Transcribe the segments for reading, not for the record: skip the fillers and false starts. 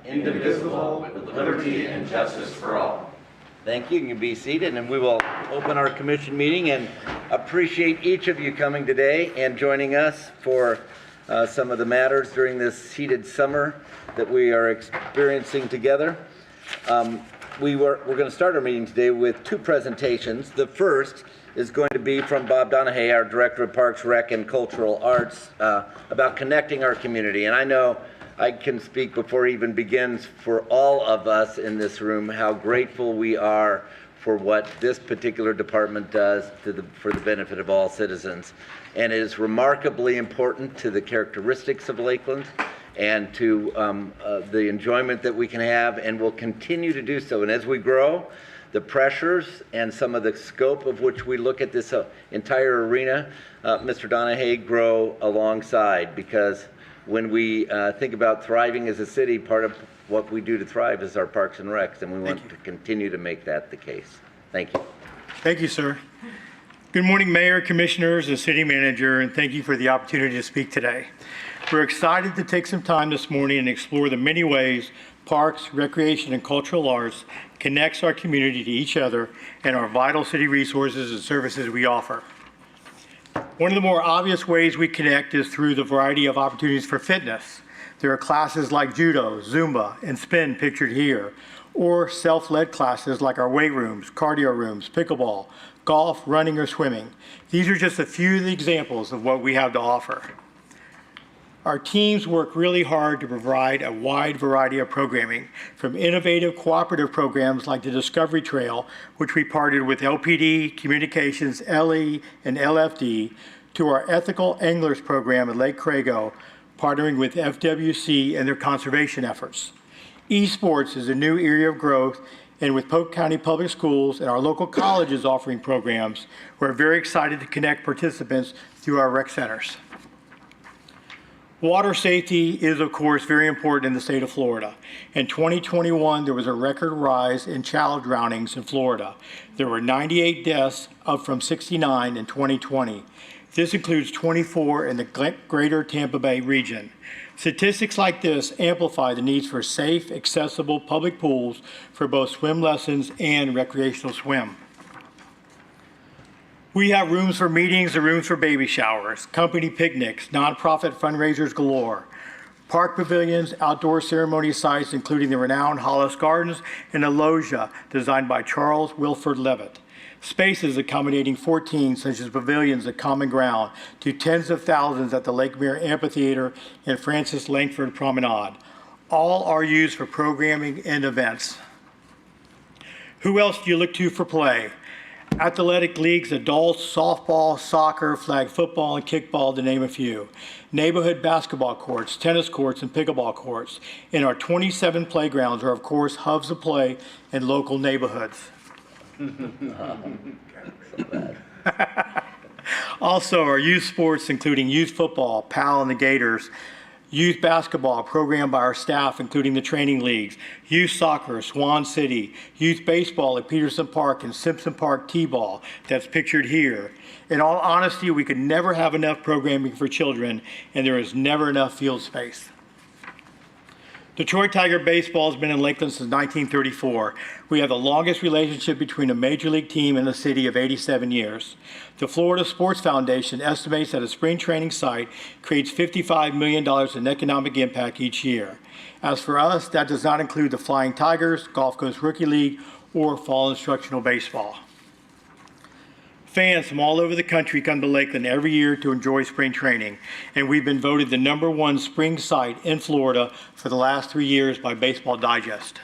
indivisible, with liberty and justice for all. Thank you. You can be seated, and we will open our commission meeting and appreciate each of you coming today and joining us for some of the matters during this heated summer that we are experiencing together. We're going to start our meeting today with two presentations. The first is going to be from Bob Donahue, our Director of Parks, Rec, and Cultural Arts, about connecting our community. And I know I can speak before it even begins for all of us in this room how grateful we are for what this particular department does for the benefit of all citizens. And it is remarkably important to the characteristics of Lakeland and to the enjoyment that we can have, and will continue to do so. And as we grow, the pressures and some of the scope of which we look at this entire arena, Mr. Donahue, grow alongside, because when we think about thriving as a city, part of what we do to thrive is our parks and recs, and we want to continue to make that the case. Thank you. Thank you, sir. Good morning, Mayor, Commissioners, and City Manager, and thank you for the opportunity to speak today. We're excited to take some time this morning and explore the many ways parks, recreation, and cultural arts connects our community to each other and our vital city resources and services we offer. One of the more obvious ways we connect is through the variety of opportunities for fitness. There are classes like judo, Zumba, and spin pictured here, or self-led classes like our weight rooms, cardio rooms, pickleball, golf, running, or swimming. These are just a few of the examples of what we have to offer. Our teams work really hard to provide a wide variety of programming, from innovative cooperative programs like the Discovery Trail, which we partnered with LPD, Communications, LE, and LFD, to our Ethical Anglers program at Lake Crago, partnering with FWC and their conservation efforts. Esports is a new area of growth, and with Polk County Public Schools and our local colleges offering programs, we're very excited to connect participants through our rec centers. Water safety is, of course, very important in the state of Florida. In 2021, there was a record rise in child drownings in Florida. There were 98 deaths, up from 69 in 2020. This includes 24 in the greater Tampa Bay region. Statistics like this amplify the needs for safe, accessible public pools for both swim lessons and recreational swim. We have rooms for meetings and rooms for baby showers, company picnics, nonprofit fundraisers galore, park pavilions, outdoor ceremony sites, including the renowned Hollis Gardens and a loggia designed by Charles Wilford Levitt. Spaces accommodating 14, such as pavilions at Common Ground, to tens of thousands at the Lake Mirror Amphitheater and Francis Langford Promenade. All are used for programming and events. Who else do you look to for play? Athletic leagues, adults, softball, soccer, flag football, and kickball, to name a few. Neighborhood basketball courts, tennis courts, and pickleball courts. And our 27 playgrounds are, of course, hubs of play in local neighborhoods. Also, our youth sports, including youth football, PAL and the Gators, youth basketball programmed by our staff, including the training leagues, youth soccer, Swan City, youth baseball at Peterson Park and Simpson Park T-ball, that's pictured here. In all honesty, we could never have enough programming for children, and there is never enough field space. Detroit Tiger baseball has been in Lakeland since 1934. We have the longest relationship between a major league team and the city of 87 years. The Florida Sports Foundation estimates that a spring training site creates $55 million in economic impact each year. As for us, that does not include the Flying Tigers, Gulf Coast Rookie League, or fall instructional baseball. Fans from all over the country come to Lakeland every year to enjoy spring training, and we've been voted the #1 spring site in Florida for the last 3 years by Baseball Digest.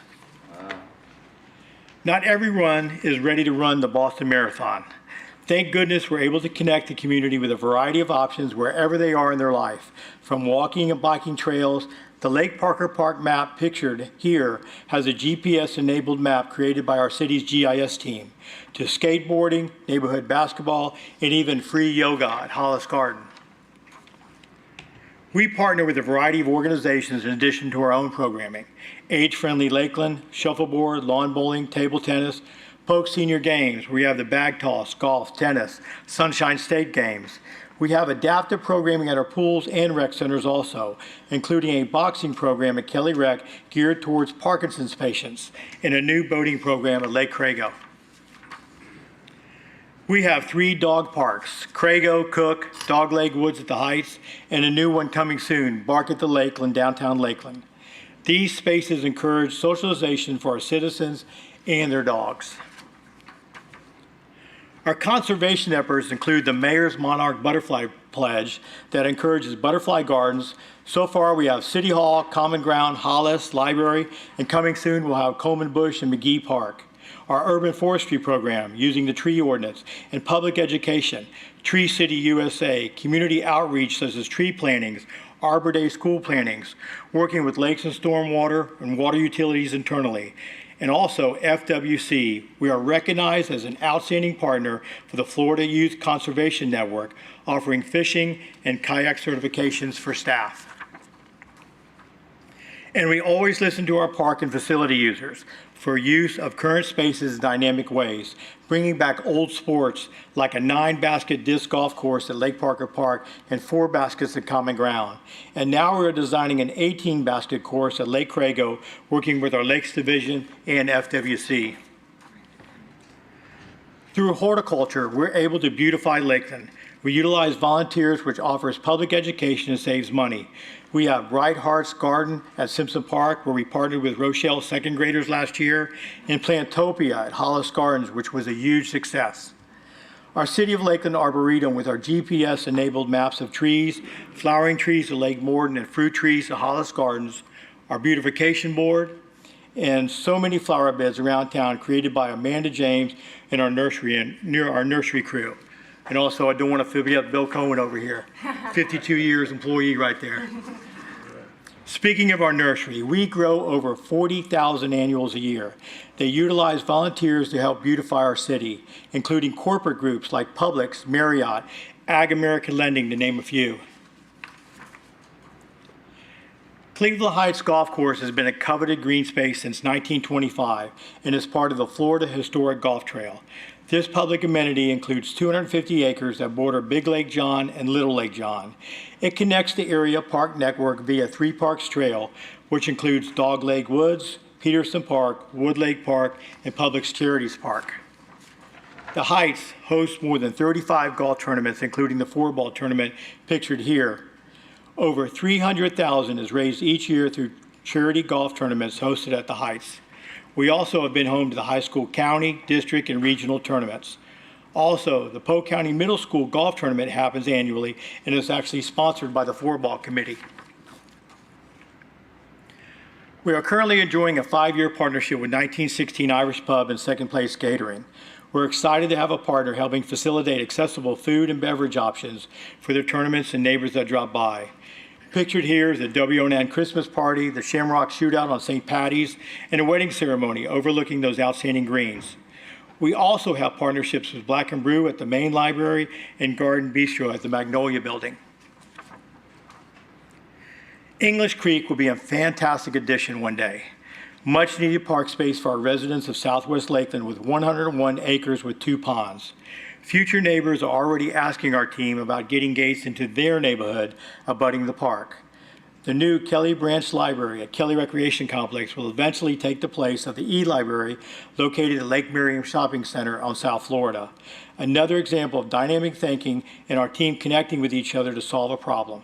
Not everyone is ready to run the Boston Marathon. Thank goodness we're able to connect the community with a variety of options wherever they are in their life, from walking and biking trails. The Lake Parker Park map pictured here has a GPS-enabled map created by our city's GIS team, to skateboarding, neighborhood basketball, and even free yoga at Hollis Garden. We partner with a variety of organizations in addition to our own programming: Age-Friendly Lakeland, Shuffleboard, Lawn Bowling, Table Tennis, Polk Senior Games, where we have the bag toss, golf, tennis, Sunshine State Games. We have adaptive programming at our pools and rec centers also, including a boxing program at Kelly Rec geared towards Parkinson's patients and a new boating program at Lake Crago. We have 3 dog parks, Crago, Cook, Dogleg Woods at the Heights, and a new one coming soon, Bark at the Lakeland, downtown Lakeland. These spaces encourage socialization for our citizens and their dogs. Our conservation efforts include the Mayor's Monarch Butterfly Pledge that encourages butterfly gardens. So far, we have City Hall, Common Ground, Hollis, Library, and coming soon we'll have Coleman Bush and McGee Park. Our urban forestry program using the tree ordinance and public education, Tree City USA, community outreach such as tree plantings, Arbor Day school plantings, working with lakes and stormwater and water utilities internally. And also FWC, we are recognized as an outstanding partner for the Florida Youth Conservation Network, offering fishing and kayak certifications for staff. And we always listen to our park and facility users for use of current spaces in dynamic ways, bringing back old sports like a 9-basket disc golf course at Lake Parker Park and 4 baskets at Common Ground. And now we're designing an 18-basket course at Lake Crago, working with our Lakes Division and FWC. Through horticulture, we're able to beautify Lakeland. We utilize volunteers, which offers public education and saves money. We have Bright Hearts Garden at Simpson Park, where we partnered with Rochelle second graders last year, and Plantopia at Hollis Gardens, which was a huge success. Our City of Lakeland Arboretum with our GPS-enabled maps of trees, flowering trees at Lake Morden and fruit trees at Hollis Gardens, our beautification board, and so many flower beds around town created by Amanda James and our nursery crew. And also, I don't want to forget Bill Cohen over here, 52 years employee right there. Speaking of our nursery, we grow over 40,000 annuals a year. They utilize volunteers to help beautify our city, including corporate groups like Publix, Marriott, Ag American Lending, to name a few. Cleveland Heights Golf Course has been a coveted green space since 1925 and is part of the Florida Historic Golf Trail. This public amenity includes 250 acres that border Big Lake John and Little Lake John. It connects the area park network via 3 Parks Trail, which includes Dog Leg Woods, Peterson Park, Wood Lake Park, and Publix Charities Park. The Heights hosts more than 35 golf tournaments, including the 4-ball tournament pictured here. Over $300,000 is raised each year through charity golf tournaments hosted at the Heights. We also have been home to the high school county, district, and regional tournaments. Also, the Polk County Middle School Golf Tournament happens annually and is actually sponsored by the 4-ball committee. We are currently enjoying a 5-year partnership with 1916 Irish Pub and Second Place Catering. We're excited to have a partner helping facilitate accessible food and beverage options for their tournaments and neighbors that drop by. Pictured here is the WNN Christmas party, the Shamrock Shootout on St. Patty's, and a wedding ceremony overlooking those outstanding greens. We also have partnerships with Black & Brew at the main library and Garden Bistro at the Magnolia Building. English Creek will be a fantastic addition one day. Much needed park space for our residents of Southwest Lakeland with 101 acres with 2 ponds. Future neighbors are already asking our team about getting gates into their neighborhood abutting the park. The new Kelly Branch Library at Kelly Recreation Complex will eventually take the place of the E-Library located at Lake Miriam Shopping Center on South Florida. Another example of dynamic thinking and our team connecting with each other to solve a problem.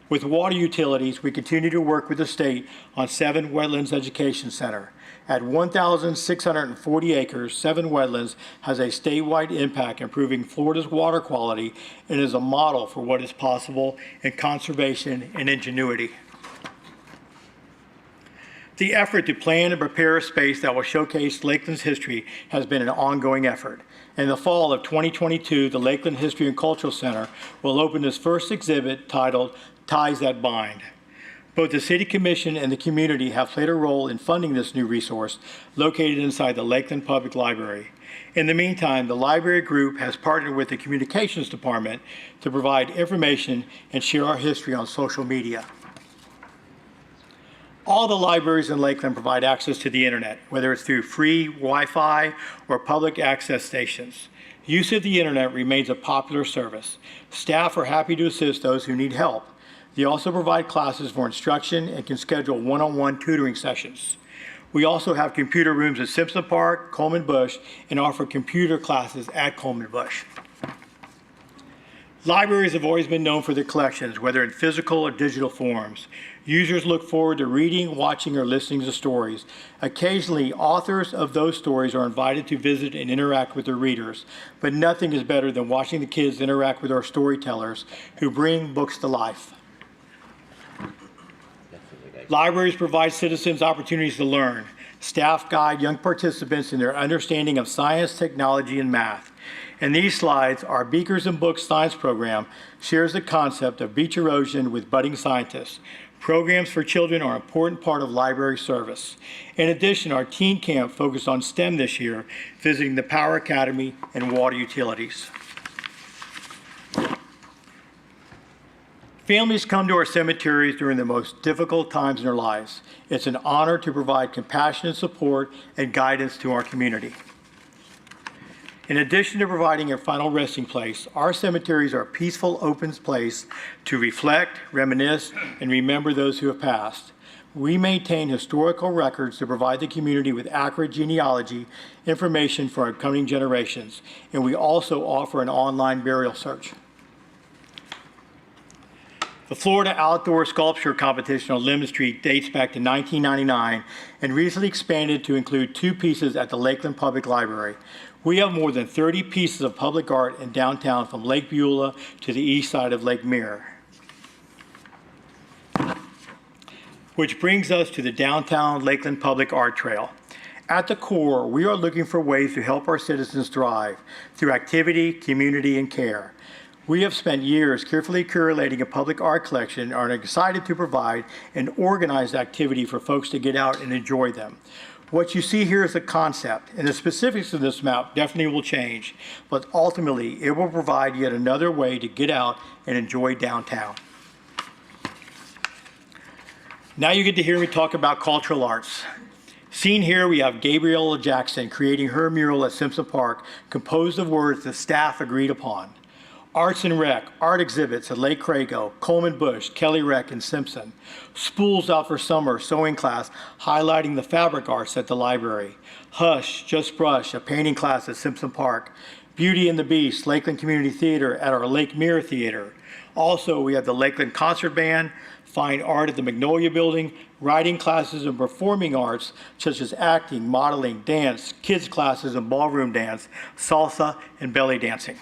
With water utilities, we continue to work with the state on 7 Wetlands Education Center. At 1,640 acres, 7 Wetlands has a statewide impact improving Florida's water quality and is a model for what is possible in conservation and ingenuity. The effort to plan and prepare a space that will showcase Lakeland's history has been an ongoing effort. In the fall of 2022, the Lakeland History and Cultural Center will open its first exhibit titled Ties That Bind. Both the City Commission and the community have played a role in funding this new resource located inside the Lakeland Public Library. In the meantime, the library group has partnered with the Communications Department to provide information and share our history on social media. All the libraries in Lakeland provide access to the internet, whether it's through free Wi-Fi or public access stations. Use of the internet remains a popular service. Staff are happy to assist those who need help. They also provide classes for instruction and can schedule one-on-one tutoring sessions. We also have computer rooms at Simpson Park, Coleman Bush, and offer computer classes at Coleman Bush. Libraries have always been known for their collections, whether in physical or digital forms. Users look forward to reading, watching, or listening to stories. Occasionally, authors of those stories are invited to visit and interact with their readers, but nothing is better than watching the kids interact with our storytellers who bring books to life. Libraries provide citizens opportunities to learn. Staff guide young participants in their understanding of science, technology, and math. In these slides, our Beakers and Books Science program shares the concept of beach erosion with budding scientists. Programs for children are an important part of library service. In addition, our teen camp focused on STEM this year, visiting the Power Academy and water utilities. Families come to our cemeteries during the most difficult times in their lives. It's an honor to provide compassionate support and guidance to our community. In addition to providing a final resting place, our cemeteries are a peaceful, open place to reflect, reminisce, and remember those who have passed. We maintain historical records to provide the community with accurate genealogy information for our coming generations, and we also offer an online burial search. The Florida Outdoor Sculpture Competition on Lemon Street dates back to 1999 and recently expanded to include 2 pieces at the Lakeland Public Library. We have more than 30 pieces of public art in downtown from Lake Beulah to the east side of Lake Mirror. Which brings us to the downtown Lakeland Public Art Trail. At the core, we are looking for ways to help our citizens thrive through activity, community, and care. We have spent years carefully curating a public art collection and are excited to provide an organized activity for folks to get out and enjoy them. What you see here is a concept, and the specifics of this map definitely will change, but ultimately it will provide yet another way to get out and enjoy downtown. Now you get to hear me talk about cultural arts. Seen here, we have Gabriella Jackson creating her mural at Simpson Park, composed of words the staff agreed upon. Arts and Rec, art exhibits at Lake Crago, Coleman Bush, Kelly Rec, and Simpson. Spools out for summer, sewing class, highlighting the fabric arts at the library. Hush, Just Brush, a painting class at Simpson Park. Beauty and the Beast, Lakeland Community Theater at our Lake Mirror Theater. Also, we have the Lakeland Concert Band, fine art at the Magnolia Building, writing classes and performing arts such as acting, modeling, dance, kids classes and ballroom dance, salsa, and belly dancing.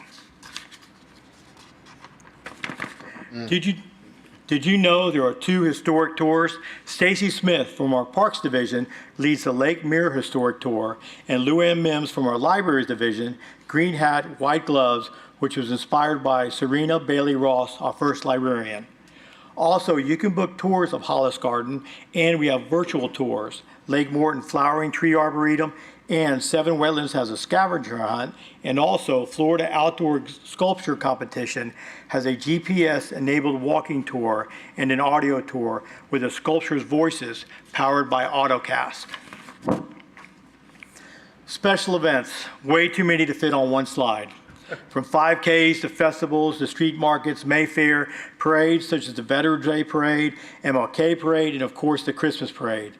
Did you know there are 2 historic tours? Stacy Smith from our Parks Division leads the Lake Mirror Historic Tour, and Luann Mims from our Libraries Division, Green Hat, White Gloves, which was inspired by Serena Bailey Ross, our first librarian. Also, you can book tours of Hollis Garden, and we have virtual tours. Lake Morton Flowering Tree Arboretum, and Seven Wetlands has a scavenger hunt, and also Florida Outdoor Sculpture Competition has a GPS-enabled walking tour and an audio tour with the sculpture's voices powered by AutoCast. Special events, way too many to fit on one slide. From 5Ks to festivals to street markets, Mayfair, parades such as the Veterans Day Parade, MLK Parade, and of course the Christmas Parade.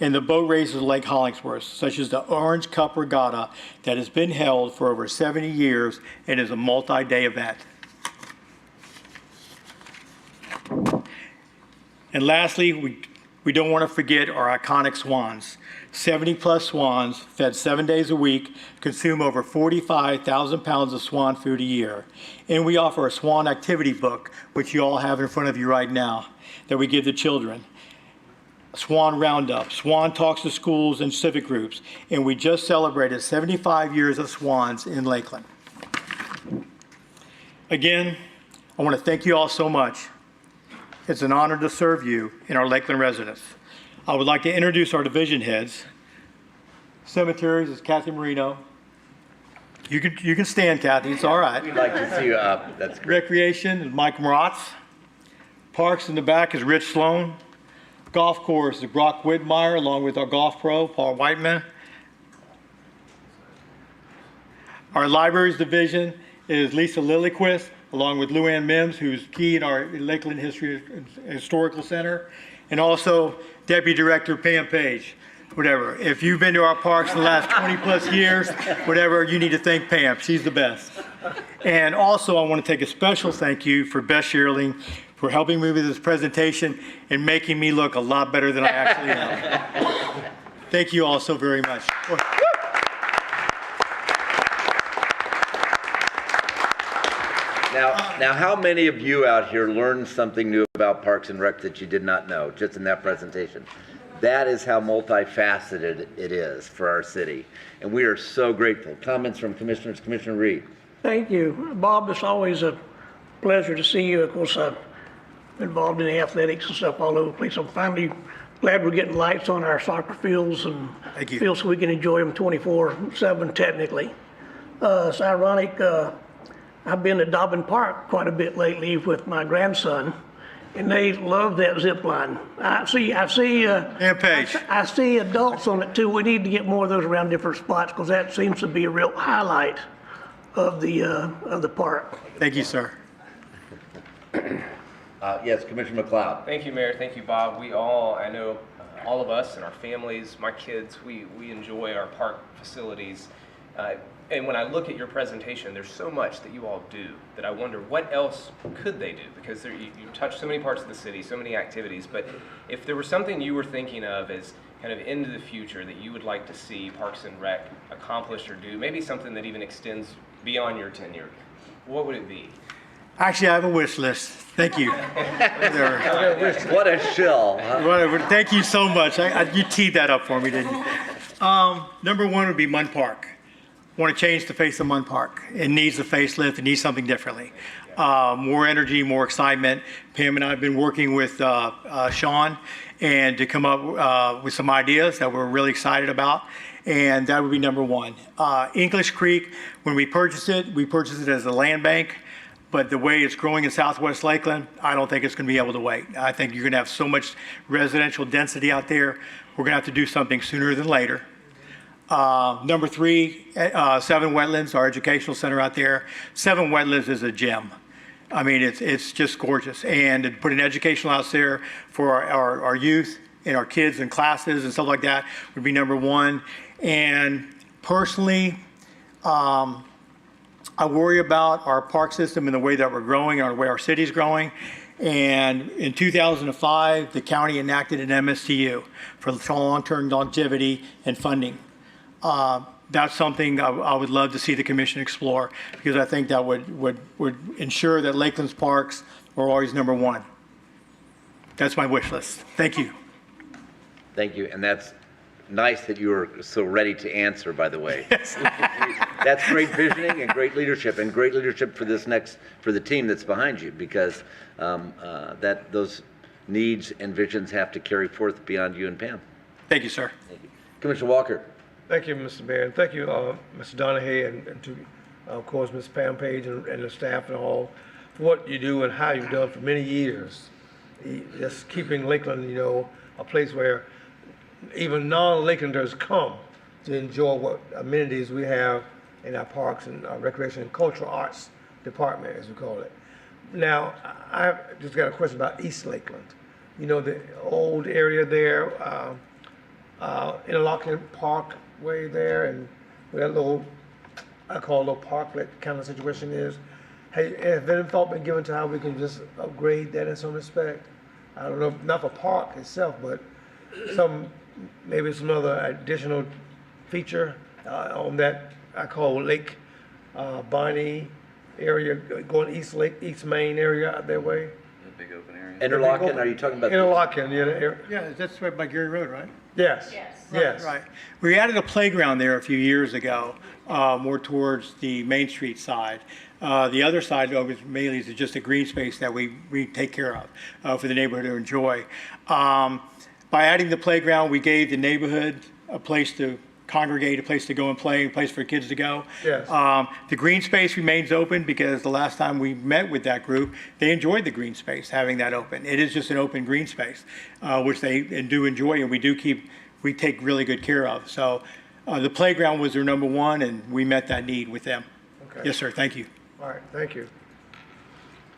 And the boat races of Lake Hollingsworth, such as the Orange Cup Regatta that has been held for over 70 years and is a multi-day event. And lastly, we don't want to forget our iconic swans. 70-plus swans, fed 7 days a week, consume over 45,000 pounds of swan food a year. And we offer a swan activity book, which you all have in front of you right now, that we give to children. Swan Roundup, Swan Talks to schools and civic groups, and we just celebrated 75 years of swans in Lakeland. Again, I want to thank you all so much. It's an honor to serve you in our Lakeland residence. I would like to introduce our division heads. Cemeteries is Kathy Marino. You can stand, Kathy, it's all right. We'd like to see you up, that's great. Recreation is Mike Moratz. Parks in the back is Rich Sloan. Golf course is Brock Whitmire, along with our golf pro, Paul Whiteman. Our libraries division is Lisa Lilliquist, along with Luann Mims, who's key in our Lakeland History Historical Center, and also Deputy Director Pam Page. Whatever. If you've been to our parks in the last 20 plus years, whatever, you need to thank Pam. She's the best. And also, I want to take a special thank you for Beth Shearling for helping me with this presentation and making me look a lot better than I actually am. Thank you all so very much. Now, how many of you out here learned something new about Parks and Rec that you did not know just in that presentation? That is how multifaceted it is for our city, and we are so grateful. Comments from commissioners. Commissioner Reed. Thank you. Bob, it's always a pleasure to see you. Of course, I've been involved in the athletics and stuff all over the place. I'm finally glad we're getting lights on our soccer fields and Thank you. fields so we can enjoy them 24/7 technically. It's ironic, I've been to Dobbin Park quite a bit lately with my grandson, and they love that zip line. I see Pam Page. I see adults on it too. We need to get more of those around different spots because that seems to be a real highlight of the park. Thank you, sir. Yes, Commissioner McLeod. Thank you, Mayor. Thank you, Bob. We all, I know all of us and our families, my kids, we enjoy our park facilities. And when I look at your presentation, there's so much that you all do that I wonder what else could they do? Because you touch so many parts of the city, so many activities. But if there was something you were thinking of as kind of into the future that you would like to see Parks and Rec accomplish or do, maybe something that even extends beyond your tenure, what would it be? Actually, I have a wish list. Thank you. What a shill. Huh? Whatever. Thank you so much. You teed that up for me, didn't you? Number one would be Munn Park. Want to change the face of Munn Park. It needs a facelift. It needs something differently. More energy, more excitement. Pam and I have been working with Sean and to come up with some ideas that we're really excited about. And that would be number one. English Creek, when we purchased it as a land bank. But the way it's growing in Southwest Lakeland, I don't think it's going to be able to wait. I think you're going to have so much residential density out there. We're going to have to do something sooner than later. Number three, Seven Wetlands, our educational center out there. Seven Wetlands is a gem. I mean, it's just gorgeous. And to put an educational house there for our youth and our kids and classes and stuff like that would be number one. And personally, I worry about our park system and the way that we're growing and the way our city's growing. And in 2005, the county enacted an MSTU for long-term longevity and funding. That's something I would love to see the commission explore because I think that would ensure that Lakeland's parks are always number one. That's my wish list. Thank you. Thank you, and that's nice that you were so ready to answer, by the way. That's great visioning and great leadership for the team that's behind you, because those needs and visions have to carry forth beyond you and Pam. Thank you, sir. Thank you. Commissioner Walker. Thank you, Mr. Mayor, and thank you, Mr. Donahue, and to, of course, Ms. Pam Page and the staff and all, for what you do and how you've done for many years. Just keeping Lakeland, a place where even non-Lakelanders come to enjoy what amenities we have in our parks and our recreation and cultural arts department, as we call it. Now, I've just got a question about East Lakeland. The old area there, Interlochen Parkway there, and where that little, I call it a little parklet kind of situation is. Has any thought been given to how we can just upgrade that in some respect? I don't know, not for park itself, but maybe some other additional feature on that, I call Lake Bonnie area, going East Main area out that way. The big open area. Interlochen, are you talking about? Interlochen, yeah. Yeah, that's right by Gary Road, right? Yes. Yes. Right. We added a playground there a few years ago, more towards the Main Street side. The other side of it mainly is just a green space that we take care of for the neighborhood to enjoy. By adding the playground, we gave the neighborhood a place to congregate, a place to go and play, a place for kids to go. Yes. The green space remains open because the last time we met with that group, they enjoyed the green space, having that open. It is just an open green space, which they do enjoy, and we take really good care of. So the playground was their number one, and we met that need with them. Okay. Yes, sir. Thank you. All right, thank you.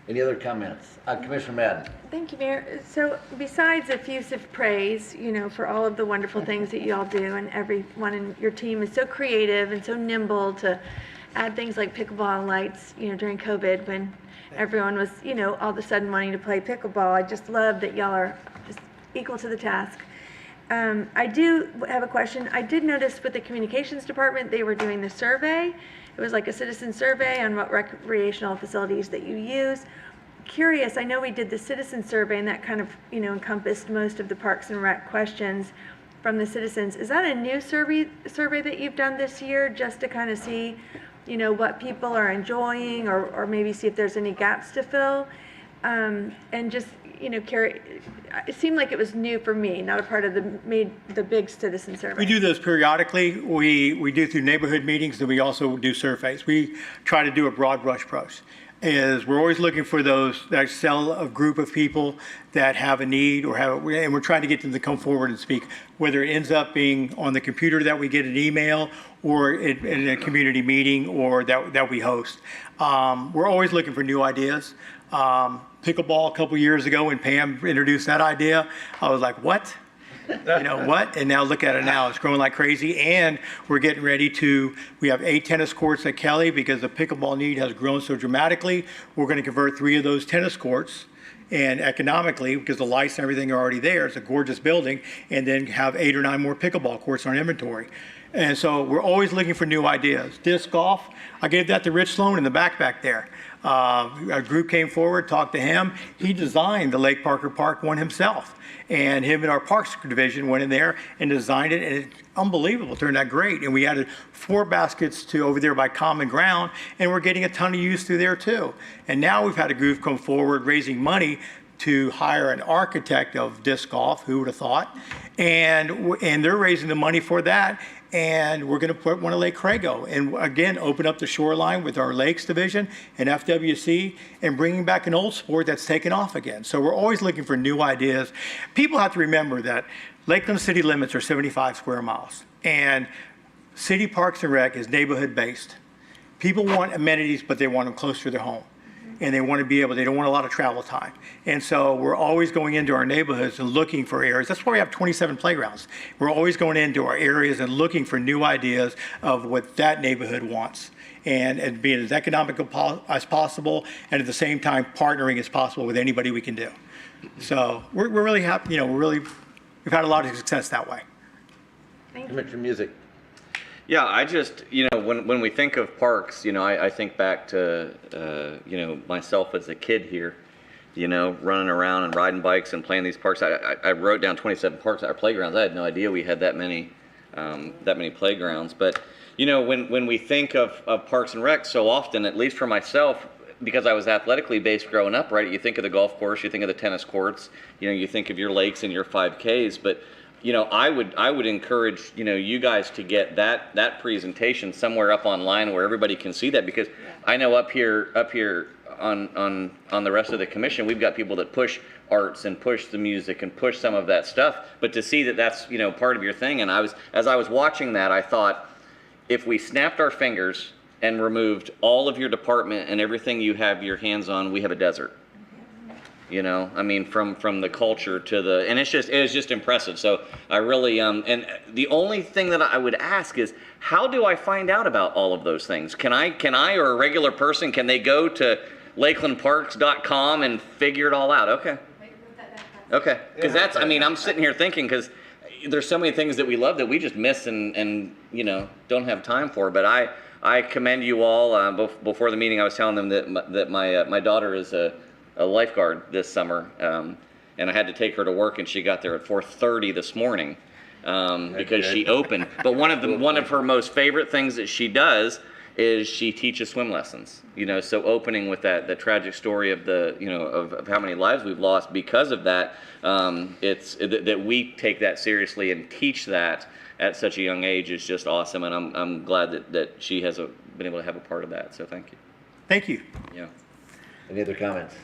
Any other comments? Commissioner Madden. Thank you, Mayor. So besides effusive praise, for all of the wonderful things that you all do, and everyone in your team is so creative and so nimble to add things like pickleball lights, during COVID when everyone was, all of a sudden wanting to play pickleball. I just love that y'all are just equal to the task. I do have a question. I did notice with the communications department, they were doing the survey. It was like a citizen survey on what recreational facilities that you use. Curious, I know we did the citizen survey and that kind of, encompassed most of the Parks and Rec questions from the citizens. Is that a new survey that you've done this year just to kind of see, what people are enjoying or maybe see if there's any gaps to fill? And just, it seemed like it was new for me, not a part of the big citizen survey. We do those periodically. We do through neighborhood meetings, and we also do surveys. We try to do a broad brush approach. We're always looking for that group of people that have a need and we're trying to get them to come forward and speak, whether it ends up being on the computer that we get an email or in a community meeting or that we host. We're always looking for new ideas. Pickleball a couple years ago when Pam introduced that idea, I was like, what? What? And now look at it now. It's growing like crazy. And we're getting ready we have 8 tennis courts at Kelly because the pickleball need has grown so dramatically. We're going to convert 3 of those tennis courts. And economically, because the lights and everything are already there, it's a gorgeous building, and then have 8 or 9 more pickleball courts on inventory. And so we're always looking for new ideas. Disc golf, I gave that to Rich Sloan in the back there. A group came forward, talked to him. He designed the Lake Parker Park one himself. And him and our Parks Division went in there and designed it, and it's unbelievable. It turned out great. And we added 4 baskets to over there by Common Ground, and we're getting a ton of use through there too. And now we've had a group come forward raising money to hire an architect of disc golf, who would have thought, and they're raising the money for that. And we're going to put one at Lake Crago and again open up the shoreline with our Lakes Division and FWC and bringing back an old sport that's taken off again. So we're always looking for new ideas. People have to remember that Lakeland city limits are 75 square miles and city Parks and Rec is neighborhood based. People want amenities, but they want them close to their home. And they want to be able, they don't want a lot of travel time. And so we're always going into our neighborhoods and looking for areas. That's why we have 27 playgrounds. We're always going into our areas and looking for new ideas of what that neighborhood wants. And being as economical as possible, and at the same time partnering as possible with anybody we can do. So we're really happy, we've had a lot of success that way. Thank you. Commissioner Music. Yeah, I just, when we think of parks, I think back to, myself as a kid here, running around and riding bikes and playing these parks. I wrote down 27 parks at our playgrounds. I had no idea we had that many playgrounds. But, when we think of Parks and Rec so often, at least for myself, because I was athletically based growing up, right? You think of the golf course, you think of the tennis courts, you think of your lakes and your 5Ks, but I would encourage, you guys to get that presentation somewhere up online where everybody can see that, because I know up here on the rest of the commission, we've got people that push arts and push the music and push some of that stuff, but to see that that's, part of your thing. And as I was watching that, I thought, if we snapped our fingers and removed all of your department and everything you have your hands on, we have a desert. From the culture to and it's just impressive. So I really, and the only thing that I would ask is, how do I find out about all of those things? Can I, or a regular person, can they go to lakelandparks.com and figure it all out? Okay. Okay. Because I'm sitting here thinking, because there's so many things that we love that we just miss and don't have time for. But I commend you all. Before the meeting, I was telling them that my daughter is a lifeguard this summer, and I had to take her to work, and she got there at 4:30 this morning because she opened. But one of her most favorite things that she does is she teaches swim lessons. So opening with the tragic story of of how many lives we've lost because of that. It's that we take that seriously and teach that at such a young age is just awesome, and I'm glad that she has been able to have a part of that. So thank you. Thank you. Yeah. Any other comments?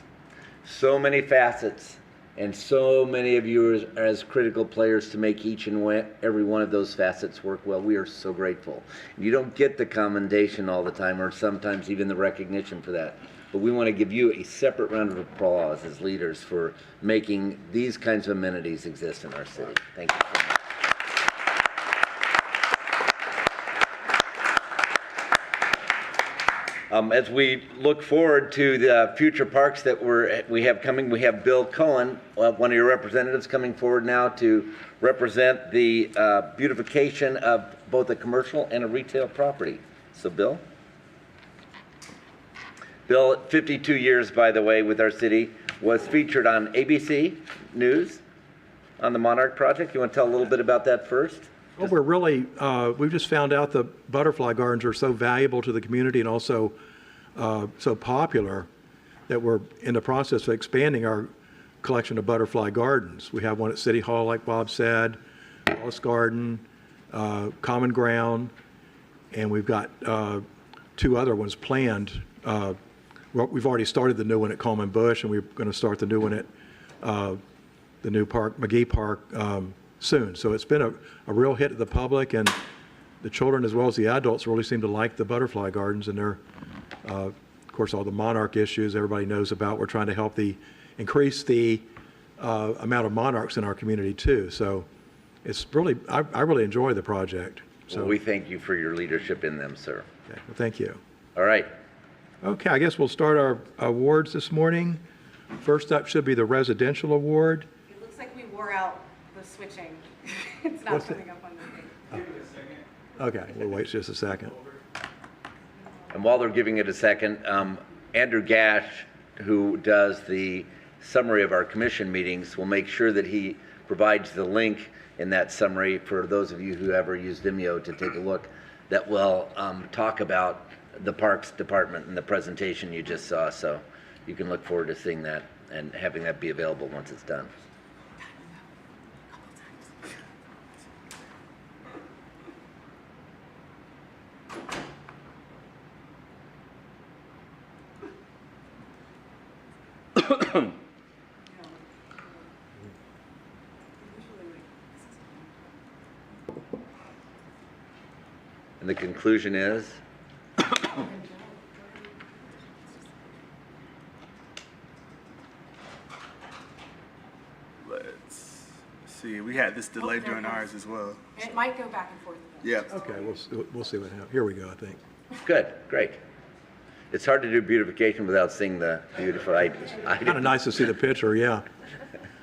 So many facets and so many of you are as critical players to make each and every one of those facets work well. We are so grateful. You don't get the commendation all the time, or sometimes even the recognition for that. But we want to give you a separate round of applause as leaders for making these kinds of amenities exist in our city. Thank you so much. As we look forward to the future parks that we have coming, we have Bill Cohen, one of your representatives, coming forward now to represent the beautification of both a commercial and a retail property. So Bill? Bill, 52 years, by the way, with our city, was featured on ABC News on the Monarch Project. You want to tell a little bit about that first? Well, we're really, we've just found out the butterfly gardens are so valuable to the community and also so popular that we're in the process of expanding our collection of butterfly gardens. We have one at City Hall, like Bob said, Wallace Garden, Common Ground, and we've got 2 other ones planned. We've already started the new one at Coleman Bush, and we're going to start the new one at the new park, McGee Park, soon. So it's been a real hit to the public, and the children as well as the adults really seem to like the butterfly gardens, and they're, of course, all the monarch issues everybody knows about. We're trying to help increase the amount of monarchs in our community too. So it's really, I really enjoy the project. So well, we thank you for your leadership in them, sir. Okay, well, thank you. All right. Okay, I guess we'll start our awards this morning. First up should be the residential award. It looks like we wore out the switching. It's not coming up on the thing. Okay, we'll wait just a second. And while they're giving it a second, Andrew Gash, who does the summary of our commission meetings, will make sure that he provides the link in that summary for those of you who ever use Vimeo to take a look, that will talk about the Parks Department and the presentation you just saw. So you can look forward to seeing that and having that be available once it's done. And the conclusion is? Let's see. We had this delay during ours as well. And it might go back and forth. Yeah. Okay, we'll see what happens. Here we go, I think. Good, great. It's hard to do beautification without seeing the beautiful items. Kind of nice to see the picture, yeah.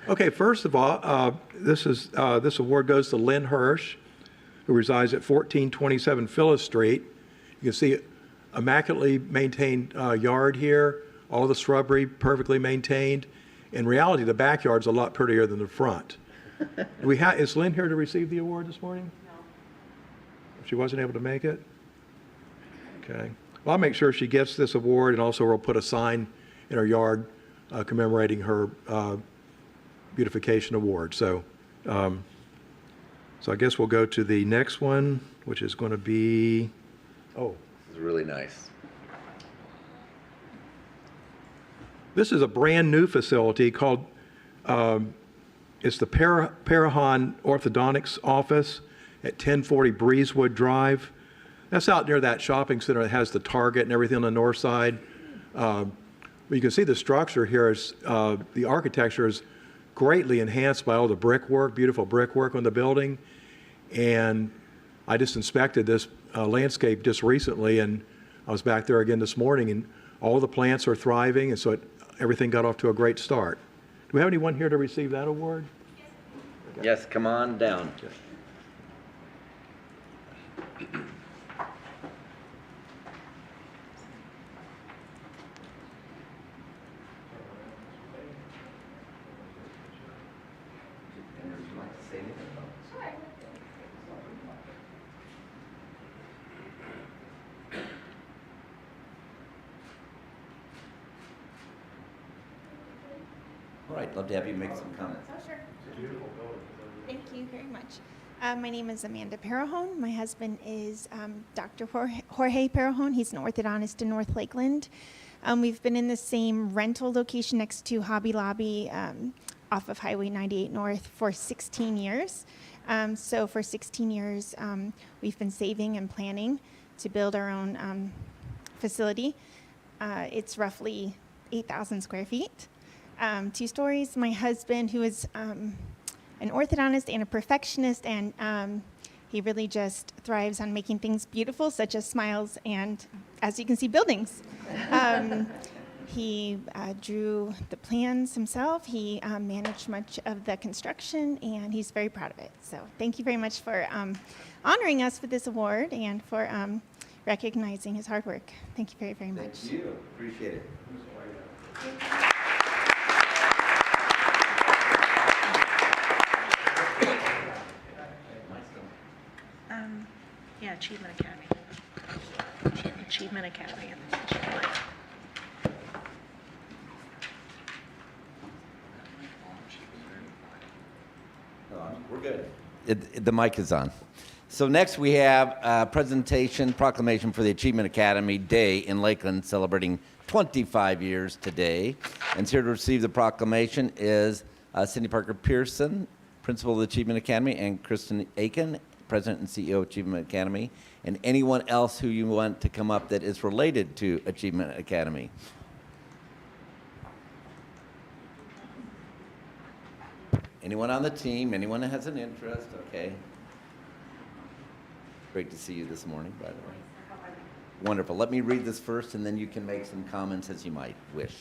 Okay, first of all, this award goes to Lynn Hirsch, who resides at 1427 Phyllis Street. You can see immaculately maintained yard here, all the shrubbery perfectly maintained. In reality, the backyard's a lot prettier than the front. Is Lynn here to receive the award this morning? No. She wasn't able to make it? Okay. Well, I'll make sure she gets this award, and also we'll put a sign in her yard commemorating her beautification award. So I guess we'll go to the next one, which is going to be, this is really nice. This is a brand new facility called, it's the Parahan Orthodontics office at 1040 Breezewood Drive. That's out near that shopping center that has the Target and everything on the north side. You can see the structure here is, the architecture is greatly enhanced by all the brickwork, beautiful brickwork on the building. And I just inspected this landscape just recently, and I was back there again this morning, and all the plants are thriving, and so everything got off to a great start. Do we have anyone here to receive that award? Yes, come on down. All right, love to have you make some comments. Oh, sure. Thank you very much. My name is Amanda Perahone. My husband is Dr. Jorge Perahone. He's an orthodontist in North Lakeland. We've been in the same rental location next to Hobby Lobby off of Highway 98 North for 16 years. So for 16 years, we've been saving and planning to build our own facility. It's roughly 8,000 square feet, 2 stories. My husband, who is an orthodontist and a perfectionist, and he really just thrives on making things beautiful, such as smiles and, as you can see, buildings. He drew the plans himself. He managed much of the construction, and he's very proud of it. So thank you very much for honoring us with this award and for recognizing his hard work. Thank you very, very much. Thank you. Appreciate it. Yeah, Achievement Academy. Achievement Academy. We're good. The mic is on. So next we have a presentation, proclamation for the Achievement Academy Day in Lakeland, celebrating 25 years today. And here to receive the proclamation is Cindy Parker Pearson, Principal of the Achievement Academy, and Kristen Aiken, President and CEO of Achievement Academy, and anyone else who you want to come up that is related to Achievement Academy. Anyone on the team, anyone that has an interest, okay. Great to see you this morning, by the way. Wonderful. Let me read this first, and then you can make some comments as you might wish.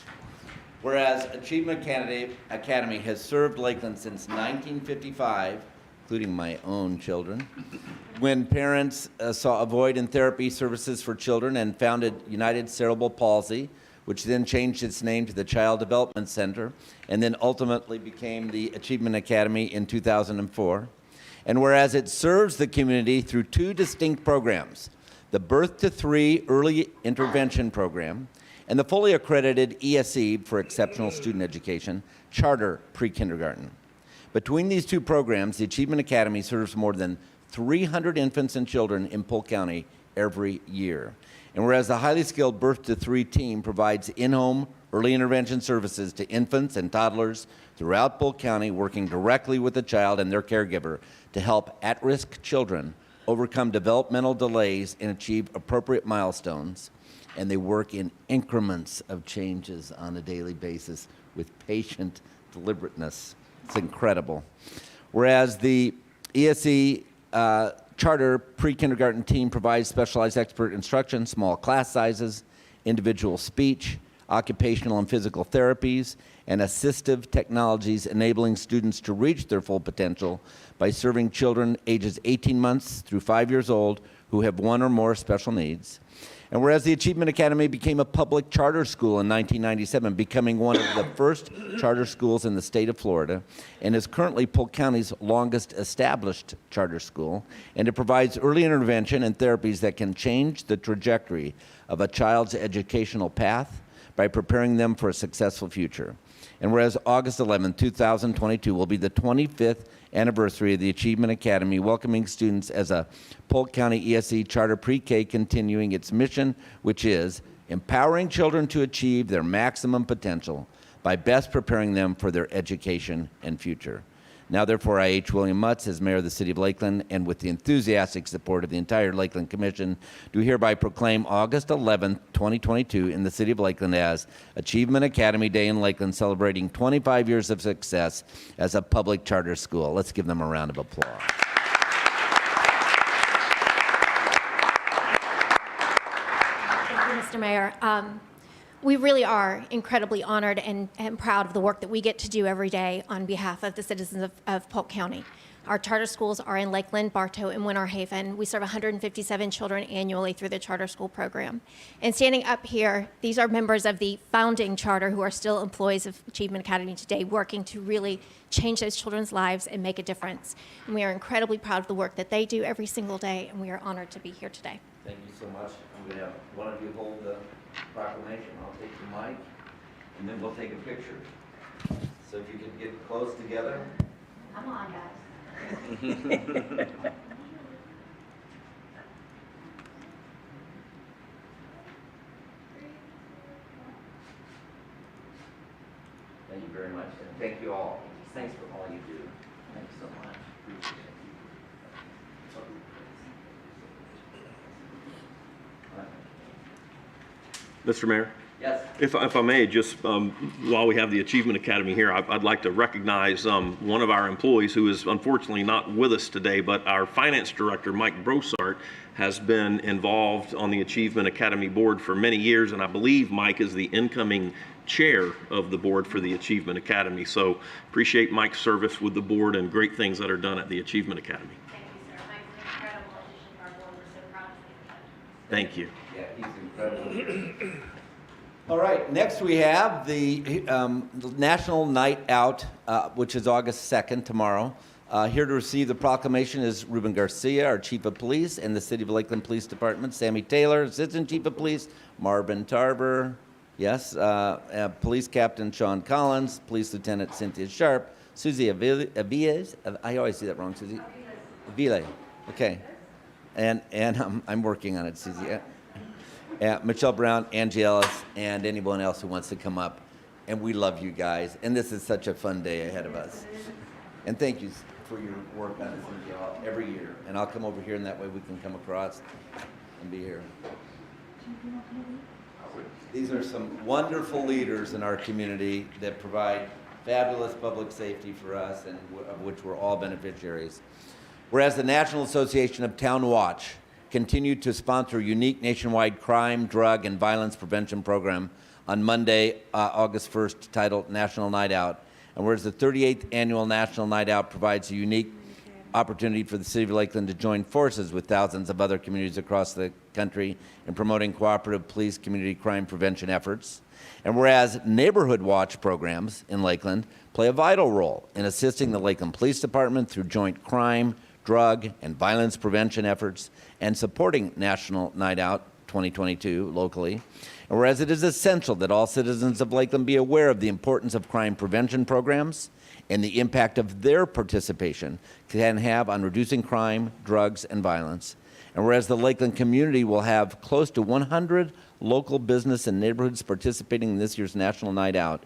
Whereas Achievement Academy has served Lakeland since 1955, including my own children, when parents saw a void in therapy services for children and founded United Cerebral Palsy, which then changed its name to the Child Development Center, and then ultimately became the Achievement Academy in 2004. And whereas it serves the community through 2 distinct programs, the Birth to 3 Early Intervention Program and the fully accredited ESE for Exceptional Student Education Charter Pre-Kindergarten. Between these 2 programs, the Achievement Academy serves more than 300 infants and children in Polk County every year. And whereas the highly skilled Birth to 3 team provides in-home early intervention services to infants and toddlers throughout Polk County, working directly with the child and their caregiver to help at-risk children overcome developmental delays and achieve appropriate milestones. And they work in increments of changes on a daily basis with patient deliberateness. It's incredible. Whereas the ESE Charter Pre-Kindergarten team provides specialized expert instruction, small class sizes, individual speech, occupational and physical therapies, and assistive technologies enabling students to reach their full potential by serving children ages 18 months through 5 years old who have 1 or more special needs. And whereas the Achievement Academy became a public charter school in 1997, becoming one of the first charter schools in the state of Florida, and is currently Polk County's longest established charter school, and it provides early intervention and therapies that can change the trajectory of a child's educational path by preparing them for a successful future. And whereas August 11, 2022 will be the 25th anniversary of the Achievement Academy, welcoming students as a Polk County ESE Charter Pre-K, continuing its mission, which is empowering children to achieve their maximum potential by best preparing them for their education and future. Now, therefore, I, H. William Mutz, as Mayor of the City of Lakeland, and with the enthusiastic support of the entire Lakeland Commission, do hereby proclaim August 11th, 2022 in the City of Lakeland as Achievement Academy Day in Lakeland, celebrating 25 years of success as a public charter school. Let's give them a round of applause. Thank you, Mr. Mayor. We really are incredibly honored and proud of the work that we get to do every day on behalf of the citizens of Polk County. Our charter schools are in Lakeland, Bartow, and Winter Haven. We serve 157 children annually through the charter school program. And standing up here, these are members of the founding charter who are still employees of Achievement Academy today, working to really change those children's lives and make a difference. And we are incredibly proud of the work that they do every single day, and we are honored to be here today. Thank you so much. I'm going to have one of you hold the proclamation. I'll take the mic, and then we'll take a picture. So if you could get close together. Come on, guys. Thank you very much, and thank you all. Thanks for all you do. Thanks so much. Appreciate it. Mr. Mayor? Yes. If I may, just while we have the Achievement Academy here, I'd like to recognize one of our employees who is unfortunately not with us today, but our finance director, Mike Brossart, has been involved on the Achievement Academy board for many years, and I believe Mike is the incoming chair of the board for the Achievement Academy. So appreciate Mike's service with the board and great things that are done at the Achievement Academy. Thank you, sir. Mike's an incredible addition to our board. We're so proud of him. Yeah, he's incredible. All right, next we have the National Night Out, which is August 2nd, tomorrow. Here to receive the proclamation is Ruben Garcia, our Chief of Police, and the City of Lakeland Police Department, Sammy Taylor, Assistant Chief of Police, Marvin Tarver, yes, Police Captain Sean Collins, Police Lieutenant Cynthia Sharp, Susie Aviles, I always say that wrong, Susie. Avile, okay. And I'm working on it, Susie. Michelle Brown, Angie Ellis, and anyone else who wants to come up. And we love you guys. And this is such a fun day ahead of us. And thank you for your work on this every year. And I'll come over here, and that way we can come across and be here. These are some wonderful leaders in our community that provide fabulous public safety for us, and of which we're all beneficiaries. Whereas the National Association of Town Watch continued to sponsor a unique nationwide crime, drug, and violence prevention program on Monday, August 1st, titled National Night Out. And whereas the 38th Annual National Night Out provides a unique opportunity for the City of Lakeland to join forces with thousands of other communities across the country in promoting cooperative police community crime prevention efforts. And whereas Neighborhood Watch programs in Lakeland play a vital role in assisting the Lakeland Police Department through joint crime, drug, and violence prevention efforts, and supporting National Night Out 2022 locally. And whereas it is essential that all citizens of Lakeland be aware of the importance of crime prevention programs and the impact of their participation can have on reducing crime, drugs, and violence. And whereas the Lakeland community will have close to 100 local business and neighborhoods participating in this year's National Night Out.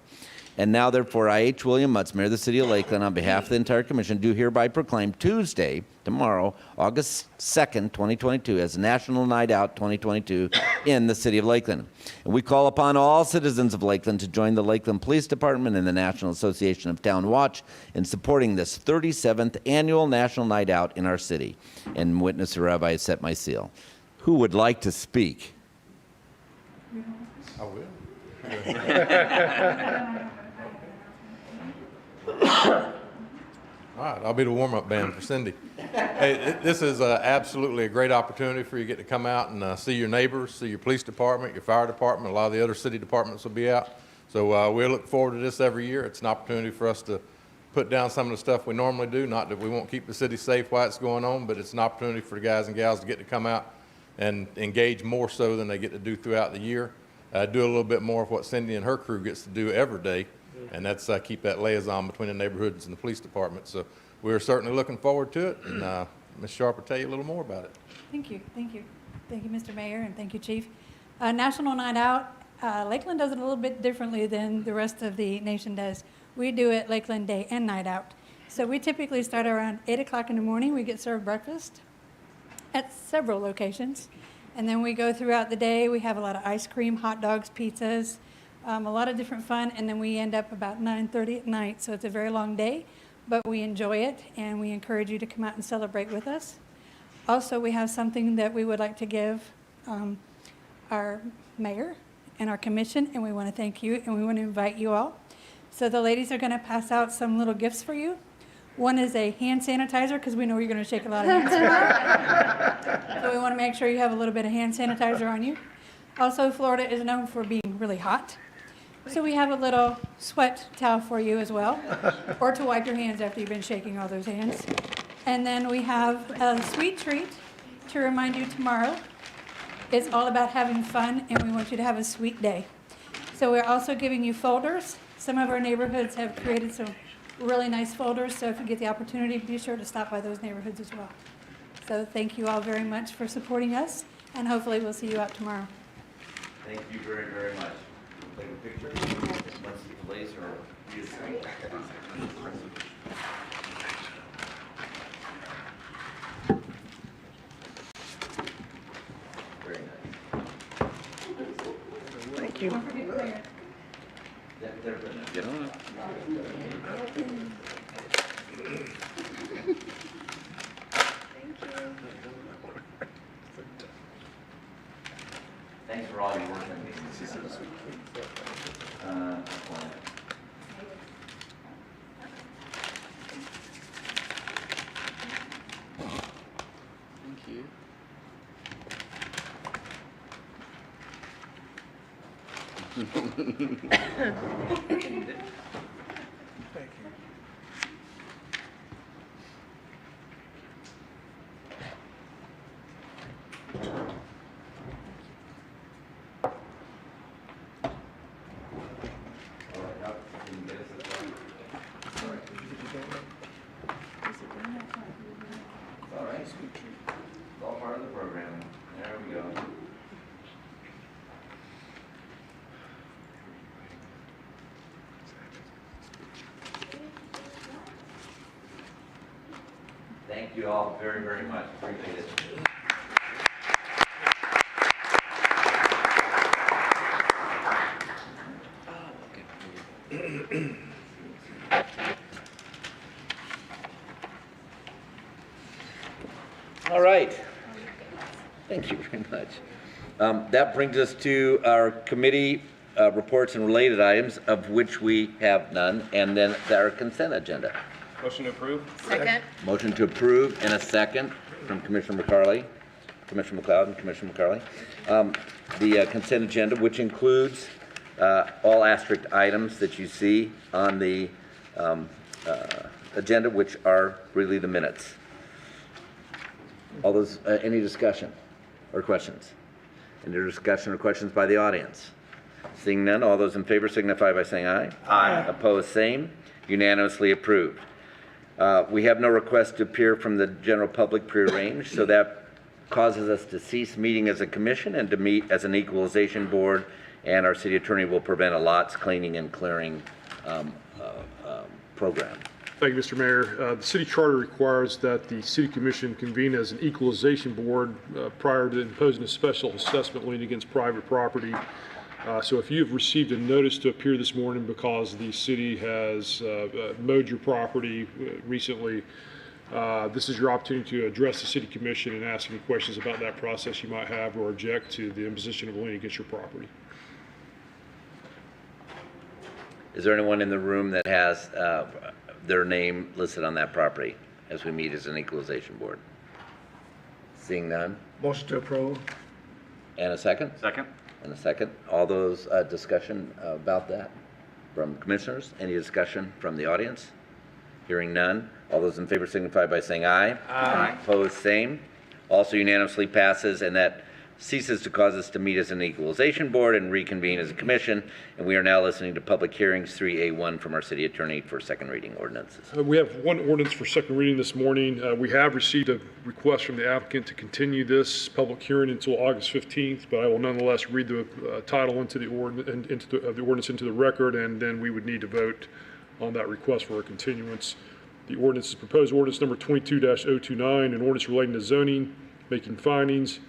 And now, therefore, I, H. William Mutz, Mayor of the City of Lakeland, on behalf of the entire commission, do hereby proclaim Tuesday, tomorrow, August 2nd, 2022, as National Night Out 2022 in the City of Lakeland. And we call upon all citizens of Lakeland to join the Lakeland Police Department and the National Association of Town Watch in supporting this 37th Annual National Night Out in our city. And witness whereof I set my seal. Who would like to speak? I will. All right, I'll be the warm-up band for Cindy. Hey, this is absolutely a great opportunity for you to get to come out and see your neighbors, see your police department, your fire department. A lot of the other city departments will be out. So we look forward to this every year. It's an opportunity for us to put down some of the stuff we normally do. Not that we won't keep the city safe while it's going on, but it's an opportunity for the guys and gals to get to come out and engage more so than they get to do throughout the year. Do a little bit more of what Cindy and her crew gets to do every day, and that's keep that liaison between the neighborhoods and the police department. So we're certainly looking forward to it, and Ms. Sharp will tell you a little more about it. Thank you, thank you. Thank you, Mr. Mayor, and thank you, Chief. National Night Out, Lakeland does it a little bit differently than the rest of the nation does. We do it Lakeland Day and Night Out. So we typically start around 8 o'clock in the morning. We get served breakfast at several locations. And then we go throughout the day. We have a lot of ice cream, hot dogs, pizzas, a lot of different fun. And then we end up about 9:30 at night. So it's a very long day, but we enjoy it. And we encourage you to come out and celebrate with us. Also, we have something that we would like to give our mayor and our commission. And we want to thank you, and we want to invite you all. So the ladies are going to pass out some little gifts for you. One is a hand sanitizer, because we know you're going to shake a lot of hands tomorrow. So we want to make sure you have a little bit of hand sanitizer on you. Also, Florida is known for being really hot. So we have a little sweat towel for you as well, or to wipe your hands after you've been shaking all those hands. And then we have a sweet treat to remind you tomorrow. It's all about having fun, and we want you to have a sweet day. So we're also giving you folders. Some of our neighborhoods have created some really nice folders, so if you get the opportunity, be sure to stop by those neighborhoods as well. So thank you all very much for supporting us, and hopefully we'll see you out tomorrow. Thank you very, very much. Take a picture. Thank you. Get on. Thanks for all your work on these. Thank you. All right. It's all part of the program. There we go. Thank you all very, very much. Appreciate it. All right. Thank you very much. That brings us to our committee reports and related items, of which we have none, and then our consent agenda. Motion to approve? Second. Motion to approve and a second from Commissioner McCarley, Commissioner McLeod and Commissioner McCarley. The consent agenda, which includes all asterisk items that you see on the agenda, which are really the minutes. All those, any discussion or questions? Any discussion or questions by the audience? Seeing none, all those in favor signify by saying aye. Aye. Opposed, same. Unanimously approved. We have no request to appear from the general public prearranged, so that causes us to cease meeting as a commission and to meet as an equalization board, and our city attorney will prevent a lots cleaning and clearing program. Thank you, Mr. Mayor. The city charter requires that the city commission convene as an equalization board prior to imposing a special assessment lien against private property. So if you've received a notice to appear this morning because the city has mowed your property recently, this is your opportunity to address the city commission and ask any questions about that process you might have or object to the imposition of a lien against your property. Is there anyone in the room that has their name listed on that property as we meet as an equalization board? Seeing none? Motion to approve. And a second? Second. And a second. All those discussion about that from commissioners? Any discussion from the audience? Hearing none. All those in favor signify by saying aye. Aye. Opposed, same. Also unanimously passes, and that ceases to cause us to meet as an equalization board and reconvene as a commission. And we are now listening to public hearings 3A1 from our city attorney for second reading ordinances. We have one ordinance for second reading this morning. We have received a request from the applicant to continue this public hearing until August 15th, but I will nonetheless read the title into the ordinance into the record, and then we would need to vote on that request for a continuance. The ordinance is proposed ordinance number 22-029, an ordinance relating to zoning, making findings,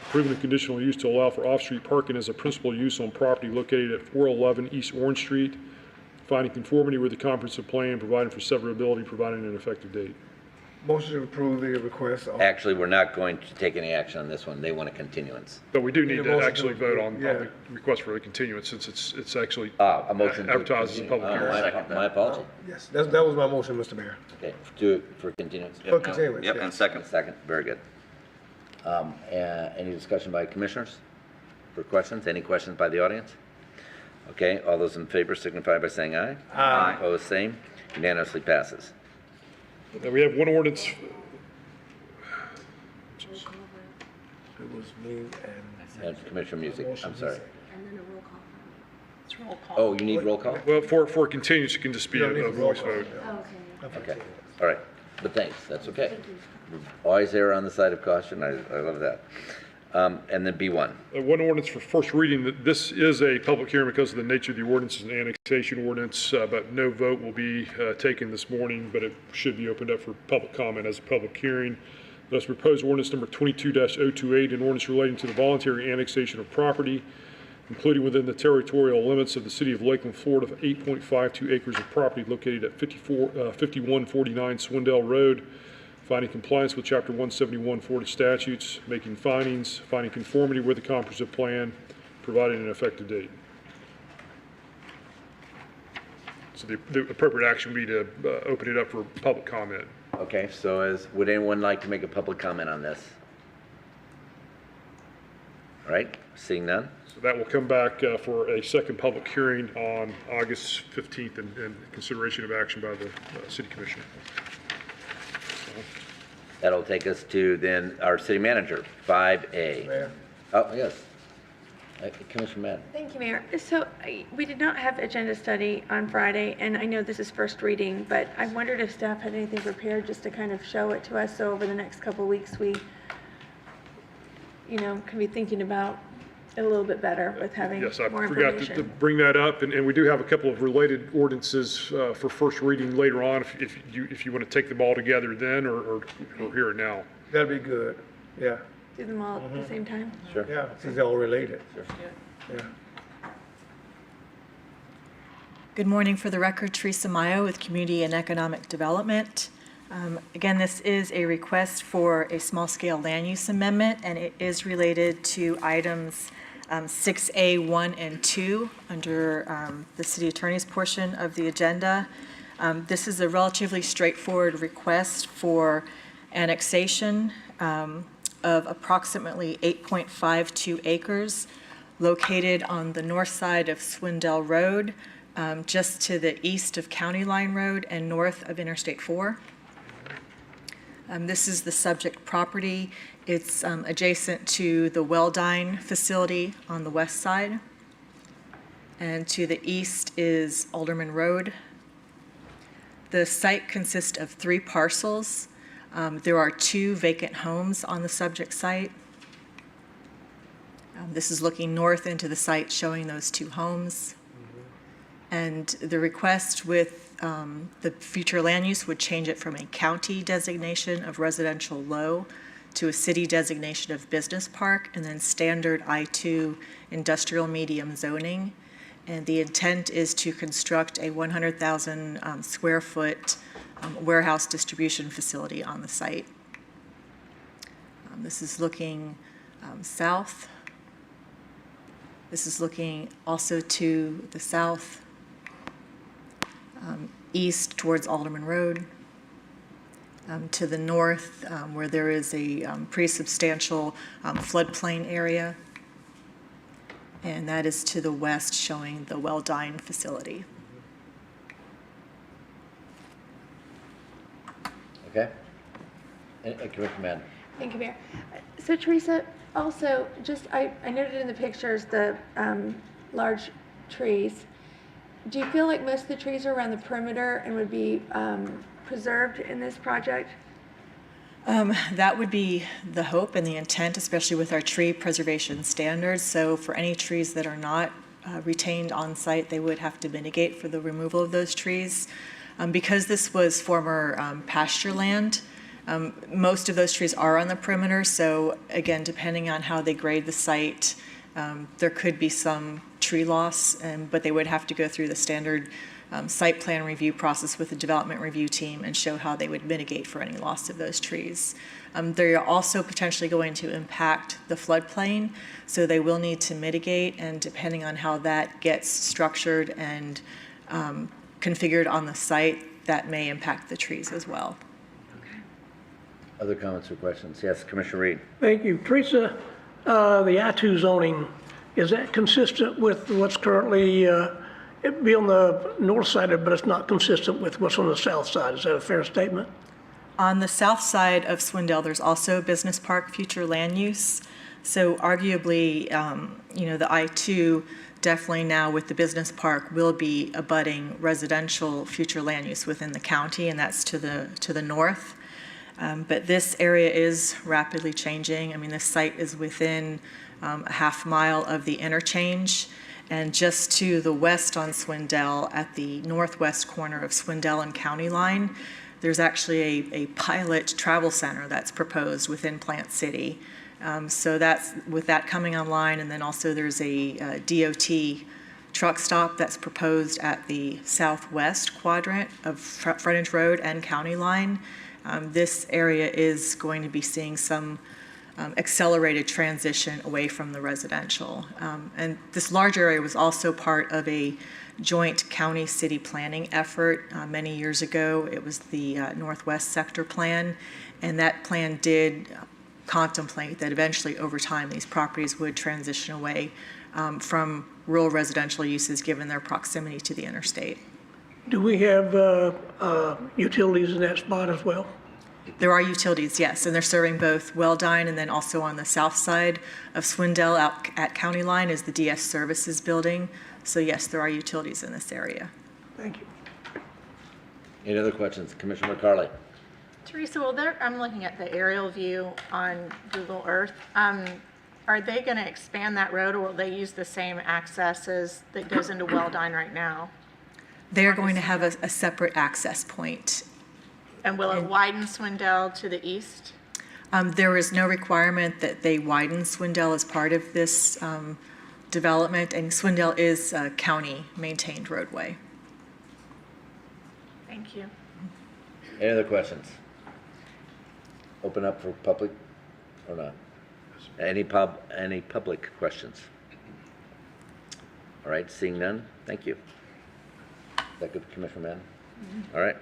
approving the conditional use to allow for off-street parking as a principal use on property located at 411 East Orange Street, finding conformity with the comprehensive plan, providing for severability, providing an effective date. Motion to approve the request. Actually, we're not going to take any action on this one. They want a continuance. But we do need to motion actually to- vote on yeah. the request for a continuance, since it's actually A motion to advertised as a public hearing. my apology. Yes, that was my motion, Mr. Mayor. Okay, do it for continuance. For continuance. Yep, yes. and second. Second, very good. Any discussion by commissioners for questions? Any questions by the audience? Okay, all those in favor signify by saying aye. Aye. Opposed, same. Unanimously passes. Now, we have one ordinance. It was me And Commissioner Music, I'm sorry. And then a roll call. It's roll call. Oh, you need roll call? Well, for continuance, it can just be a voice vote. Okay, all right. But thanks, that's okay. Always err on the side of caution, I love that. and then B1. One ordinance for first reading. This is a public hearing because of the nature of the ordinance. It's an annexation ordinance, but no vote will be taken this morning, but it should be opened up for public comment as a public hearing. Thus, proposed ordinance number 22-028, an ordinance relating to the voluntary annexation of property, including within the territorial limits of the city of Lakeland, Florida, of 8.52 acres of property located at 5149 Swindell Road, finding compliance with Chapter 171 Florida statutes, making findings, finding conformity with the comprehensive plan, providing an effective date. So the appropriate action would be to open it up for public comment. Okay, so would anyone like to make a public comment on this? All right, seeing none? So that will come back for a second public hearing on August 15th and consideration of action by the city commissioner. That'll take us to then our city manager, 5A. Mayor? Oh, yes. Commissioner Madden. Thank you, Mayor. So we did not have agenda study on Friday, and I know this is first reading, but I wondered if staff had anything prepared just to kind of show it to us, so over the next couple of weeks we, can be thinking about it a little bit better with having Yes, I more forgot information. to bring that up, and we do have a couple of related ordinances for first reading later on, if you want to take them all together then, or hear it now. That'd be good, yeah. Do them all at the same time? Sure. Yeah, since they're all related. Sure. Yeah. Good morning. For the record, Teresa Mayo with Community and Economic Development. Again, this is a request for a small-scale land use amendment, and it is related to items 6A, 1, and 2 under the city attorney's portion of the agenda. This is a relatively straightforward request for annexation of approximately 8.52 acres located on the north side of Swindell Road, just to the east of County Line Road and north of Interstate 4. This is the subject property. It's adjacent to the Welldine facility on the west side. And to the east is Alderman Road. The site consists of 3 parcels. There are 2 vacant homes on the subject site. This is looking north into the site showing those 2 homes. And the request with the future land use would change it from a county designation of residential low to a city designation of business park, and then standard I-2 industrial medium zoning. And the intent is to construct a 100,000 square foot warehouse distribution facility on the site. This is looking south. This is looking also to the south, east towards Alderman Road, to the north where there is a pretty substantial floodplain area, and that is to the west showing the Welldine facility. Okay. Commissioner Madden. Thank you, Mayor. So Teresa, also, I noted in the pictures the large trees. Do you feel like most of the trees are around the perimeter and would be preserved in this project? That would be the hope and the intent, especially with our tree preservation standards. So for any trees that are not retained on site, they would have to mitigate for the removal of those trees. Because this was former pasture land, most of those trees are on the perimeter. So again, depending on how they grade the site, there could be some tree loss, but they would have to go through the standard site plan review process with the development review team and show how they would mitigate for any loss of those trees. They're also potentially going to impact the floodplain, so they will need to mitigate, and depending on how that gets structured and configured on the site, that may impact the trees as well. Other comments or questions? Yes, Commissioner Reed. Thank you. Teresa, the I-2 zoning, is that consistent with what's currently, it'd be on the north side, but it's not consistent with what's on the south side? Is that a fair statement? On the south side of Swindell, there's also business park future land use. So arguably, the I-2 definitely now with the business park will be abutting residential future land use within the county, and that's to the north. But this area is rapidly changing. I mean, this site is within a half mile of the interchange. And just to the west on Swindell, at the northwest corner of Swindell and County Line, there's actually a pilot travel center that's proposed within Plant City. So that's with that coming online, and then also there's a DOT truck stop that's proposed at the southwest quadrant of Frontage Road and County Line. This area is going to be seeing some accelerated transition away from the residential. And this large area was also part of a joint county-city planning effort many years ago. It was the Northwest Sector Plan, and that plan did contemplate that eventually over time these properties would transition away from rural residential uses given their proximity to the interstate. Do we have utilities in that spot as well? There are utilities, yes, and they're serving both Welldine, and then also on the south side of Swindell out at County Line is the DS Services building. So yes, there are utilities in this area. Thank you. Any other questions? Commissioner McCarley. Teresa, well, I'm looking at the aerial view on Google Earth. Are they going to expand that road, or will they use the same accesses that goes into Welldine right now? They're going to have a separate access point. And will it widen Swindell to the east? There is no requirement that they widen Swindell as part of this development, and Swindell is a county-maintained roadway. Thank you. Any other questions? Open up for public or not? Any public questions? All right, seeing none, thank you. Is that good, Commissioner Madden? All right.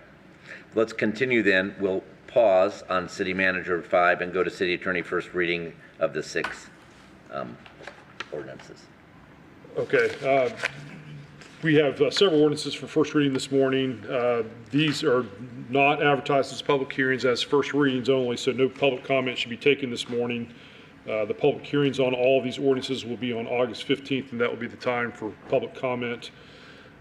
Let's continue then. We'll pause on City Manager 5 and go to City Attorney first reading of the 6 ordinances. Okay. We have several ordinances for first reading this morning. These are not advertised as public hearings, as first readings only, so no public comment should be taken this morning. The public hearings on all of these ordinances will be on August 15th, and that will be the time for public comment.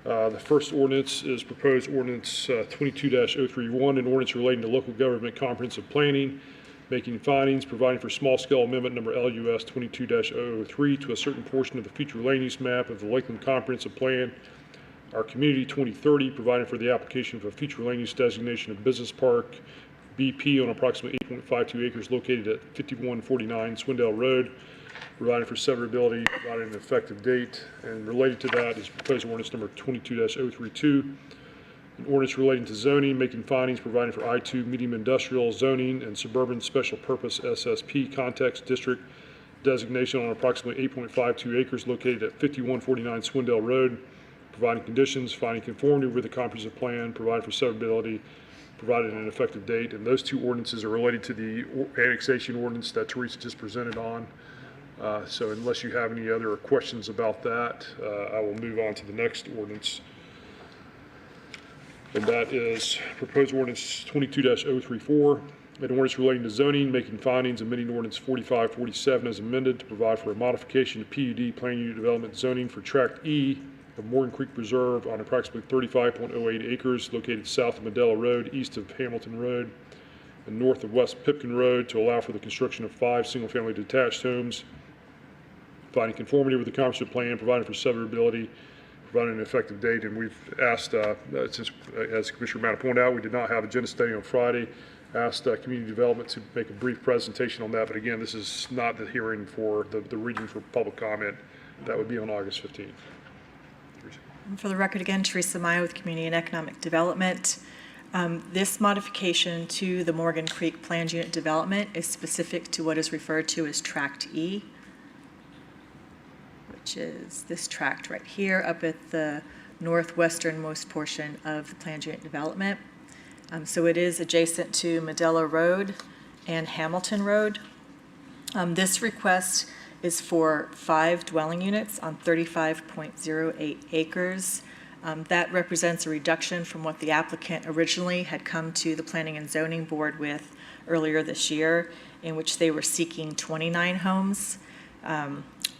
The first ordinance is proposed ordinance 22-031, an ordinance relating to local government comprehensive planning, making findings, providing for small-scale amendment number LUS 22-003 to a certain portion of the future land use map of the Lakeland Comprehensive Plan, our Community 2030, providing for the application of a future land use designation of business park, BP, on approximately 8.52 acres located at 5149 Swindell Road, providing for severability, providing an effective date, and related to that is proposed ordinance number 22-032, an ordinance relating to zoning, making findings, providing for I-2 medium industrial zoning and suburban special purpose SSP context district designation on approximately 8.52 acres located at 5149 Swindell Road, providing conditions, finding conformity with the comprehensive plan, providing for severability, provided an effective date. And those two ordinances are related to the annexation ordinance that Teresa just presented on. So unless you have any other questions about that, I will move on to the next ordinance. And that is proposed ordinance 22-034, an ordinance relating to zoning, making findings, amending ordinance 4547 as amended to provide for a modification to PUD plan unit development zoning for tract E of Morgan Creek Preserve on approximately 35.08 acres located south of Medela Road, east of Hamilton Road, and north of West Pipkin Road to allow for the construction of 5 single-family detached homes, finding conformity with the comprehensive plan, providing for severability, providing an effective date. And we've asked, since, as Commissioner Matta pointed out, we did not have agenda study on Friday, asked Community Development to make a brief presentation on that. But again, this is not the hearing for the reading for public comment. That would be on August 15th. And for the record again, Teresa Mayo with Community and Economic Development. This modification to the Morgan Creek Planned Unit Development is specific to what is referred to as Tract E, which is this tract right here up at the northwesternmost portion of the Planned Unit Development. So it is adjacent to Medela Road and Hamilton Road. This request is for 5 dwelling units on 35.08 acres. That represents a reduction from what the applicant originally had come to the Planning and Zoning Board with earlier this year, in which they were seeking 29 homes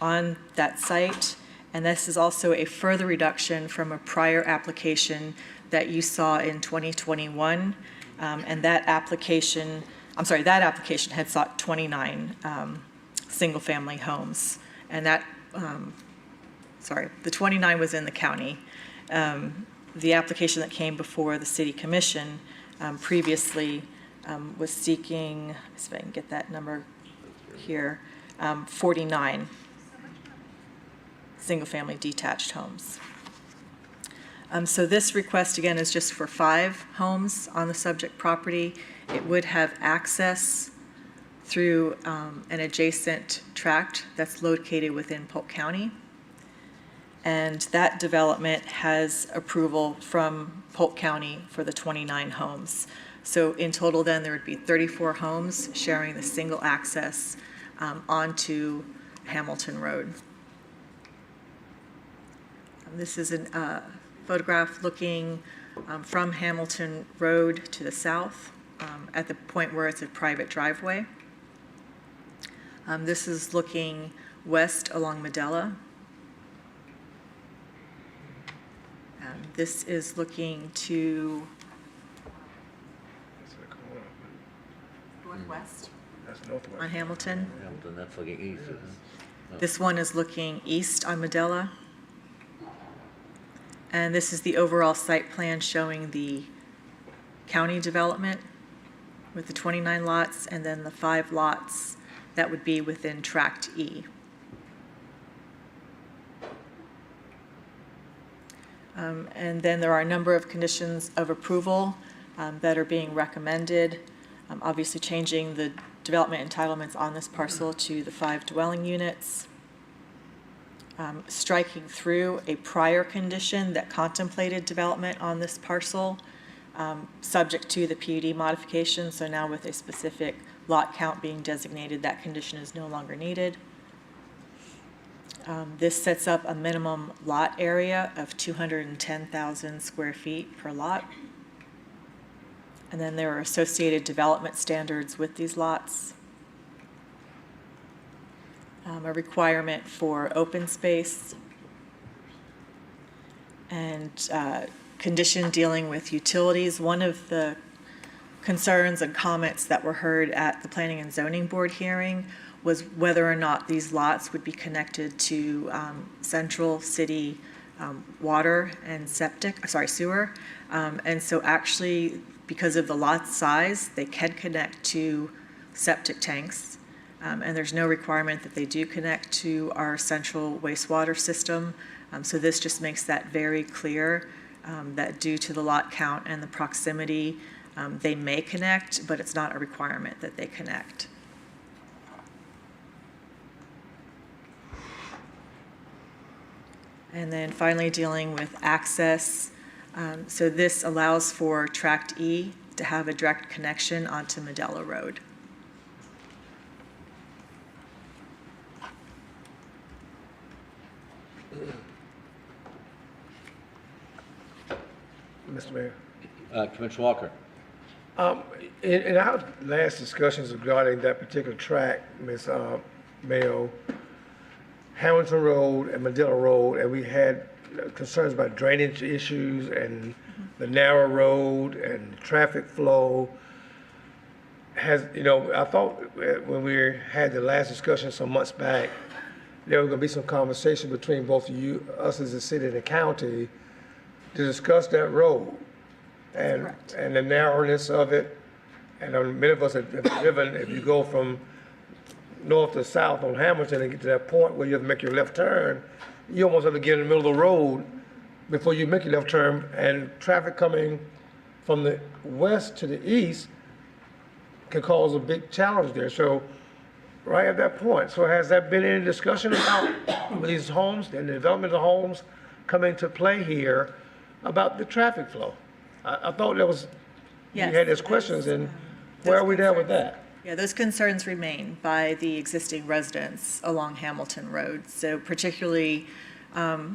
on that site. And this is also a further reduction from a prior application that you saw in 2021. And that application that application had sought 29 single-family homes. And that, the 29 was in the county. The application that came before the City Commission previously was seeking, let's see if I can get that number here, 49 single-family detached homes. So this request, again, is just for 5 homes on the subject property. It would have access through an adjacent tract that's located within Polk County. And that development has approval from Polk County for the 29 homes. So in total then, there would be 34 homes sharing the single access onto Hamilton Road. This is a photograph looking from Hamilton Road to the south at the point where it's a private driveway. This is looking west along Medela. This is looking to northwest on Hamilton. Hamilton, that's looking east, isn't it? This one is looking east on Medela. And this is the overall site plan showing the county development with the 29 lots and then the 5 lots that would be within Tract E. And then there are a number of conditions of approval that are being recommended. Obviously changing the development entitlements on this parcel to the 5 dwelling units. Striking through a prior condition that contemplated development on this parcel, subject to the PUD modification. So now with a specific lot count being designated, that condition is no longer needed. This sets up a minimum lot area of 210,000 square feet per lot. And then there are associated development standards with these lots. A requirement for open space, and condition dealing with utilities. One of the concerns and comments that were heard at the Planning and Zoning Board hearing was whether or not these lots would be connected to central city water and sewer. And so actually, because of the lot size, they can connect to septic tanks. And there's no requirement that they do connect to our central wastewater system. So this just makes that very clear, that due to the lot count and the proximity, they may connect, but it's not a requirement that they connect. And then finally dealing with access. So this allows for Tract E to have a direct connection onto Medela Road. Mr. Mayor. Commissioner Walker. In our last discussions regarding that particular track, Ms. Mayo, Hamilton Road and Medela Road, and we had concerns about drainage issues and the narrow road and traffic flow. I thought when we had the last discussion some months back, there was going to be some conversation between both us as a city and the county to discuss that road and the narrowness of it. And many of us have driven, if you go from north to south on Hamilton and get to that point where you have to make your left turn, you almost have to get in the middle of the road before you make your left turn, and traffic coming from the west to the east can cause a big challenge there. So right at that point, so has there been any discussion about these homes and the development of homes coming to play here about the traffic flow? I thought there was, Yes, you had those questions, and where are we there with that? Yeah, those concerns remain by the existing residents along Hamilton Road. So particularly the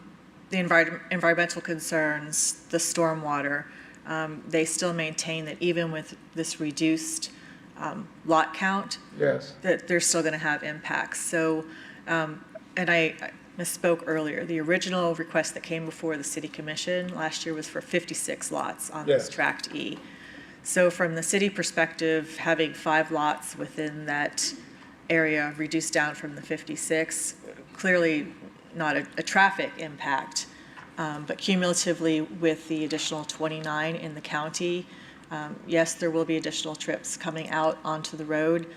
environmental concerns, the stormwater, they still maintain that even with this reduced lot count, yes, that they're still going to have impacts. So, and I misspoke earlier. The original request that came before the City Commission last year was for 56 lots on this Tract E. So from the city perspective, having 5 lots within that area reduced down from the 56, clearly not a traffic impact, but cumulatively with the additional 29 in the county, yes, there will be additional trips coming out onto the road,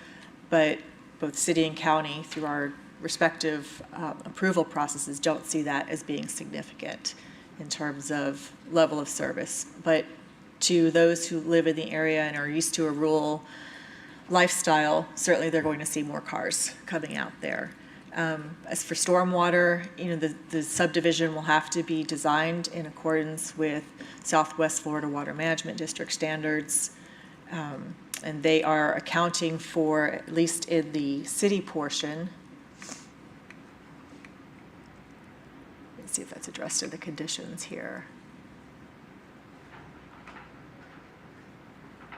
but both city and county, through our respective approval processes, don't see that as being significant in terms of level of service. But to those who live in the area and are used to a rural lifestyle, certainly they're going to see more cars coming out there. As for stormwater, the subdivision will have to be designed in accordance with Southwest Florida Water Management District standards. And they are accounting for, at least in the city portion, let's see if that's addressed in the conditions here.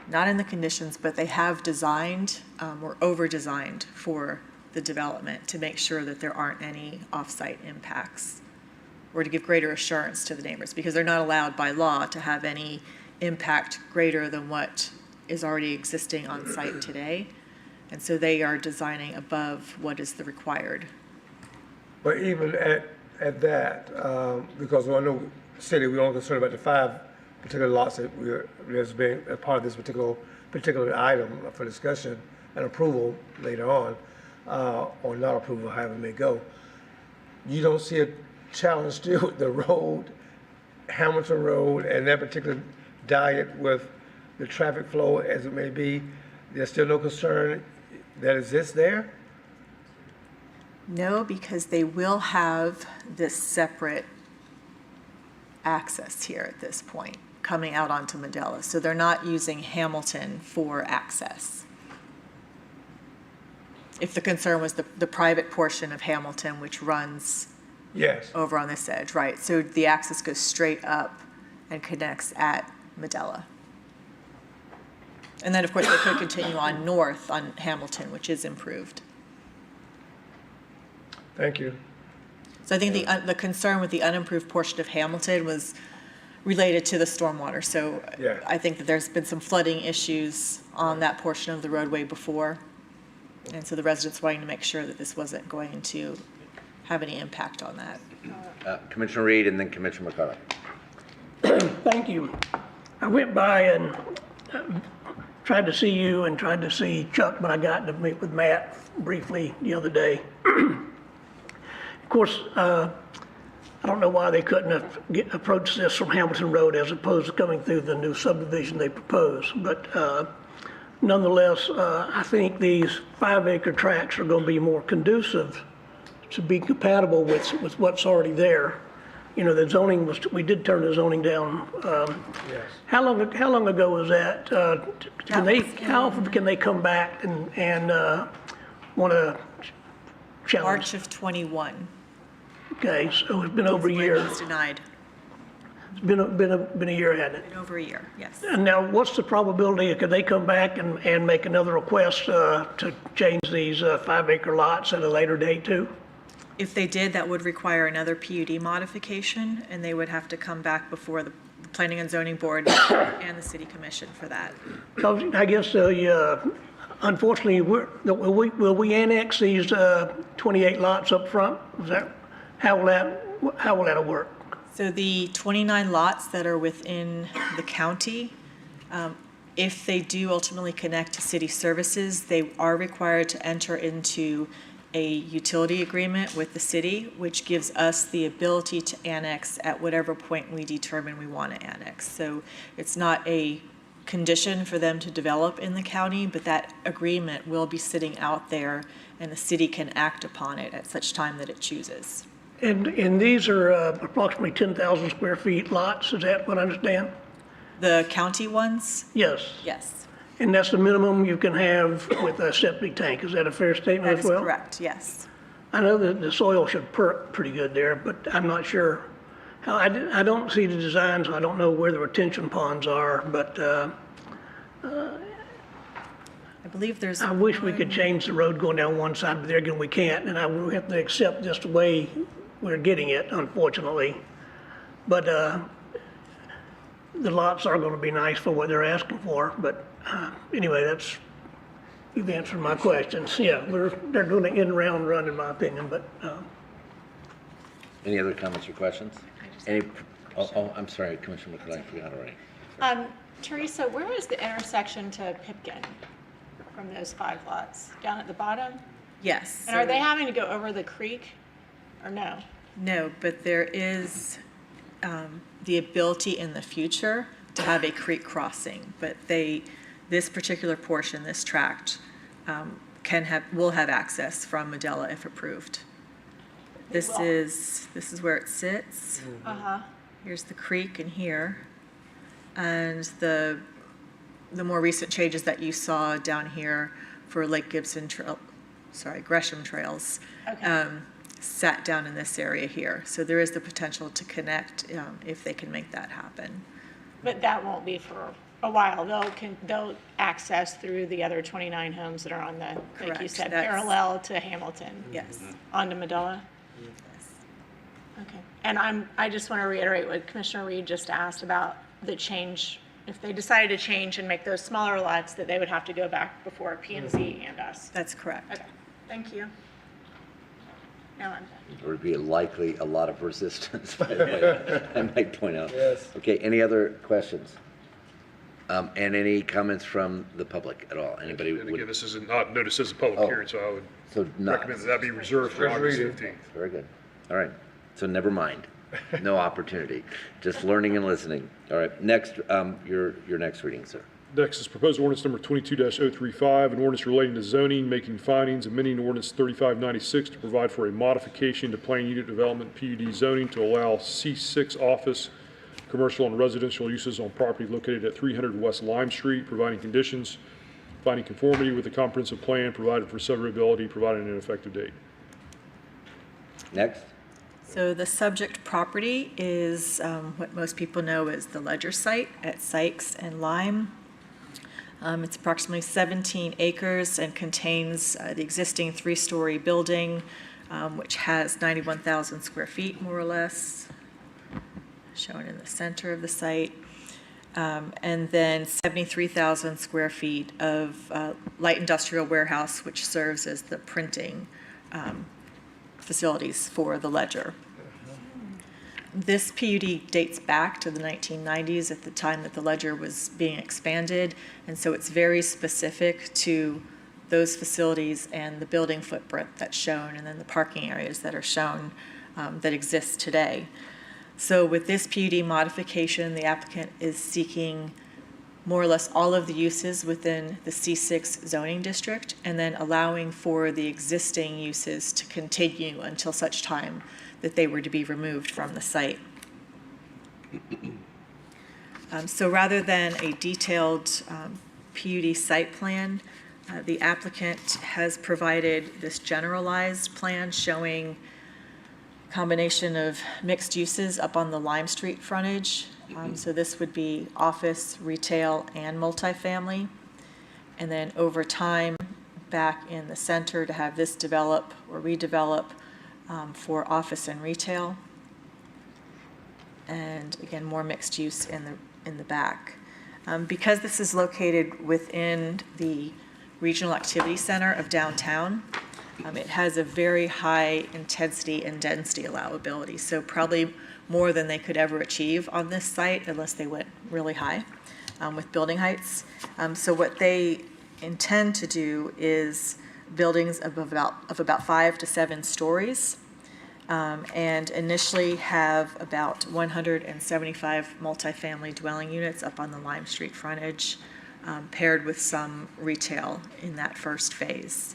Not in the conditions, but they have designed or over-designed for the development to make sure that there aren't any off-site impacts, or to give greater assurance to the neighbors, because they're not allowed by law to have any impact greater than what is already existing on site today. And so they are designing above what is the required. But even at that, because I know city, we're only concerned about the 5 particular lots that there's been a part of this particular item for discussion and approval later on, or not approval, however it may go. You don't see a challenge still with the road, Hamilton Road, and that particular diet with the traffic flow as it may be? There's still no concern that exists there? No, because they will have this separate access here at this point, coming out onto Medela. So they're not using Hamilton for access. If the concern was the private portion of Hamilton, which runs over on this edge, right? So the access goes straight up and connects at Medela. And then, of course, they could continue on north on Hamilton, which is improved. Thank you. So I think the concern with the unimproved portion of Hamilton was related to the stormwater. So I think that there's been some flooding issues on that portion of the roadway before. And so the residents wanting to make sure that this wasn't going to have any impact on that. Commissioner Reed and then Commissioner McCullough. Thank you. I went by and tried to see you and tried to see Chuck, but I got to meet with Matt briefly the other day. Of course, I don't know why they couldn't have approached this from Hamilton Road as opposed to coming through the new subdivision they proposed. But nonetheless, I think these 5-acre tracts are going to be more conducive to be compatible with what's already there. You know, the zoning was, we did turn the zoning down. How long ago was that? How often can they come back and want to challenge? March of 21. Okay, so it's been over a year. It was denied. It's been a year, hasn't it? Been over a year, yes. And now, what's the probability, could they come back and make another request to change these 5-acre lots at a later date too? If they did, that would require another PUD modification, and they would have to come back before the Planning and Zoning Board and the City Commission for that. So I guess, unfortunately, will we annex these 28 lots up front? Is that, how will that work? So the 29 lots that are within the county, if they do ultimately connect to city services, they are required to enter into a utility agreement with the city, which gives us the ability to annex at whatever point we determine we want to annex. So it's not a condition for them to develop in the county, but that agreement will be sitting out there and the city can act upon it at such time that it chooses. And these are approximately 10,000 square feet lots, is that what I understand? The county ones? Yes. Yes. And that's the minimum you can have with a septic tank, is that a fair statement as well? That is correct, yes. I know that the soil should perk pretty good there, but I'm not sure. I don't see the designs, I don't know where the retention ponds are, but I believe there's. I wish we could change the road going down one side, but there again, we can't, and I will have to accept just the way we're getting it, unfortunately. But the lots are gonna be nice for what they're asking for, but anyway, you've answered my questions. Yeah, they're doing an in-round run in my opinion, but Any other comments or questions? I'm sorry, Commissioner McCullough, I forgot already. Teresa, where is the intersection to Pipkin from those 5 lots? Down at the bottom? Yes. And are they having to go over the creek or no? No, but there is the ability in the future to have a creek crossing, but this particular portion, this tract, will have access from Medela if approved. This is where it sits. Uh-huh. Here's the creek in here. And the more recent changes that you saw down here for Lake Gibson Gresham Trails, sat down in this area here. So there is the potential to connect if they can make that happen. But that won't be for a while. They'll access through the other 29 homes that are on the, like you Correct. said, That's- parallel to Hamilton. Yes. Onto Medela? Yes. Okay. And I just want to reiterate what Commissioner Reed just asked about the change. If they decided to change and make those smaller lots, that they would have to go back before P&Z and us. That's correct. Okay, thank you. Now I'm done. There would be likely a lot of resistance, by the way, I might point out. Yes. Okay, any other questions? And any comments from the public at all? Anybody And again, would? this is not noticed as a public hearing, so I would So not, recommend that that be reserved for First August reading. 15th. very good. All right, so never mind. No opportunity, just learning and listening. All right, next, your next reading, sir. Next is proposed ordinance number 22-035, an ordinance relating to zoning, making findings, amending ordinance 3596 to provide for a modification to plan unit development PUD zoning to allow C6 office, commercial and residential uses on property located at 300 West Lime Street, providing conditions, finding conformity with the comprehensive plan, provided for severability, providing an effective date. Next. So the subject property is what most people know as the Ledger site at Sykes and Lime. It's approximately 17 acres and contains the existing 3-story building, which has 91,000 square feet, more or less, shown in the center of the site. And then 73,000 square feet of light industrial warehouse, which serves as the printing facilities for the Ledger. This PUD dates back to the 1990s at the time that the Ledger was being expanded, and so it's very specific to those facilities and the building footprint that's shown, and then the parking areas that are shown that exist today. So with this PUD modification, the applicant is seeking more or less all of the uses within the C6 zoning district, and then allowing for the existing uses to continue until such time that they were to be removed from the site. So rather than a detailed PUD site plan, the applicant has provided this generalized plan showing a combination of mixed uses up on the Lime Street frontage. So this would be office, retail, and multifamily. And then over time, back in the center to have this develop or redevelop for office and retail, and again more mixed use in the back. Because this is located within the Regional Activity Center of downtown, it has a very high intensity and density allowability, so probably more than they could ever achieve on this site unless they went really high with building heights. So what they intend to do is buildings of about 5 to 7 stories, and initially have about 175 multifamily dwelling units up on the Lime Street frontage, paired with some retail in that first phase.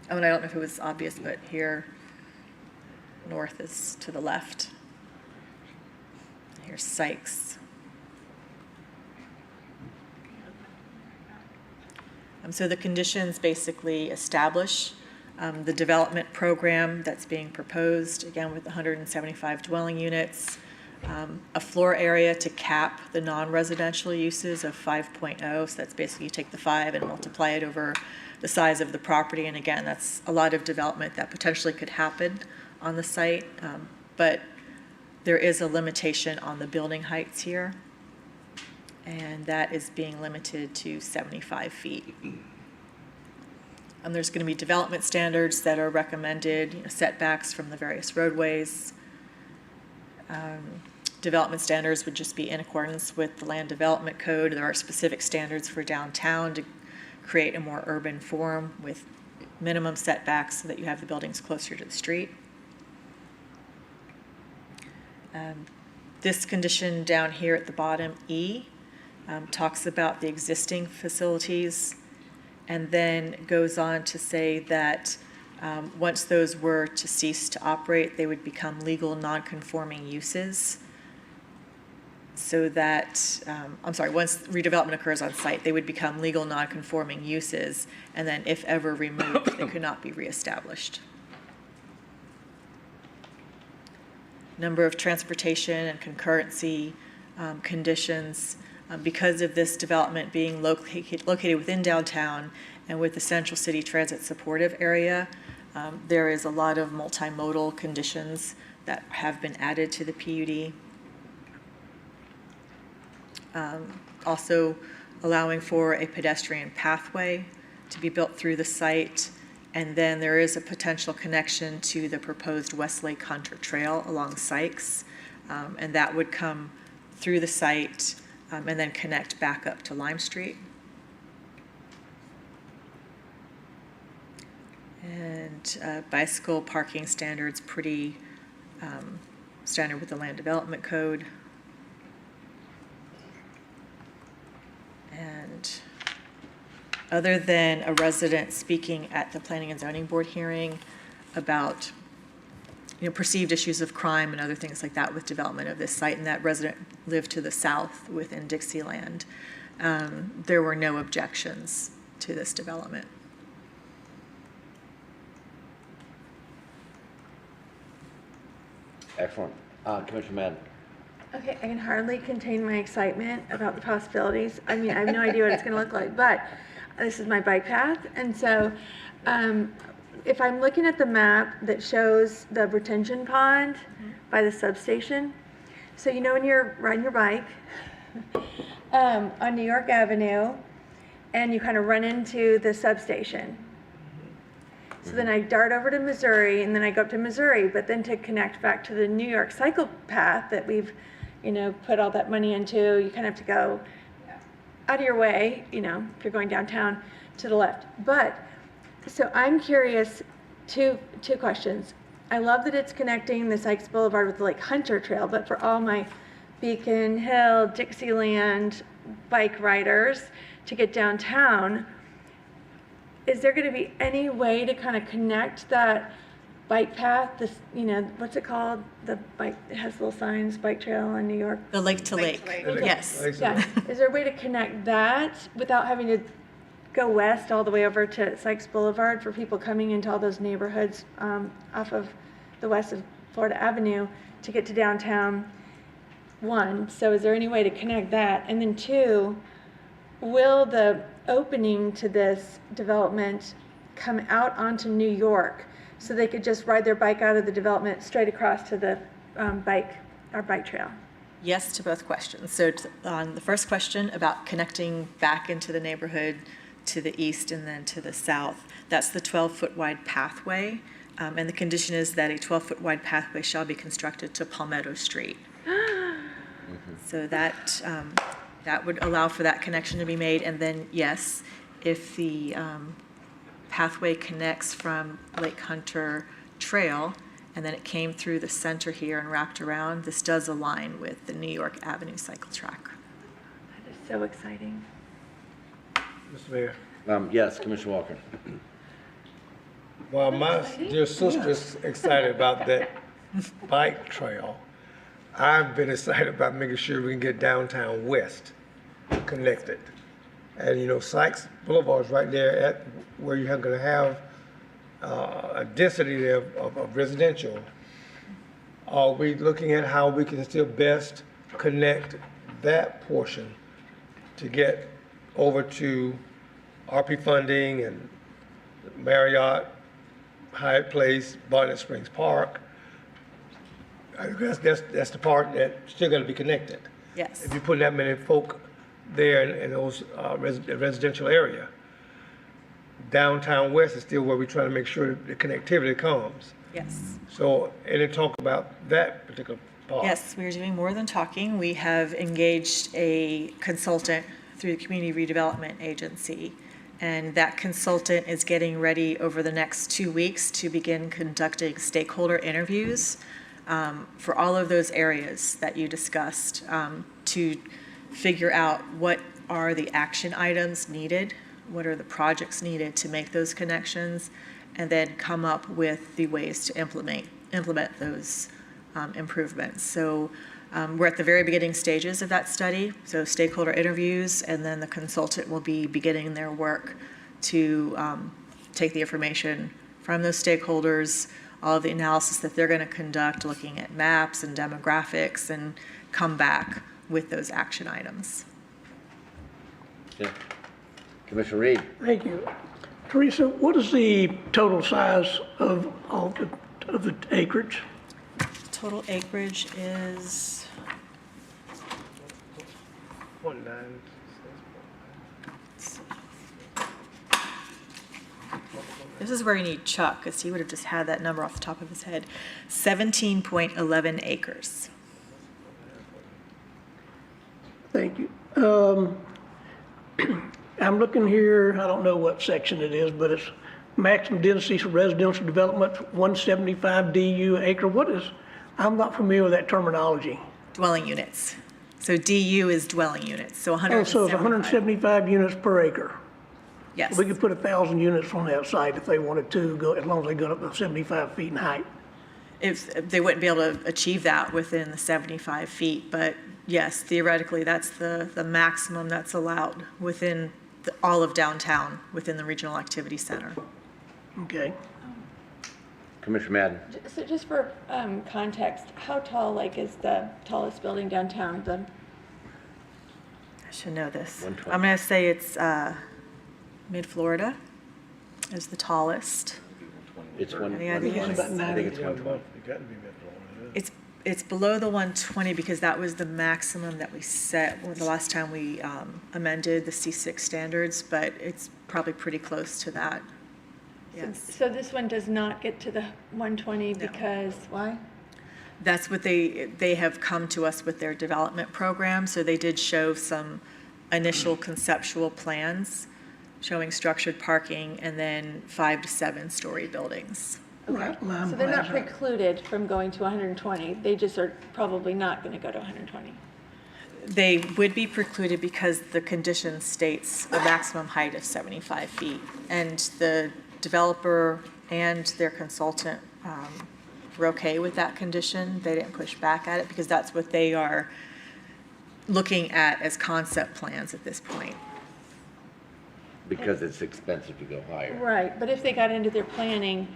Oh, and I don't know if it was obvious, but here, north is to the left. Here's Sykes. So the conditions basically establish the development program that's being proposed, again with 175 dwelling units, a floor area to cap the non-residential uses of 5.0, so that's basically you take the 5 and multiply it over the size of the property, and again, that's a lot of development that potentially could happen on the site, but There is a limitation on the building heights here, and that is being limited to 75 feet. There's going to be development standards that are recommended, setbacks from the various roadways. Development standards would just be in accordance with the Land Development Code. There are specific standards for downtown to create a more urban form with minimum setbacks so that you have the buildings closer to the street. This condition down here at the bottom, E, talks about the existing facilities and then goes on to say that once those were to cease to operate, they would become legal non-conforming uses. So that, once redevelopment occurs on site, they would become legal non-conforming uses, and then if ever removed, they could not be reestablished. Number of transportation and concurrency conditions. Because of this development being located within downtown and with the Central City Transit supportive area, there is a lot of multimodal conditions that have been added to the PUD. Also allowing for a pedestrian pathway to be built through the site, and then there is a potential connection to the proposed West Llc Hunter Trail along Sykes, and that would come through the site and then connect back up to Lime Street. And bicycle parking standards, pretty standard with the Land Development Code. And other than a resident speaking at the Planning and Zoning Board hearing about perceived issues of crime and other things like that with development of this site, and that resident lived to the south within Dixieland, there were no objections to this development. Excellent. Commissioner Madden. Okay, I can hardly contain my excitement about the possibilities. I mean, I have no idea what it's going to look like, but this is my bike path. And so if I'm looking at the map that shows the retention pond by the substation, so when you're riding your bike on New York Avenue and you kind of run into the substation. So then I dart over to Missouri, and then I go up to Missouri, but then to connect back to the New York cycle path that we've put all that money into, you kind of have to go out of your way, if you're going downtown, to the left. But, so I'm curious, two questions. I love that it's connecting the Sykes Boulevard with the Lake Hunter Trail, but for all my Beacon Hill, Dixieland bike riders to get downtown, is there going to be any way to kind of connect that bike path, this, what's it called? The bike, it has little signs, bike trail in New York. The lake to lake. Yes. Yeah. Is there a way to connect that without having to go west all the way over to Sykes Boulevard for people coming into all those neighborhoods off of the west of Florida Avenue to get to downtown? One, so is there any way to connect that? And then two, will the opening to this development come out onto New York so they could just ride their bike out of the development straight across to the bike trail? Yes to both questions. So on the first question about connecting back into the neighborhood to the east and then to the south, that's the 12-foot wide pathway. And the condition is that a 12-foot wide pathway shall be constructed to Palmetto Street. So that would allow for that connection to be made. And then, yes, if the pathway connects from Lake Hunter Trail and then it came through the center here and wrapped around, this does align with the New York Avenue cycle track. That is so exciting. Mr. Mayor. Yes, Commissioner Walker. Well, my dear sister's excited about that bike trail. I've been excited about making sure we can get downtown west connected. And Sykes Boulevard is right there at where you're going to have a density there of residential. Are we looking at how we can still best connect that portion to get over to RP funding and Marriott, Hyatt Place, Barnett Springs Park? That's the part that's still gonna be connected. Yes. If you put that many folk there in those residential area, downtown West is still where we're trying to make sure that the connectivity comes. Yes. So, any talk about that particular part? Yes, we are doing more than talking. We have engaged a consultant through the Community Redevelopment Agency, and that consultant is getting ready over the next 2 weeks to begin conducting stakeholder interviews for all of those areas that you discussed, to figure out what are the action items needed, what are the projects needed to make those connections, and then come up with the ways to implement those improvements. So we're at the very beginning stages of that study, so stakeholder interviews, and then the consultant will be beginning their work to take the information from those stakeholders, all of the analysis that they're going to conduct, looking at maps and demographics, and come back with those action items. Yeah. Commissioner Reed. Thank you. Teresa, what is the total size of all of the acreage? Total acreage is, 0.9. this is where you need Chuck, because he would have just had that number off the top of his head, 17.11 acres. Thank you. I'm looking here, I don't know what section it is, but it's maximum density for residential development, 175 DU acre. What is, I'm not familiar with that terminology. Dwelling units. So DU is dwelling units, so Oh, so it's 175 units per acre. Yes. We could put 1,000 units on that site if they wanted to, go as long as they got up to 75 feet in height. If they wouldn't be able to achieve that within the 75 feet, but yes, theoretically, that's the maximum that's allowed within all of downtown, within the Regional Activity Center. Okay. Commissioner Madden. So just for context, how tall, like, is the tallest building downtown? I should know this. 120. I'm going to say it's Mid-Florida is the tallest. It's one. Any ideas? I think it's 120. It got to be Mid-Florida, yeah. It's below the 120 because that was the maximum that we set the last time we amended the C6 standards, but it's probably pretty close to that. Yes. So this one does not get to the 120 because, why? That's what they have come to us with their development program. So they did show some initial conceptual plans showing structured parking and then 5 to 7 story buildings. Okay. So they're not precluded from going to 120. They just are probably not going to go to 120. They would be precluded because the condition states a maximum height of 75 feet. And the developer and their consultant were okay with that condition. They didn't push back at it because that's what they are looking at as concept plans at this point. Because it's expensive to go higher. Right, but if they got into their planning,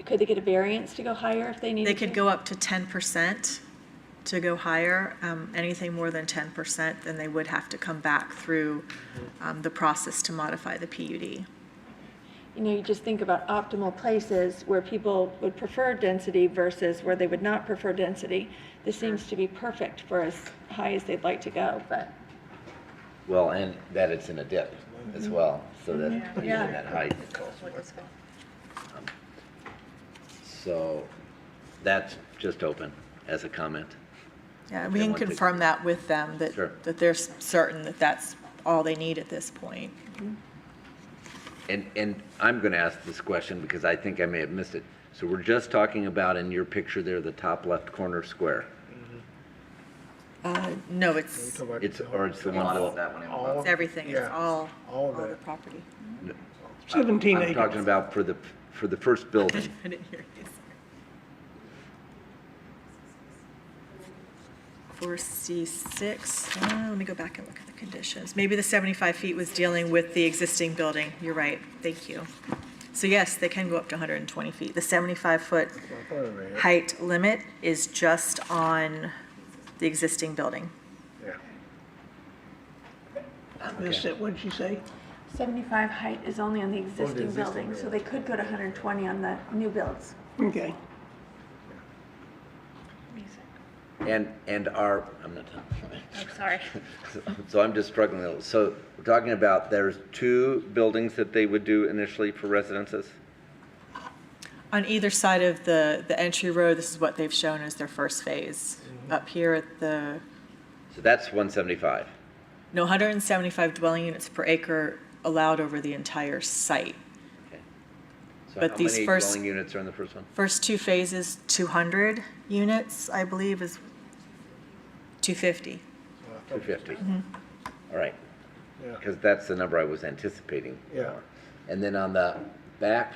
could they get a variance to go higher if they needed to? They could go up to 10% to go higher. Anything more than 10%, then they would have to come back through the process to modify the PUD. You know, you just think about optimal places where people would prefer density versus where they would not prefer density. This seems to be perfect for as high as they'd like to go, but. Well, and that it's in a dip as well, so that even Yeah. that height. So that's just open as a comment. Yeah, we can confirm that with them, that, Sure. that they're certain that that's all they need at this point. And I'm going to ask this question because I think I may have missed it. So we're just talking about in your picture there, the top left corner square. No, it's It's the one below that one. it's everything, it's Yeah. all All the that. property. 17 I'm acres. talking about for the first building. I didn't hear you. For C6, let me go back and look at the conditions. Maybe the 75 feet was dealing with the existing building. You're right, thank you. So yes, they can go up to 120 feet. The 75-foot height limit is just on the existing building. Yeah. I missed it, what did you say? 75 height is only on the existing existing building, so they could go to 120 on the new builds. Okay. And our, I'm not done. Oh, sorry. So I'm just struggling a little. So we're talking about there's 2 buildings that they would do initially for residences? On either side of the entry road, this is what they've shown as their first phase. Up here at the, So that's 175. no, 175 dwelling units per acre allowed over the entire site. So But how these many first- dwelling units are in the first one? First 2 phases, 200 units, I believe, is 250. 250. Mhm. All right. Yeah. Because that's the number I was anticipating. Yeah. And then on the back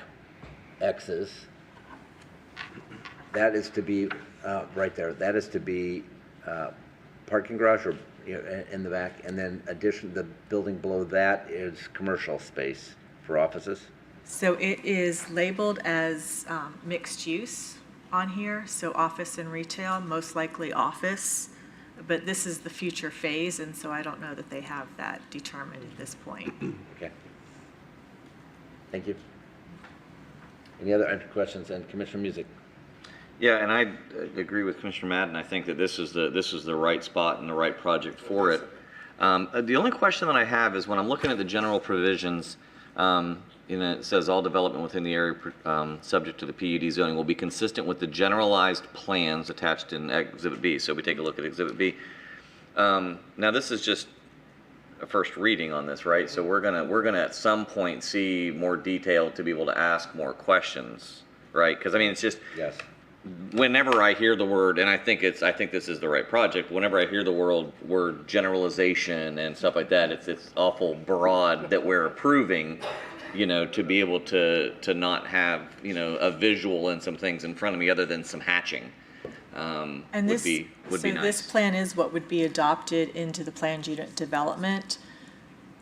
X's, that is to be, right there, that is to be parking garage or, you know, in the back. And then the building below that is commercial space for offices. So it is labeled as mixed use on here, so office and retail, most likely office. But this is the future phase, and so I don't know that they have that determined at this point. Okay. Thank you. Any other questions? And Commissioner Music? Yeah, and I agree with Commissioner Madden. I think that this is the right spot and the right project for it. The only question that I have is when I'm looking at the general provisions, it says all development within the area subject to the PUD zoning will be consistent with the generalized plans attached in Exhibit B. So we take a look at Exhibit B. Now this is just a first reading on this, right? So we're gonna at some point see more detail to be able to ask more questions, right? Because I mean, it's just yes. Whenever I hear the word, and I think this is the right project. Whenever I hear the word generalization and stuff like that, it's awful broad that we're approving. You know, to be able to not have, you know, a visual and some things in front of me other than some hatching And would this, be so nice. this plan is what would be adopted into the planned unit development.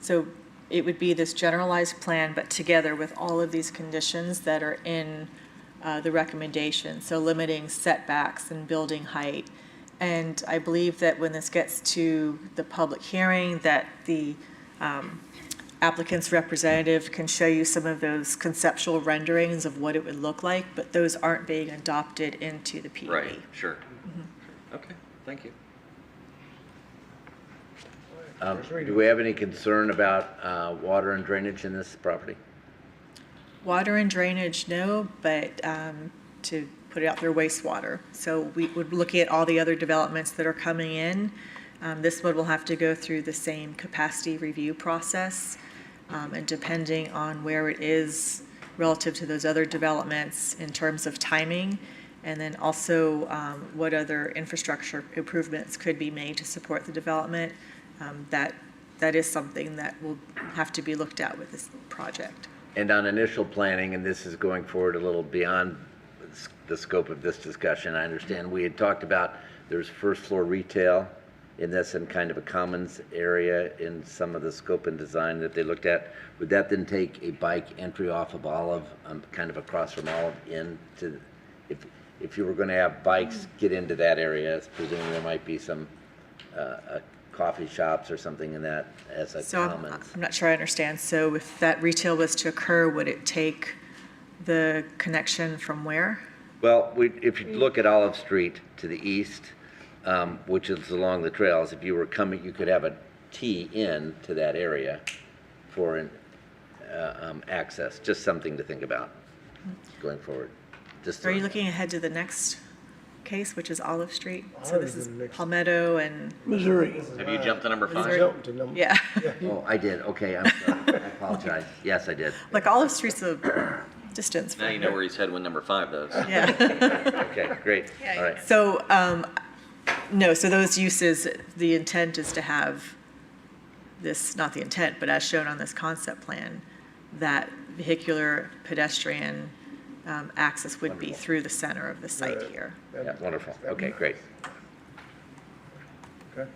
So it would be this generalized plan, but together with all of these conditions that are in the recommendation. So limiting setbacks and building height. And I believe that when this gets to the public hearing, that the applicant's representative can show you some of those conceptual renderings of what it would look like, but those aren't being adopted into the PUD. Right, sure. Okay, thank you. Do we have any concern about water and drainage in this property? Water and drainage, no, but to put it out there, wastewater. So we would look at all the other developments that are coming in. This one will have to go through the same capacity review process. And depending on where it is relative to those other developments in terms of timing, and then also what other infrastructure improvements could be made to support the development, that is something that will have to be looked at with this project. And on initial planning, and this is going forward a little beyond the scope of this discussion, I understand we had talked about there's first floor retail in this and kind of a commons area in some of the scope and design that they looked at. Would that then take a bike entry off of Olive, kind of across from Olive into, if you were going to have bikes get into that area, presumably there might be some coffee shops or something in that as a So commons? I'm not sure I understand. So if that retail was to occur, would it take the connection from where? Well, if you look at Olive Street to the east, which is along the trails, if you were coming, you could have a T in to that area for an access. Just something to think about going forward. Just Are you looking ahead to the next case, which is Olive Street? So this is Palmetto and Missouri. Have you jumped to number 5? Missouri. Yeah. Oh, I did. Okay, I'm sorry. I apologize. Yes, I did. Like Olive Street's a distance. Now you know where he's headed when number 5 does. Yeah. Okay, great. All right. So, no, so those uses, the intent is to have this, not the intent, but as shown on this concept plan, that vehicular pedestrian access would be through the center of the site here. Yeah, wonderful. Okay, great. Okay.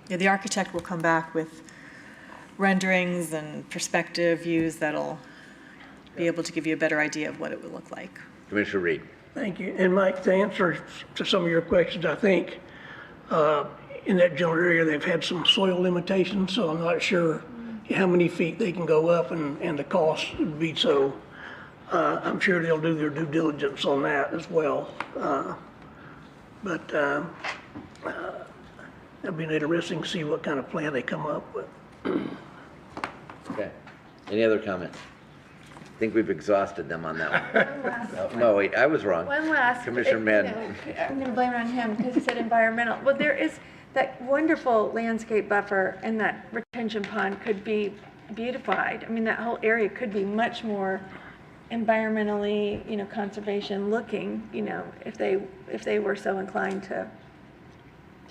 Yeah, the architect will come back with renderings and perspective views that'll be able to give you a better idea of what it would look like. Commissioner Reed. Thank you. And Mike, to answer to some of your questions, I think in that general area, they've had some soil limitations, so I'm not sure how many feet they can go up and the cost would be so. I'm sure they'll do their due diligence on that as well. But it'll be interesting to see what kind of plan they come up with. Okay. Any other comments? I think we've exhausted them on that one. No, wait, I was wrong. One last. Commissioner Madden. I'm going to blame it on him because he said environmental. Well, there is that wonderful landscape buffer, and that retention pond could be beautified. I mean, that whole area could be much more environmentally, conservation looking, if they were so inclined to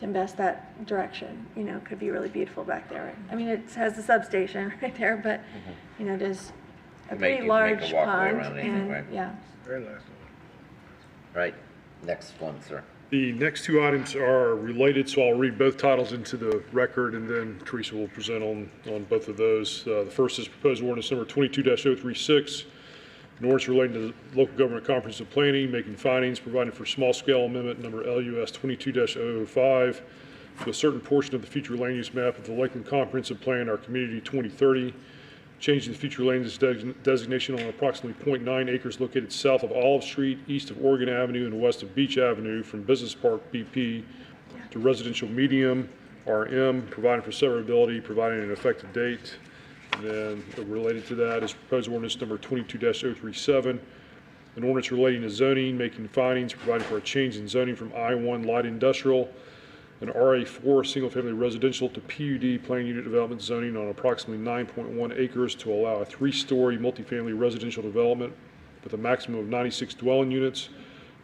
invest that direction, could be really beautiful back there. I mean, it has a substation right there, but, there's a pretty large pond, and, yeah. Very nice. Right, next one, sir. The next two items are related, so I'll read both titles into the record, and then Teresa will present on both of those. The first is proposed ordinance number 22-036, an ordinance relating to the local government comprehensive planning, making findings, providing for small-scale amendment number LUS 22-005 to a certain portion of the future land use map of the Lakeland Comprehensive Plan, our Community 2030, changing the future land use designation on approximately 0.9 acres located south of Olive Street, east of Oregon Avenue, and west of Beach Avenue from Business Park BP to residential medium RM, providing for severability, providing an effective date. And then related to that is proposed ordinance number 22-037, an ordinance relating to zoning, making findings, providing for a change in zoning from I-1 light industrial and RA4 single-family residential to PUD plan unit development zoning on approximately 9.1 acres to allow a 3-story multifamily residential development with a maximum of 96 dwelling units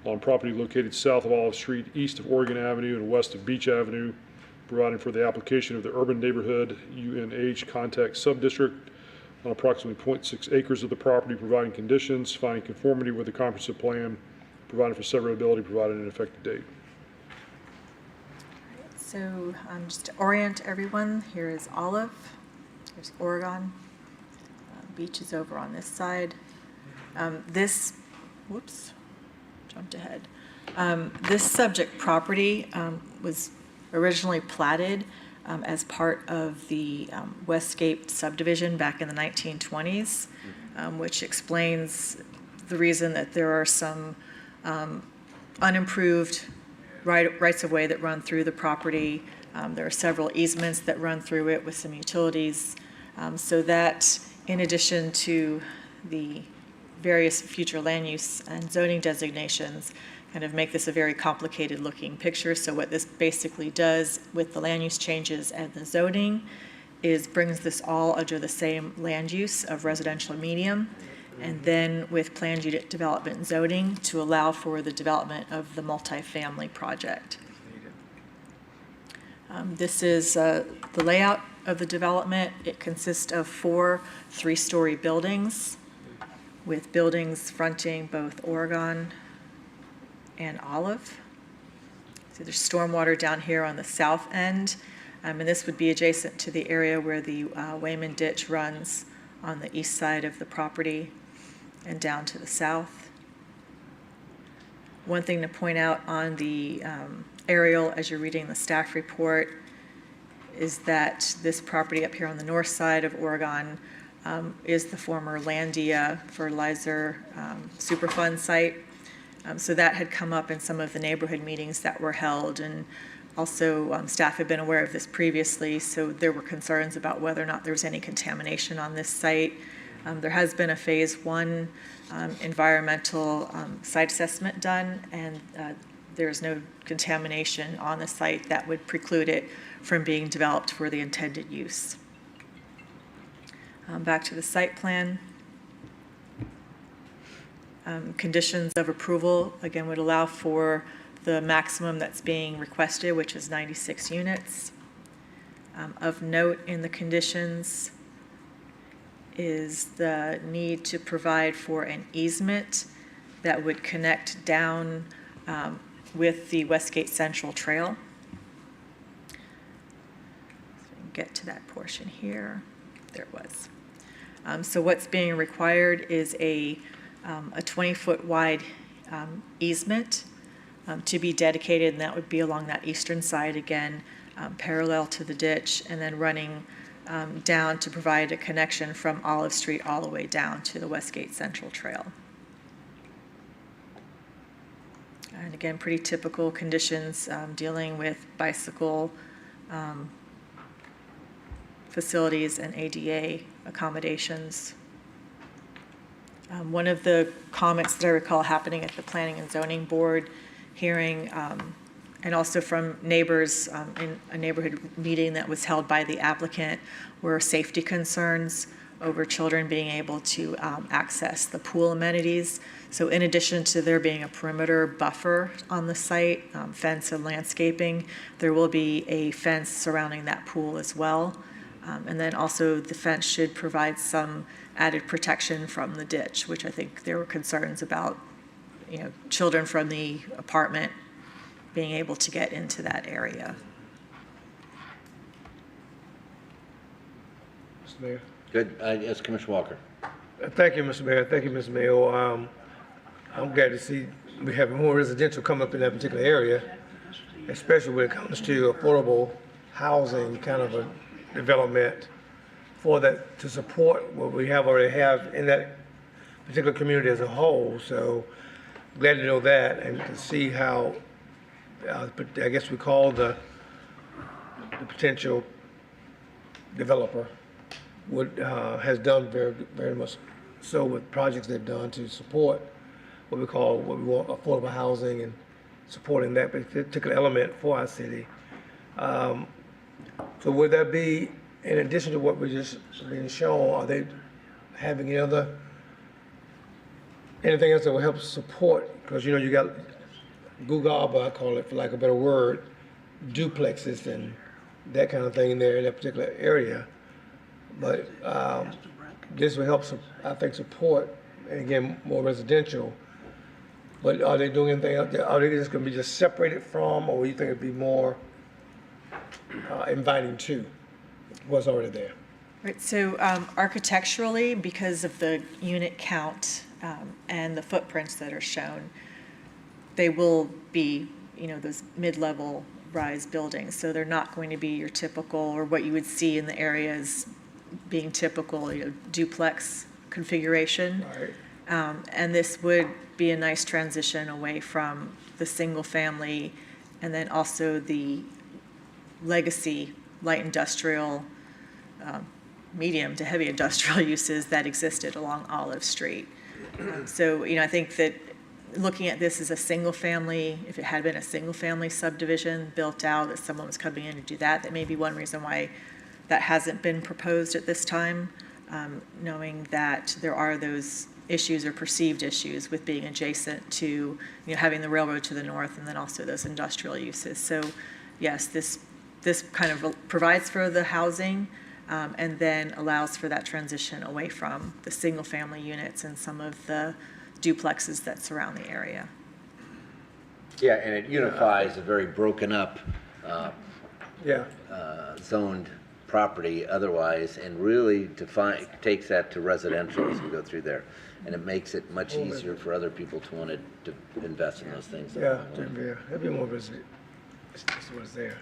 on property located south of Olive Street, east of Oregon Avenue, and west of Beach Avenue, providing for the application of the urban neighborhood UNH contact subdistrict on approximately 0.6 acres of the property, providing conditions, finding conformity with the comprehensive plan, providing for severability, providing an effective date. So just to orient everyone, here is Olive, here's Oregon, Beach is over on this side. Jumped ahead. This subject property was originally platted as part of the Westgate subdivision back in the 1920s, which explains the reason that there are some unimproved rights of way that run through the property. There are several easements that run through it with some utilities. So that, in addition to the various future land use and zoning designations, kind of make this a very complicated looking picture. So what this basically does with the land use changes and the zoning is brings this all under the same land use of residential medium, and then with planned unit development and zoning to allow for the development of the multifamily project. This is the layout of the development. It consists of 4 3-story buildings with buildings fronting both Oregon and Olive. So there's stormwater down here on the south end, and this would be adjacent to the area where the Wayman Ditch runs on the east side of the property and down to the south. One thing to point out on the aerial as you're reading the staff report is that this property up here on the north side of Oregon is the former Landia fertilizer Superfund site. So that had come up in some of the neighborhood meetings that were held, and also staff had been aware of this previously, so there were concerns about whether or not there was any contamination on this site. There has been a phase 1 environmental site assessment done, and there's no contamination on the site that would preclude it from being developed for the intended use. Back to the site plan. Conditions of approval, again, would allow for the maximum that's being requested, which is 96 units. Of note in the conditions is the need to provide for an easement that would connect down with the Westgate Central Trail. So we can get to that portion here. There it was. So what's being required is a 20-foot wide easement to be dedicated, and that would be along that eastern side again, parallel to the ditch, and then running down to provide a connection from Olive Street all the way down to the Westgate Central Trail. And again, pretty typical conditions dealing with bicycle facilities and ADA accommodations. One of the comments that I recall happening at the Planning and Zoning Board hearing, and also from neighbors in a neighborhood meeting that was held by the applicant, were safety concerns over children being able to access the pool amenities. So in addition to there being a perimeter buffer on the site, fence and landscaping, there will be a fence surrounding that pool as well. And then also the fence should provide some added protection from the ditch, which I think there were concerns about, you know, children from the apartment being able to get into that area. Mr. Mayor. Good. Yes, Commissioner Walker. Thank you, Mr. Mayor. Thank you, Mr. Mayor. I'm glad to see we have more residential come up in that particular area, especially when it comes to affordable housing kind of a development for that, to support what we already have in that particular community as a whole. So glad to know that and to see how, I guess we call the potential developer has done very much so with projects they've done to support what we want affordable housing and supporting that particular element for our city. So would that be, in addition to what we just been shown, are they having anything else that will help support? Because you know you got Google, I call it for lack of a better word, duplexes and that kind of thing in there in that particular area. But this will help, I think, support, and again, more residential. But are they doing anything else? Are they just going to be just separated from, or do you think it'd be more inviting to what's already there? Right, so architecturally, because of the unit count and the footprints that are shown, they will be, you know, those mid-level rise buildings. So they're not going to be your typical, or what you would see in the areas being typical, you know, duplex configuration. Right. And this would be a nice transition away from the single family and then also the legacy light industrial, medium to heavy industrial uses that existed along Olive Street. So, you know, I think that looking at this as a single family, if it had been a single family subdivision built out, that someone was coming in to do that, that may be one reason why that hasn't been proposed at this time, knowing that there are those issues or perceived issues with being adjacent to, you know, having the railroad to the north and then also those industrial uses. So yes, this kind of provides for the housing and then allows for that transition away from the single family units and some of the duplexes that surround the area. Yeah, and it unifies a very broken up, zoned property otherwise, and really takes that to residential as we go through there. And it makes it much easier for other people to want to invest in those things. Yeah, it'd be more resident. That's what's there.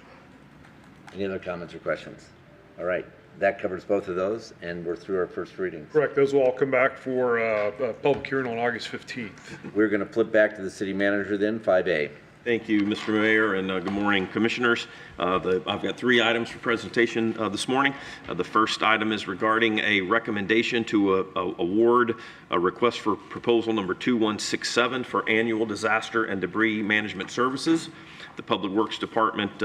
Any other comments or questions? All right, that covers both of those, and we're through our first readings. Correct. Those will all come back for a public hearing on August 15th. We're going to flip back to the city manager then, 5A. Thank you, Mr. Mayor, and good morning, Commissioners. I've got 3 items for presentation this morning. The first item is regarding a recommendation to award a request for proposal number 2167 for annual disaster and debris management services. The Public Works Department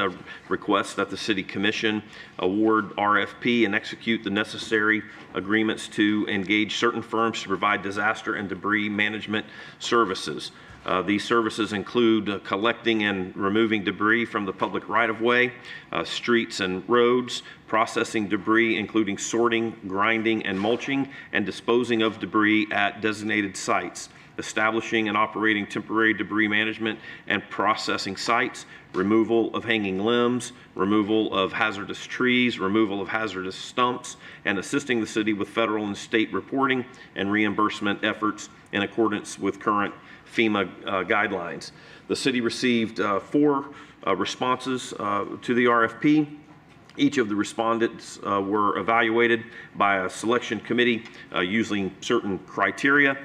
requests that the City Commission award RFP and execute the necessary agreements to engage certain firms to provide disaster and debris management services. These services include collecting and removing debris from the public right-of-way, streets and roads, processing debris, including sorting, grinding, and mulching, and disposing of debris at designated sites, establishing and operating temporary debris management and processing sites, removal of hanging limbs, removal of hazardous trees, removal of hazardous stumps, and assisting the city with federal and state reporting and reimbursement efforts in accordance with current FEMA guidelines. The city received 4 responses to the RFP. Each of the respondents were evaluated by a selection committee using certain criteria.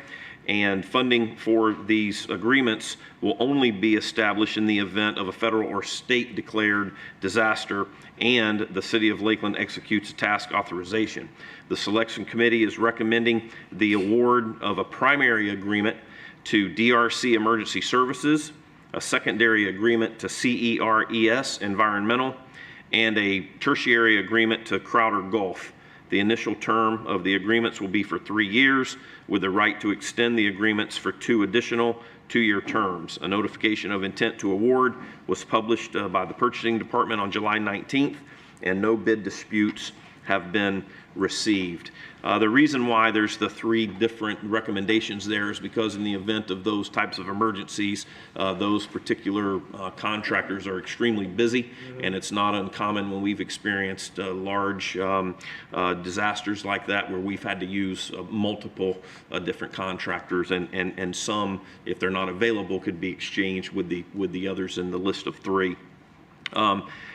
and funding for these agreements will only be established in the event of a federal or state declared disaster and the City of Lakeland executes a task authorization. The selection committee is recommending the award of a primary agreement to DRC Emergency Services, a secondary agreement to CERES Environmental, and a tertiary agreement to Crowder Gulf. The initial term of the agreements will be for 3 years, with the right to extend the agreements for 2 additional 2-year terms. A notification of intent to award was published by the Purchasing Department on July 19th, and no bid disputes have been received. The reason why there's the 3 different recommendations there is because in the event of those types of emergencies, those particular contractors are extremely busy, and it's not uncommon when we've experienced large disasters like that where we've had to use multiple different contractors, and some, if they're not available, could be exchanged with the others in the list of 3.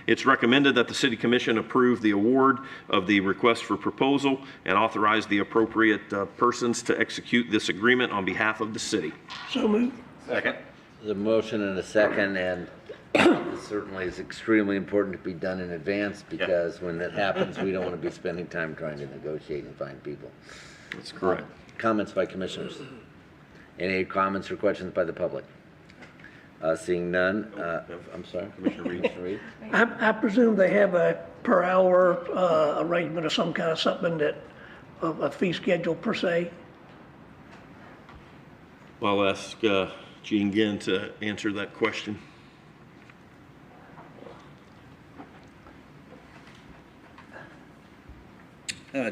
It's recommended that the City Commission approve the award of the request for proposal and authorize the appropriate persons to execute this agreement on behalf of the city. So moved. Second. The motion and a second, and it certainly is extremely important to be done in advance because when that happens, we don't want to be spending time trying to negotiate and find people. That's correct. Comments by commissioners? Any comments or questions by the public? Seeing none, I'm sorry, Commissioner Reed. I presume they have a per hour arrangement or some kind of something that, of a fee schedule per se? I'll ask Gene Ginn to answer that question.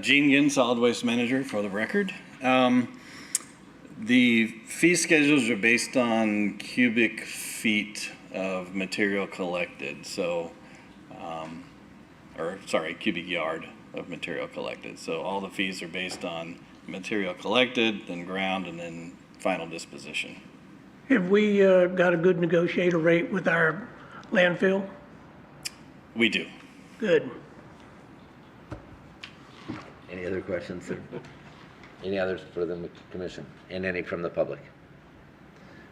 Gene Ginn, Solid Waste Manager, for the record. The fee schedules are based on cubic feet of material collected, so, cubic yard of material collected. So all the fees are based on material collected, then ground, and then final disposition. Have we got a good negotiator rate with our landfill? We do. Good. Any other questions? Any others for the commission? And any from the public?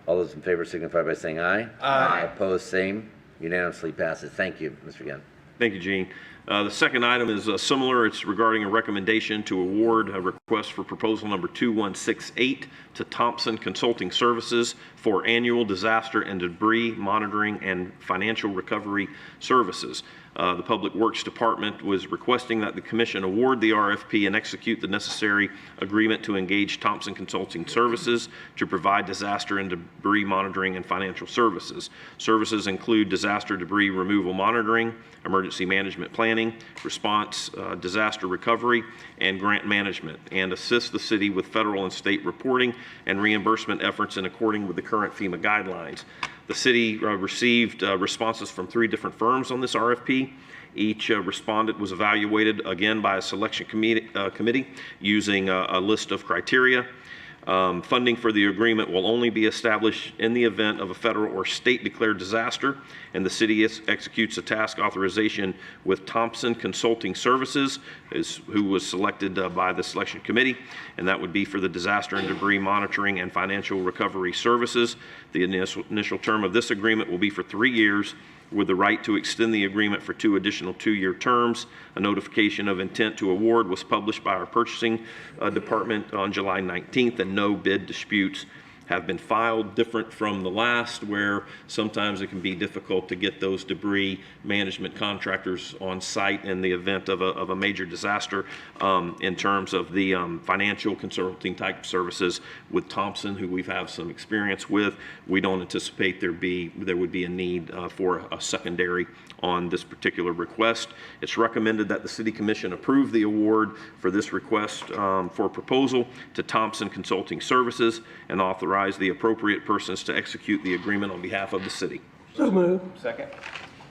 All those in favor signify by saying aye. Aye. Opposed, same. Unanimously passes. Thank you, Mr. Ginn. Thank you, Gene. The second item is similar. It's regarding a recommendation to award a request for proposal number 2168 to Thompson Consulting Services for annual disaster and debris monitoring and financial recovery services. The Public Works Department was requesting that the Commission award the RFP and execute the necessary agreement to engage Thompson Consulting Services to provide disaster and debris monitoring and financial services. Services include disaster debris removal monitoring, emergency management planning, response, disaster recovery, and grant management, and assist the city with federal and state reporting and reimbursement efforts in accordance with the current FEMA guidelines. The city received responses from 3 different firms on this RFP. Each respondent was evaluated again by a selection committee using a list of criteria. Funding for the agreement will only be established in the event of a federal or state declared disaster, and the city executes a task authorization with Thompson Consulting Services, who was selected by the selection committee, and that would be for the disaster and debris monitoring and financial recovery services. The initial term of this agreement will be for 3 years, with the right to extend the agreement for 2 additional 2-year terms. A notification of intent to award was published by our purchasing department on July 19th, and no bid disputes have been filed, different from the last, where sometimes it can be difficult to get those debris management contractors on site in the event of a major disaster. In terms of the financial consulting type services with Thompson, who we've had some experience with, we don't anticipate there would be a need for a secondary on this particular request. It's recommended that the City Commission approve the award for this request for proposal to Thompson Consulting Services and authorize the appropriate persons to execute the agreement on behalf of the city. So moved. Second.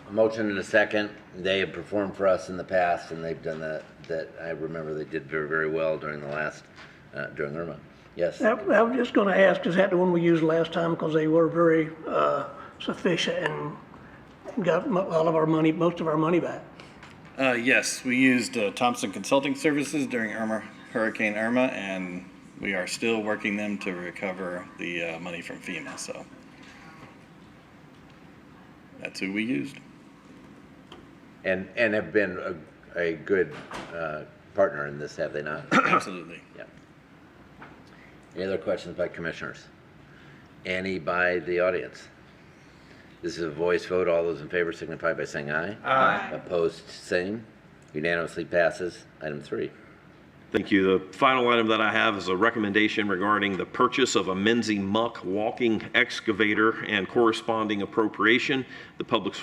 A motion and a second. They have performed for us in the past, and they've done that I remember they did very, very well during the last, during Irma. Yes? I was just going to ask, is that the one we used last time? Because they were very sufficient and got all of our money, most of our money back. Yes, we used Thompson Consulting Services during Hurricane Irma, and we are still working them to recover the money from FEMA, so that's who we used. And have been a good partner in this, have they not? Absolutely. Yeah. Any other questions by commissioners? Any by the audience? This is a voice vote. All those in favor signify by saying aye. Aye. Opposed, same. Unanimously passes. Item 3. Thank you. The final item that I have is a recommendation regarding the purchase of a Menzie Muck walking excavator and corresponding appropriation. The Public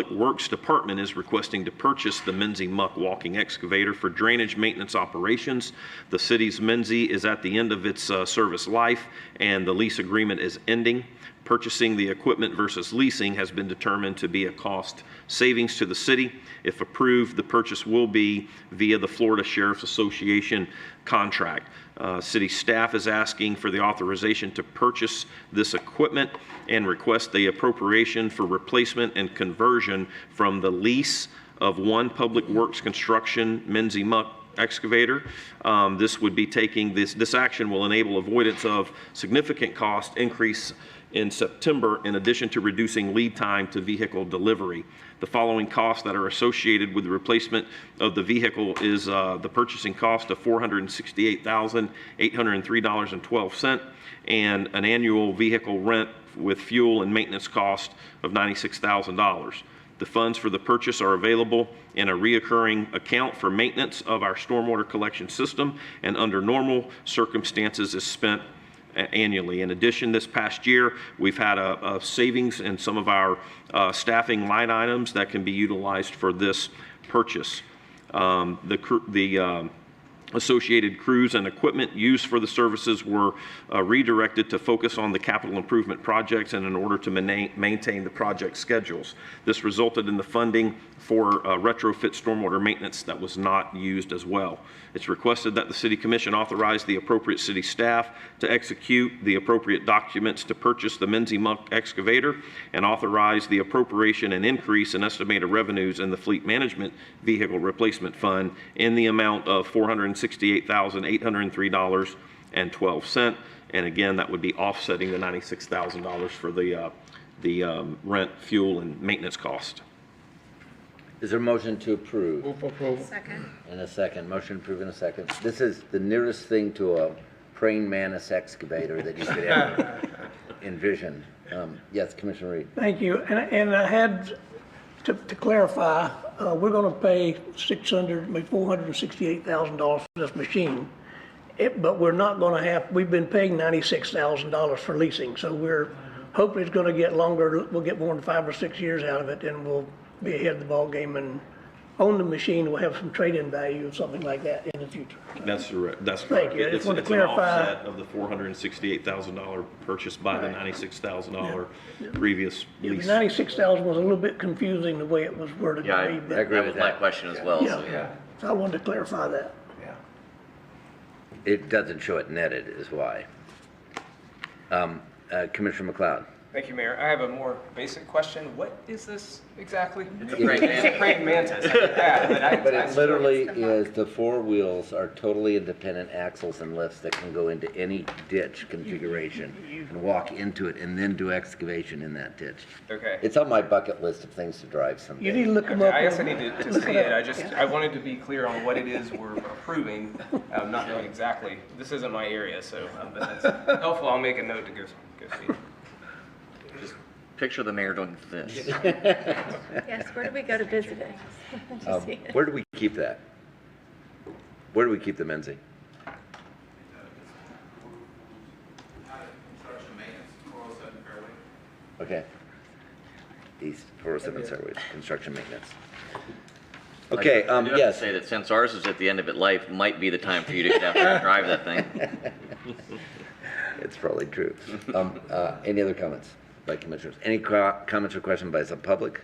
Works Department is requesting to purchase the Menzie Muck walking excavator for drainage maintenance operations. The city's Menzie is at the end of its service life, and the lease agreement is ending. Purchasing the equipment versus leasing has been determined to be a cost savings to the city. If approved, the purchase will be via the Florida Sheriff's Association contract. City staff is asking for the authorization to purchase this equipment and request the appropriation for replacement and conversion from the lease of one Public Works Construction Menzie Muck excavator. This would be taking this action will enable avoidance of significant cost increase in September, in addition to reducing lead time to vehicle delivery. The following costs that are associated with the replacement of the vehicle is the purchasing cost of $468,803.12 and an annual vehicle rent with fuel and maintenance cost of $96,000. The funds for the purchase are available in a reoccurring account for maintenance of our stormwater collection system, and under normal circumstances is spent annually. In addition, this past year, we've had a savings in some of our staffing line items that can be utilized for this purchase. The associated crews and equipment used for the services were redirected to focus on the capital improvement projects and in order to maintain the project schedules. This resulted in the funding for retrofit stormwater maintenance that was not used as well. It's requested that the City Commission authorize the appropriate city staff to execute the appropriate documents to purchase the Menzie Muck excavator and authorize the appropriation and increase in estimated revenues in the Fleet Management Vehicle Replacement Fund in the amount of $468,803.12. And again, that would be offsetting the $96,000 for the rent, fuel, and maintenance cost. Is there a motion to approve? Move for approval. Second. And a second. Motion approved in a second. This is the nearest thing to a praying mantis excavator that you could ever envision. Yes, Commissioner Reed. Thank you. And I had to clarify, we're going to pay $468,000 for this machine. But we're not going to have, we've been paying $96,000 for leasing. So we're hoping it's going to get longer. We'll get more than 5 or 6 years out of it, and we'll be ahead of the ball game and own the machine. We'll have some trade-in value or something like that in the future. That's correct. That's Thank correct. you. I just wanted to It's an clarify. offset of the $468,000 purchased by the $96,000 previous Yeah, the lease. 96,000 was a little bit confusing the way it was worded Yeah, to me. but- that was my question as well. So. Yeah, so I wanted to clarify that. It doesn't show it netted is why. Commissioner McLeod. Thank you, Mayor. I have a more basic question. What is this exactly? It's a praying mantis. It's a praying mantis. I get that, But it literally is, the 4 wheels are totally independent axles and lifts that can go into any ditch configuration and walk into it and then do excavation in that ditch. Okay. It's on my bucket list of things to drive someday. You need to look them Okay, up. I guess I on- need to look see up. it. I wanted to be clear on what it is we're approving, not knowing exactly. This isn't my area, so, but that's helpful. I'll make a note to go see. Just picture the mayor doing this. Yes, where do we go to visit it? To see it? Where do we keep that? Where do we keep the Menzie? Okay. East 407 Fairway, construction maintenance. Okay, I do have to yes. say that since ours is at the end of its life, might be the time for you to get out there and drive that thing. It's probably true. Any other comments by commissioners? Any comments or questions by the public?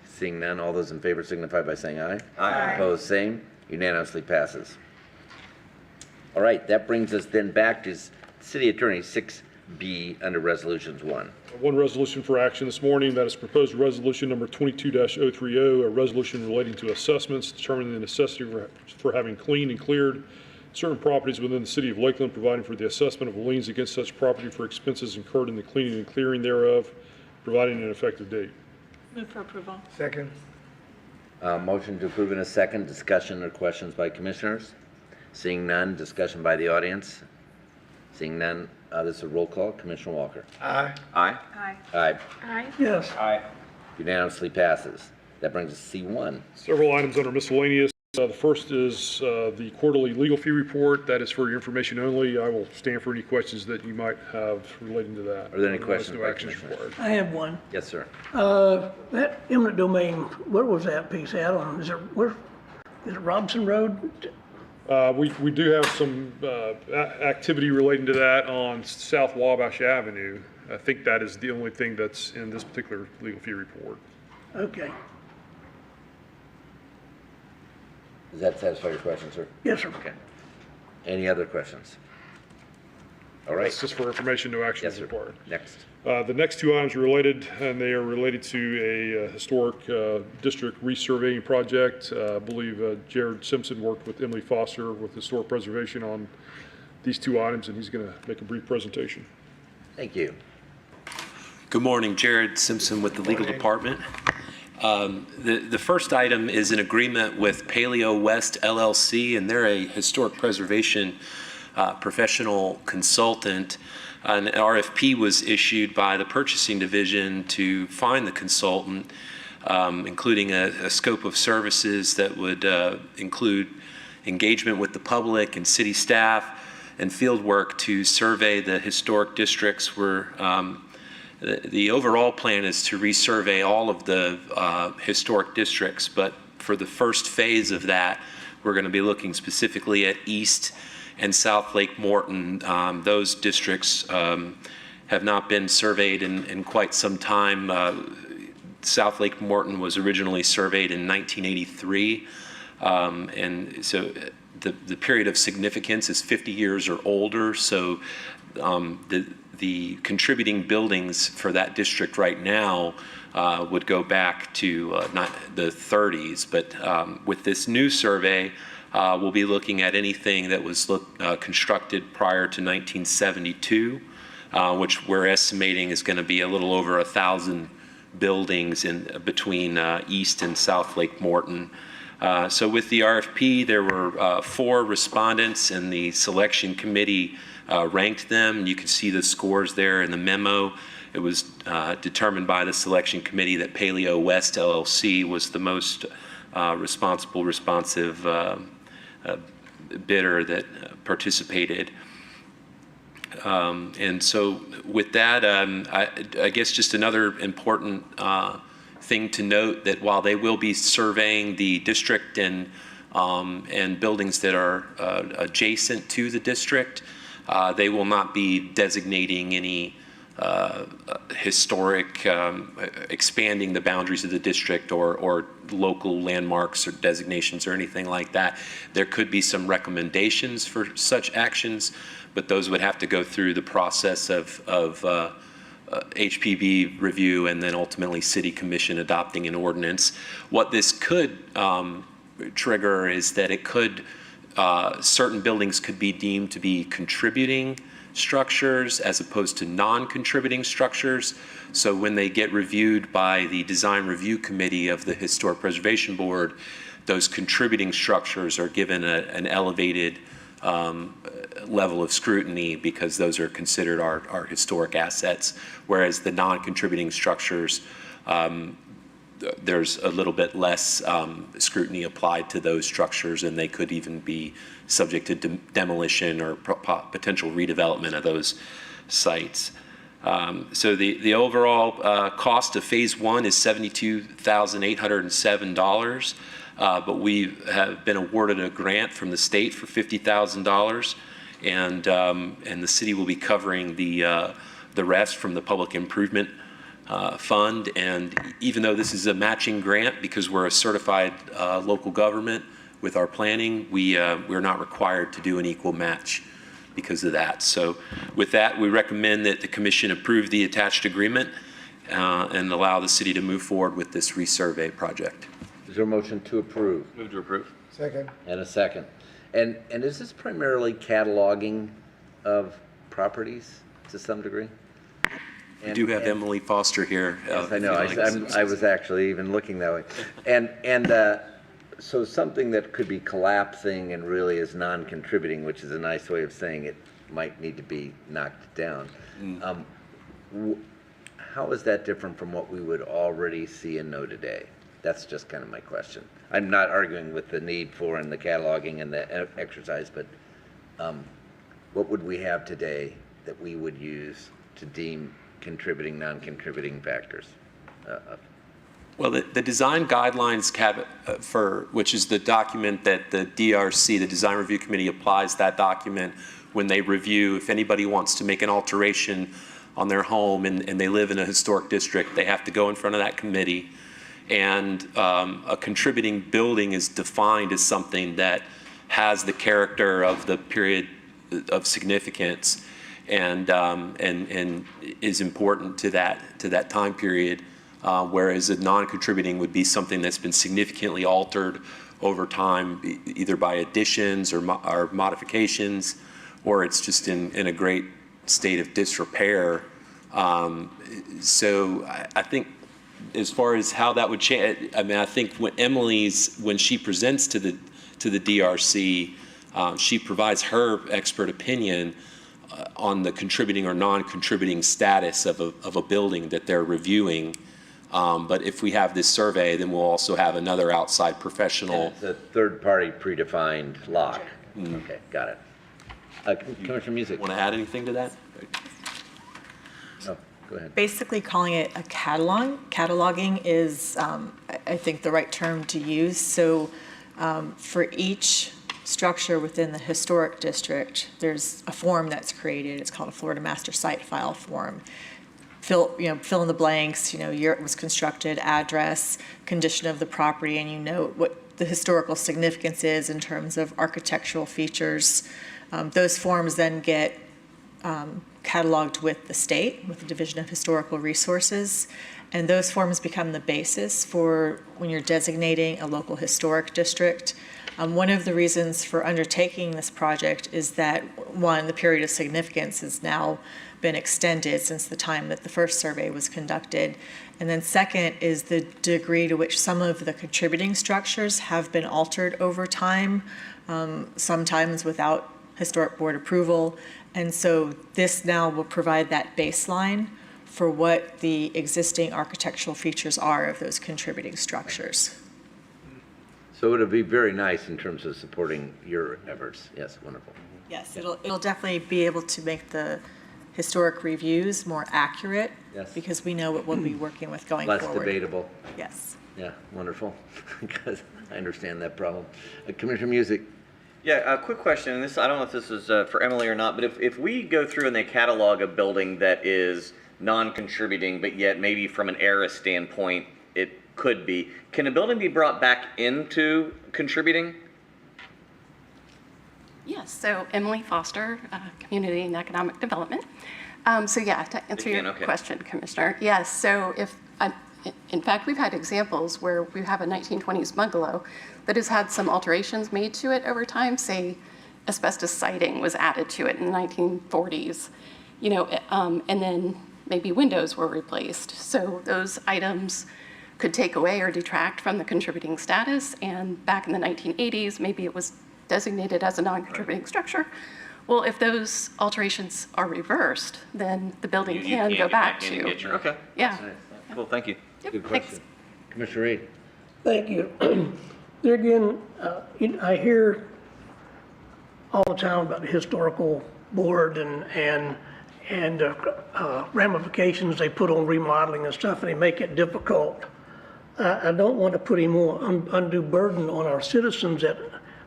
Seeing none, all those in favor signify by saying aye. Aye. Opposed, same. Unanimously passes. All right, that brings us then back to City Attorney 6B under Resolutions 1. One resolution for action this morning, that is proposed resolution number 22-030, a resolution relating to assessments, determining the necessity for having cleaned and cleared certain properties within the city of Lakeland, providing for the assessment of liens against such property for expenses incurred in the cleaning and clearing thereof, providing an effective date. Move for approval. Second. Motion to approve in a second. Discussion or questions by commissioners? Seeing none, discussion by the audience? Seeing none, this is a roll call. Commissioner Walker. Aye. Aye. Aye. Aye. Aye. Yes. Aye. Unanimously passes. That brings us to C1. Several items under miscellaneous. The first is the quarterly legal fee report. That is for your information only. I will stand for any questions that you might have relating to that. Are there any Otherwise, questions no by action is commissioners? required. I have one. Yes, sir. That eminent domain, where was that piece at on? Is it Robson Road? We do have some activity relating to that on South Wabash Avenue. I think that is the only thing that's in this particular legal fee report. Okay. Does that satisfy your question, sir? Yes, sir. Okay. Any other questions? All right. That's just for information, no action Yes, is sir. required. Next. The next two items are related, and they are related to a historic district resurveying project. I believe Jared Simpson worked with Emily Foster with Historic Preservation on these two items, and he's going to make a brief presentation. Thank you. Good morning, Jared Simpson with the Legal Department. The first item is an agreement with Paleo West LLC, and they're a historic preservation professional consultant. An RFP was issued by the purchasing division to find the consultant, including a scope of services that would include engagement with the public and city staff and field work to survey the historic districts where the overall plan is to resurvey all of the historic districts, but for the first phase of that, we're going to be looking specifically at East and South Lake Morton. Those districts have not been surveyed in quite some time. South Lake Morton was originally surveyed in 1983, and so the period of significance is 50 years or older, so the contributing buildings for that district right now would go back to not the 30s, but with this new survey, we'll be looking at anything that was constructed prior to 1972, which we're estimating is going to be a little over 1,000 buildings in between East and South Lake Morton. So with the RFP, there were 4 respondents, and the selection committee ranked them. You can see the scores there in the memo. It was determined by the selection committee that Paleo West LLC was the most responsive bidder that participated. And so with that, I guess just another important thing to note that while they will be surveying the district and buildings that are adjacent to the district, they will not be designating any historic, expanding the boundaries of the district or local landmarks or designations or anything like that. There could be some recommendations for such actions, but those would have to go through the process of HPB review and then ultimately City Commission adopting an ordinance. What this could trigger is that it could, certain buildings could be deemed to be contributing structures as opposed to non-contributing structures. So when they get reviewed by the Design Review Committee of the Historic Preservation Board, those contributing structures are given an elevated level of scrutiny because those are considered our historic assets, whereas the non-contributing structures, there's a little bit less scrutiny applied to those structures, and they could even be subject to demolition or potential redevelopment of those sites. So the overall cost of phase 1 is $72,807, but we have been awarded a grant from the state for $50,000, and the city will be covering the rest from the public improvement fund. And even though this is a matching grant, because we're a certified local government with our planning, we're not required to do an equal match because of that. So with that, we recommend that the commission approve the attached agreement and allow the city to move forward with this resurvey project. Is there a motion to approve? Move to approve. Second. And a second. And is this primarily cataloging of properties to some degree? We do have Emily Foster here. Yes, I know. I was actually even looking that way. And so something that could be collapsing and really is non-contributing, which is a nice way of saying it might need to be knocked down. How is that different from what we would already see and know today? That's just kind of my question. I'm not arguing with the need for and the cataloging and the exercise, but what would we have today that we would use to deem contributing, non-contributing factors? Well, the design guidelines which is the document that the DRC, the Design Review Committee, applies that document when they review. If anybody wants to make an alteration on their home and they live in a historic district, they have to go in front of that committee. And a contributing building is defined as something that has the character of the period of significance and is important to that time period. Whereas a non-contributing would be something that's been significantly altered over time, either by additions or modifications, or it's just in a great state of disrepair. So I think as far as how that would change, I mean, I think when she presents to the DRC, she provides her expert opinion on the contributing or non-contributing status of a building that they're reviewing. But if we have this survey, then we'll also have another outside professional. And it's a third-party predefined lock. Okay, got it. Commissioner Music. Want to add anything to that? No, go ahead. Basically calling it a cataloging is, I think, the right term to use. So for each structure within the historic district, there's a form that's created. It's called a Florida Master Site File form. Fill in the blanks, year it was constructed, address, condition of the property, and you note what the historical significance is in terms of architectural features. Those forms then get cataloged with the state, with the Division of Historical Resources, and those forms become the basis for when you're designating a local historic district. One of the reasons for undertaking this project is that, one, the period of significance has now been extended since the time that the first survey was conducted. And then second is the degree to which some of the contributing structures have been altered over time, sometimes without historic board approval. And so this now will provide that baseline for what the existing architectural features are of those contributing structures. So it'll be very nice in terms of supporting your efforts. Yes, wonderful. Yes, it'll definitely be able to make the historic reviews more accurate. Yes. Because we know what we'll be working with going forward. Less debatable. Yes. Yeah, wonderful. Because I understand that problem. Commissioner Music. Yeah, a quick question, and this, I don't know if this is for Emily or not, but if we go through and they catalog a building that is non-contributing, but yet maybe from an era standpoint, it could be, can a building be brought back into contributing? Yes, so Emily Foster, Community and Economic Development. So yeah, to answer your question, Commissioner, yes, so in fact, we've had examples where we have a 1920s bungalow that has had some alterations made to it over time. Say asbestos siding was added to it in the 1940s, and then maybe windows were replaced. So those items could take away or detract from the contributing status. And back in the 1980s, maybe it was designated as a non-contributing structure. Well, if those alterations are reversed, then the building can go back to. Okay. Yeah. Cool, thank you. Good question. Commissioner Reed. Thank you. There again, I hear all the time about the historical board and ramifications they put on remodeling and stuff, and they make it difficult. I don't want to put any more undue burden on our citizens that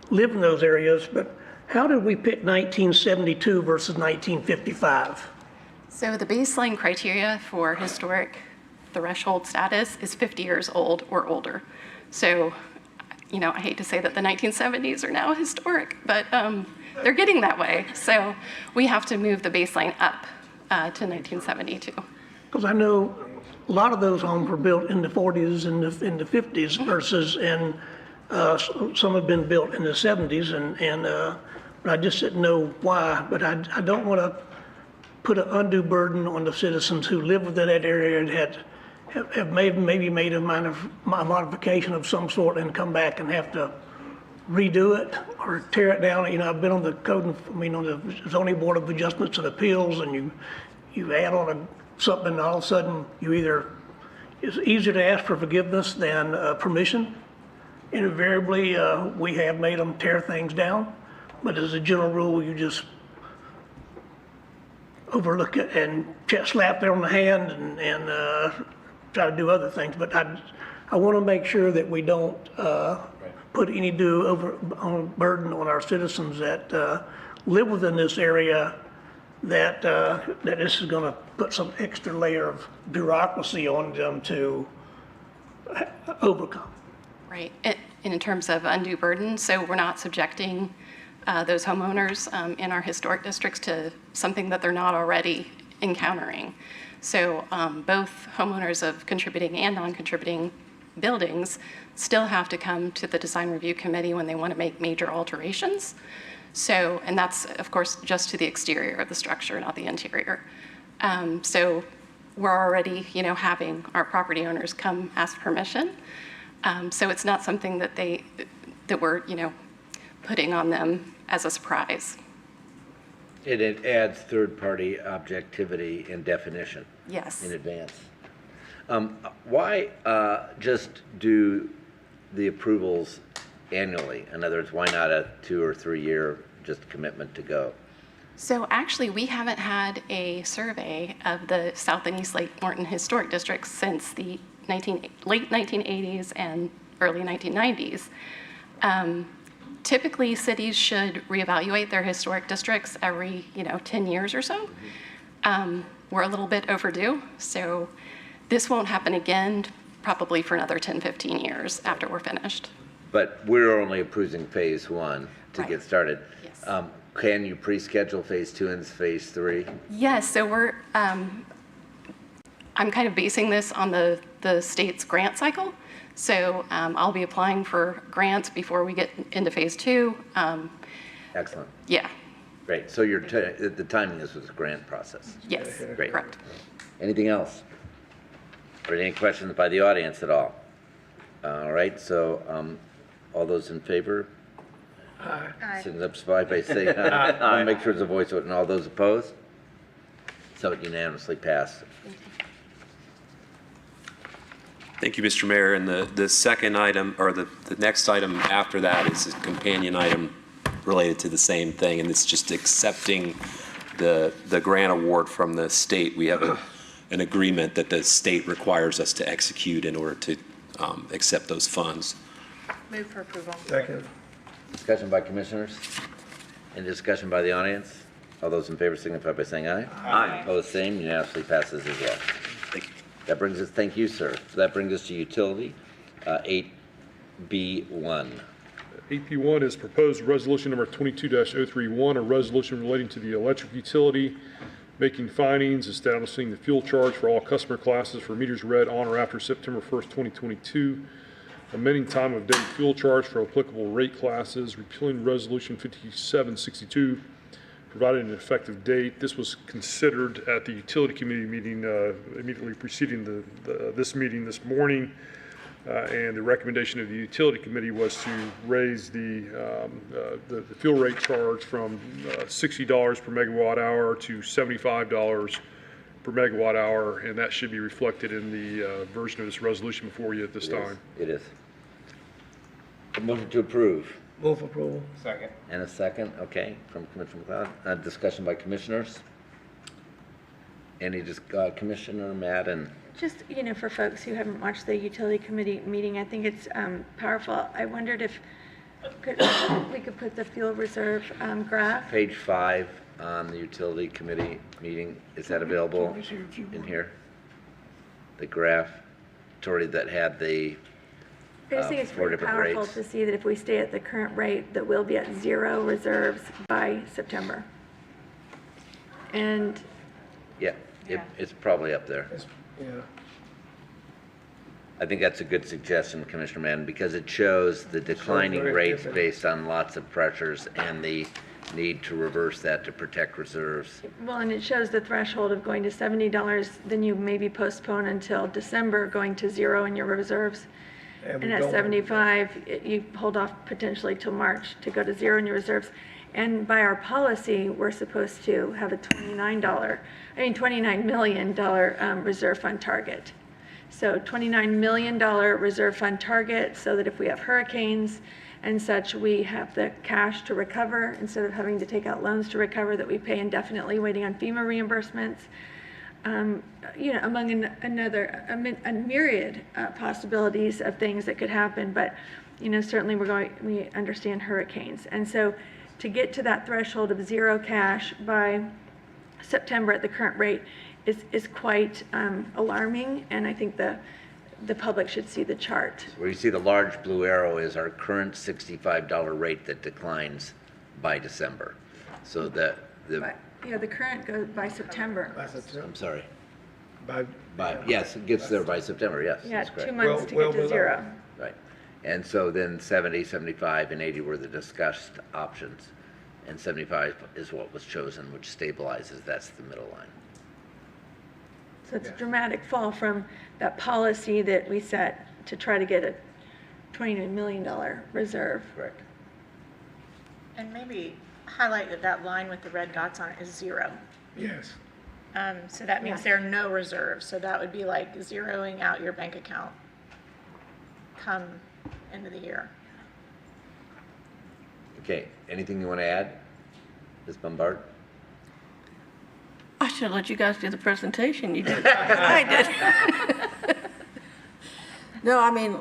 live in those areas, but how did we pick 1972 versus 1955? So the baseline criteria for historic threshold status is 50 years old or older. So, I hate to say that the 1970s are now historic, but they're getting that way. So we have to move the baseline up to 1972. Because I know a lot of those homes were built in the 40s and in the 50s versus, and Some have been built in the 70s, but I just didn't know why. But I don't want to put an undue burden on the citizens who live within that area and have maybe made a modification of some sort and come back and have to redo it or tear it down. You know, I've been on the on the zoning board of adjustments and appeals, and you add on something, and all of a sudden it's easier to ask for forgiveness than permission. And invariably, we have made them tear things down, but as a general rule, you just overlook it and slap there on the hand and try to do other things. But I want to make sure that we don't put any burden on our citizens that live within this area, that this is going to put some extra layer of bureaucracy on them to overcome. Right. In terms of undue burden, so we're not subjecting those homeowners in our historic districts to something that they're not already encountering. So both homeowners of contributing and non-contributing buildings still have to come to the design review committee when they want to make major alterations. So, and that's of course just to the exterior of the structure, not the interior. So we're already, having our property owners come ask permission. So it's not something that we're, putting on them as a surprise. It adds third-party objectivity and definition. Yes. In advance. Why just do the approvals annually? In other words, why not a 2 or 3 year just commitment to go? So actually, we haven't had a survey of the South and East Lake Norton historic districts since the late 1980s and early 1990s. Typically, cities should reevaluate their historic districts every 10 years or so. We're a little bit overdue, so this won't happen again probably for another 10, 15 years after we're finished. But we're only approving phase 1 to get started. Yes. Can you pre-schedule phase 2 and phase 3? Yes, so we're, I'm kind of basing this on the state's grant cycle. So I'll be applying for grants before we get into phase 2. Excellent. Yeah. Great. So the timing is with the grant process. Yes, Great. correct. Anything else? Or any questions by the audience at all? All right, so all those in favor? Aye. Signify by saying aye. I want to make sure there's a voice vote. And all those opposed? So it unanimously passed. Thank you, Mr. Mayor. And the second item, or the next item after that, is a companion item related to the same thing, and it's just accepting the grant award from the state. We have an agreement that the state requires us to execute in order to accept those funds. Move for approval. Second. Discussion by commissioners? Any discussion by the audience? All those in favor signify by saying aye. Aye. Opposed, same, unanimously passes as well. Thank you. That brings us, thank you, sir. So that brings us to utility, 8B1. 8P1 is proposed resolution number 22-031, a resolution relating to the electric utility, making findings, establishing the fuel charge for all customer classes for meters read on or after September 1st, 2022, amending time of day fuel charge for applicable rate classes, repealing resolution 5762, providing an effective date. This was considered at the utility committee meeting immediately preceding this meeting this morning. And the recommendation of the utility committee was to raise the fuel rate charge from $60 per megawatt hour to $75 per megawatt hour, and that should be reflected in the version of this resolution before you at this time. It is. A motion to approve. Move for approval. Second. And a second, okay, from Commissioner McLeod. Discussion by commissioners. Any Commissioner Madden? Just, for folks who haven't watched the utility committee meeting, I think it's powerful. I wondered if we could put the fuel reserve graph. Page 5 on the utility committee meeting. Is that available in here? The graph, Tori, that had the I just think it's 4 pretty different powerful rates. to see that if we stay at the current rate, that we'll be at 0 reserves by September. And Yeah, it's probably up there. Yeah. I think that's a good suggestion, Commissioner Mann, because it shows the declining very rates different. based on lots of pressures and the need to reverse that to protect reserves. Well, and it shows the threshold of going to $70, then you maybe postpone until December, going to zero in your reserves. And we And at don't- 75, you hold off potentially till March to go to zero in your reserves. And by our policy, we're supposed to have a $29 million reserve fund target. So $29 million reserve fund target, so that if we have hurricanes and such, we have the cash to recover instead of having to take out loans to recover that we pay indefinitely, waiting on FEMA reimbursements. Among a myriad possibilities of things that could happen, but certainly we understand hurricanes, and so to get to that threshold of zero cash by September at the current rate is quite alarming, and I think the public should see the chart. Where you see the large blue arrow is our current $65 rate that declines by December. So the current goes by September. I'm sorry. By Yes, it gets there by September, yes. Yeah, that's correct. 2 months to get to zero. Right. And so then 70, 75, and 80 were the discussed options. And 75 is what was chosen, which stabilizes. That's the middle line. So it's a dramatic fall from that policy that we set to try to get a $29 million reserve. Correct. And maybe highlight that line with the red dots on it is zero. Yes. So that means Yeah. there are no reserves. So that would be like zeroing out your bank account come end of the year. Okay, anything you want to add, Ms. Bombard? I should let you guys do the presentation. You did. I did. No, I mean,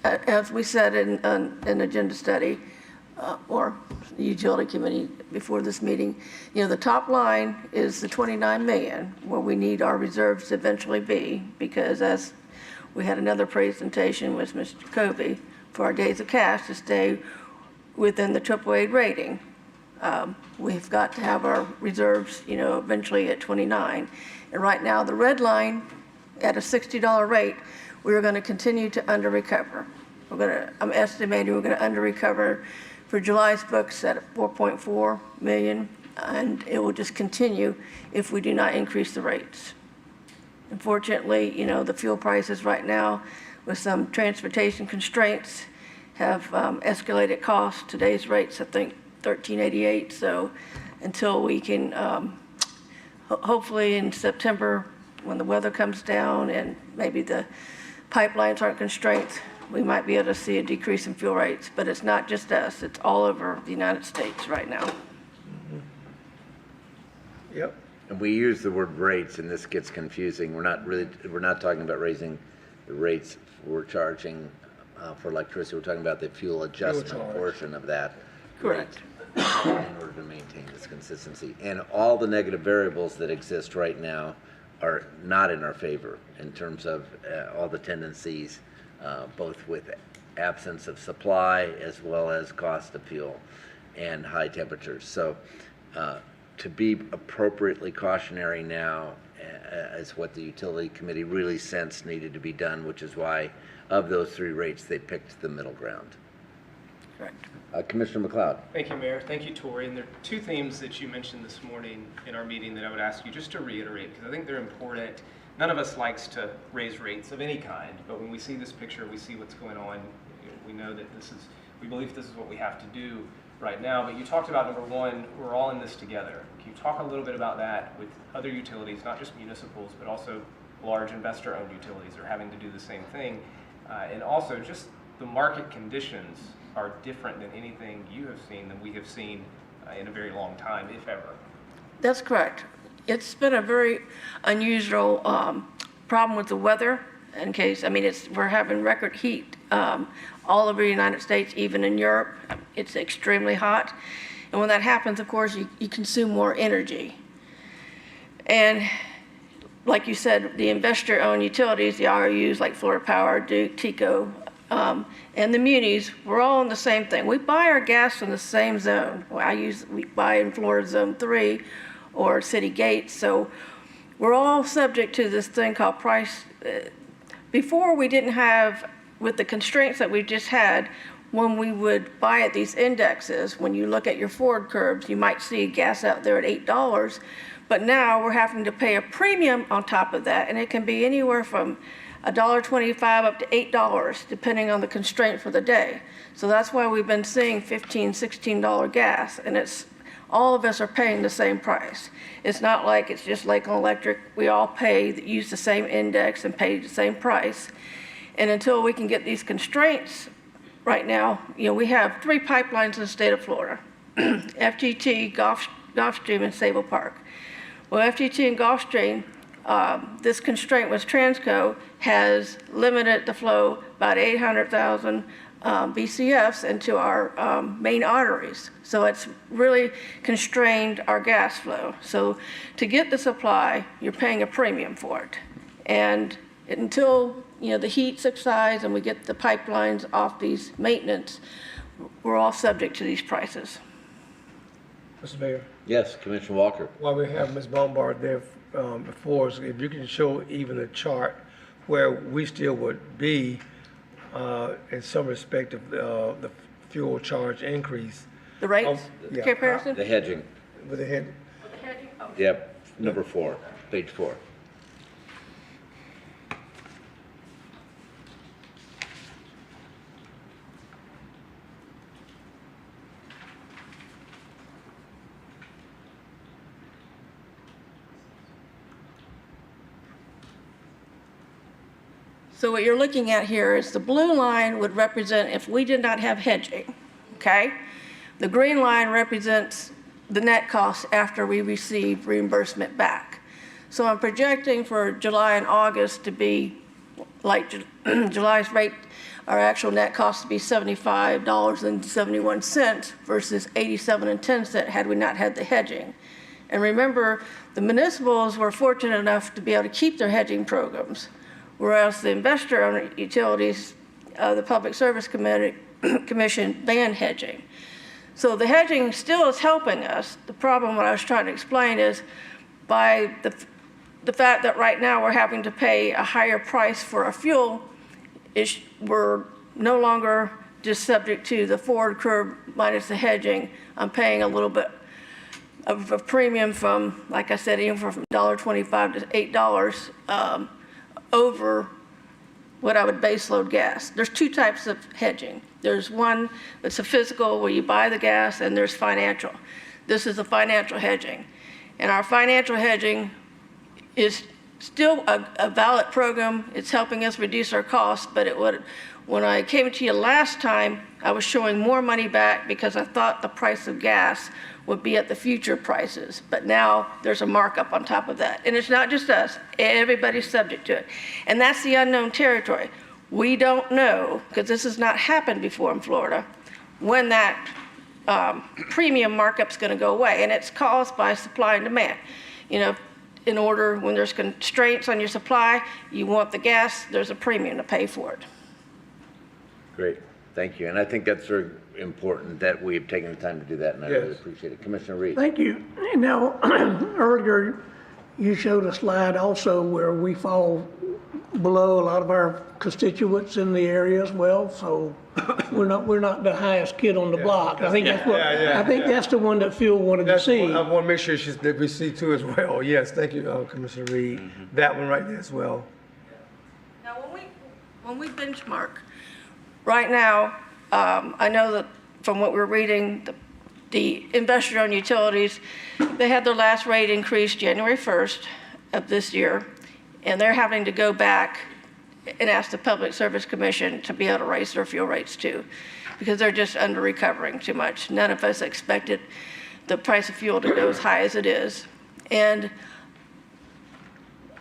as we said in an agenda study, or the utility committee before this meeting, the top line is the 29 million, where we need our reserves to eventually be, because as we had another presentation with Mr. Jacoby, for our days of cash to stay within the AAA rating. We've got to have our reserves, eventually at 29. And right now, the red line, at a $60 rate, we're going to continue to under-recover. I'm estimating we're going to under-recover for July's books at 4.4 million, and it will just continue if we do not increase the rates. Unfortunately, the fuel prices right now, with some transportation constraints, have escalated costs. Today's rates, I think, $13.88. So until we can, hopefully in September, when the weather comes down and maybe the pipelines aren't constrained, we might be able to see a decrease in fuel rates. But it's not just us, it's all over the United States right now. Yep. And we use the word rates, and this gets confusing. We're not talking about raising the rates we're charging for electricity. We're talking about the fuel adjustment portion of that. Correct. In order to maintain this consistency. And all the negative variables that exist right now are not in our favor in terms of all the tendencies, both with absence of supply as well as cost of fuel and high temperatures. So to be appropriately cautionary now is what the utility committee really sensed needed to be done, which is why of those three rates they picked the middle ground. Correct. Commissioner McLeod. Thank you, Mayor. Thank you, Tori. And there are two themes that you mentioned this morning in our meeting that I would ask you just to reiterate, because I think they're important. None of us likes to raise rates of any kind, but when we see this picture, we see what's going on. We know that we believe this is what we have to do right now. But you talked about, number one, we're all in this together. Can you talk a little bit about that with other utilities, not just municipals, but also large investor-owned utilities are having to do the same thing? And also just the market conditions are different than anything you have seen, than we have seen in a very long time, if ever. That's correct. It's been a very unusual problem with the weather. We're having record heat all over the United States, even in Europe. It's extremely hot. And when that happens, of course, you consume more energy. And like you said, the investor-owned utilities, the RUs like Florida Power, Duke, TECO, and the munis, we're all in the same thing. We buy our gas in the same zone. We buy in Florida Zone 3 or City Gates. So we're all subject to this thing called before we didn't have, with the constraints that we just had, when we would buy at these indexes, when you look at your forward curves, you might see gas out there at $8, but now we're having to pay a premium on top of that, and it can be anywhere from $1.25 up to $8, depending on the constraint for the day. So that's why we've been seeing $15, $16 gas, and it's all of us are paying the same price. It's not like it's just Lakeland Electric. We all pay, use the same index and pay the same price. And until we can get these constraints, right now, we have 3 pipelines in the state of Florida, FGT, Gulfstream, and Sable Park. Well, FGT and Gulfstream, this constraint with Transco has limited the flow about 800,000 BCFs into our main arteries. So it's really constrained our gas flow. So to get the supply, you're paying a premium for it. And until the heat subsides and we get the pipelines off these maintenance, we're all subject to these prices. Mr. Mayor. Yes, Commissioner Walker. While we have Ms. Bombard there before us, if you can show even a chart where we still would be in some respect of the fuel charge increase. The rates comparison? The hedging. With the hedging? Yep, number 4, page 4. So what you're looking at here is the blue line would represent if we did not have hedging, okay? The green line represents the net cost after we receive reimbursement back. So I'm projecting for July and August to be like July's rate, our actual net cost to be $75.71 versus $87.10 had we not had the hedging. And remember, the municipals were fortunate enough to be able to keep their hedging programs, whereas the investor-owned utilities, the Public Service Commission banned hedging. So the hedging still is helping us. The problem, what I was trying to explain, is by the fact that right now we're having to pay a higher price for our fuel, we're no longer just subject to the forward curve minus the hedging. I'm paying a little bit of a premium from, like I said, even from $1.25 to $8 over what I would base load gas. There's 2 types of hedging. There's one that's a physical where you buy the gas, and there's financial. This is a financial hedging. And our financial hedging is still a valid program. It's helping us reduce our costs, but when I came to you last time, I was showing more money back because I thought the price of gas would be at the future prices. But now there's a markup on top of that. And it's not just us, everybody's subject to it. And that's the unknown territory. We don't know, because this has not happened before in Florida, when that premium markup's gonna go away. And it's caused by supply and demand. When there's constraints on your supply, you want the gas, there's a premium to pay for it. Great, thank you. And I think that's very important that we've taken the time to do that, and I really appreciate it. Commissioner Reed. Thank you. Now, earlier you showed a slide also where we fall below a lot of our constituents in the area as well. So we're not the highest kid on the block. I think that's what I think that's the one that Phil wanted to see. I want to make sure that we see too as well. Yes, thank you, Commissioner Reed. That one right there as well. Now, when we benchmark, right now, I know that from what we're reading, the investor-owned utilities, they had their last rate increase January 1st of this year, and they're having to go back and ask the Public Service Commission to be able to raise their fuel rates too, because they're just under-recovering too much. None of us expected the price of fuel to go as high as it is. And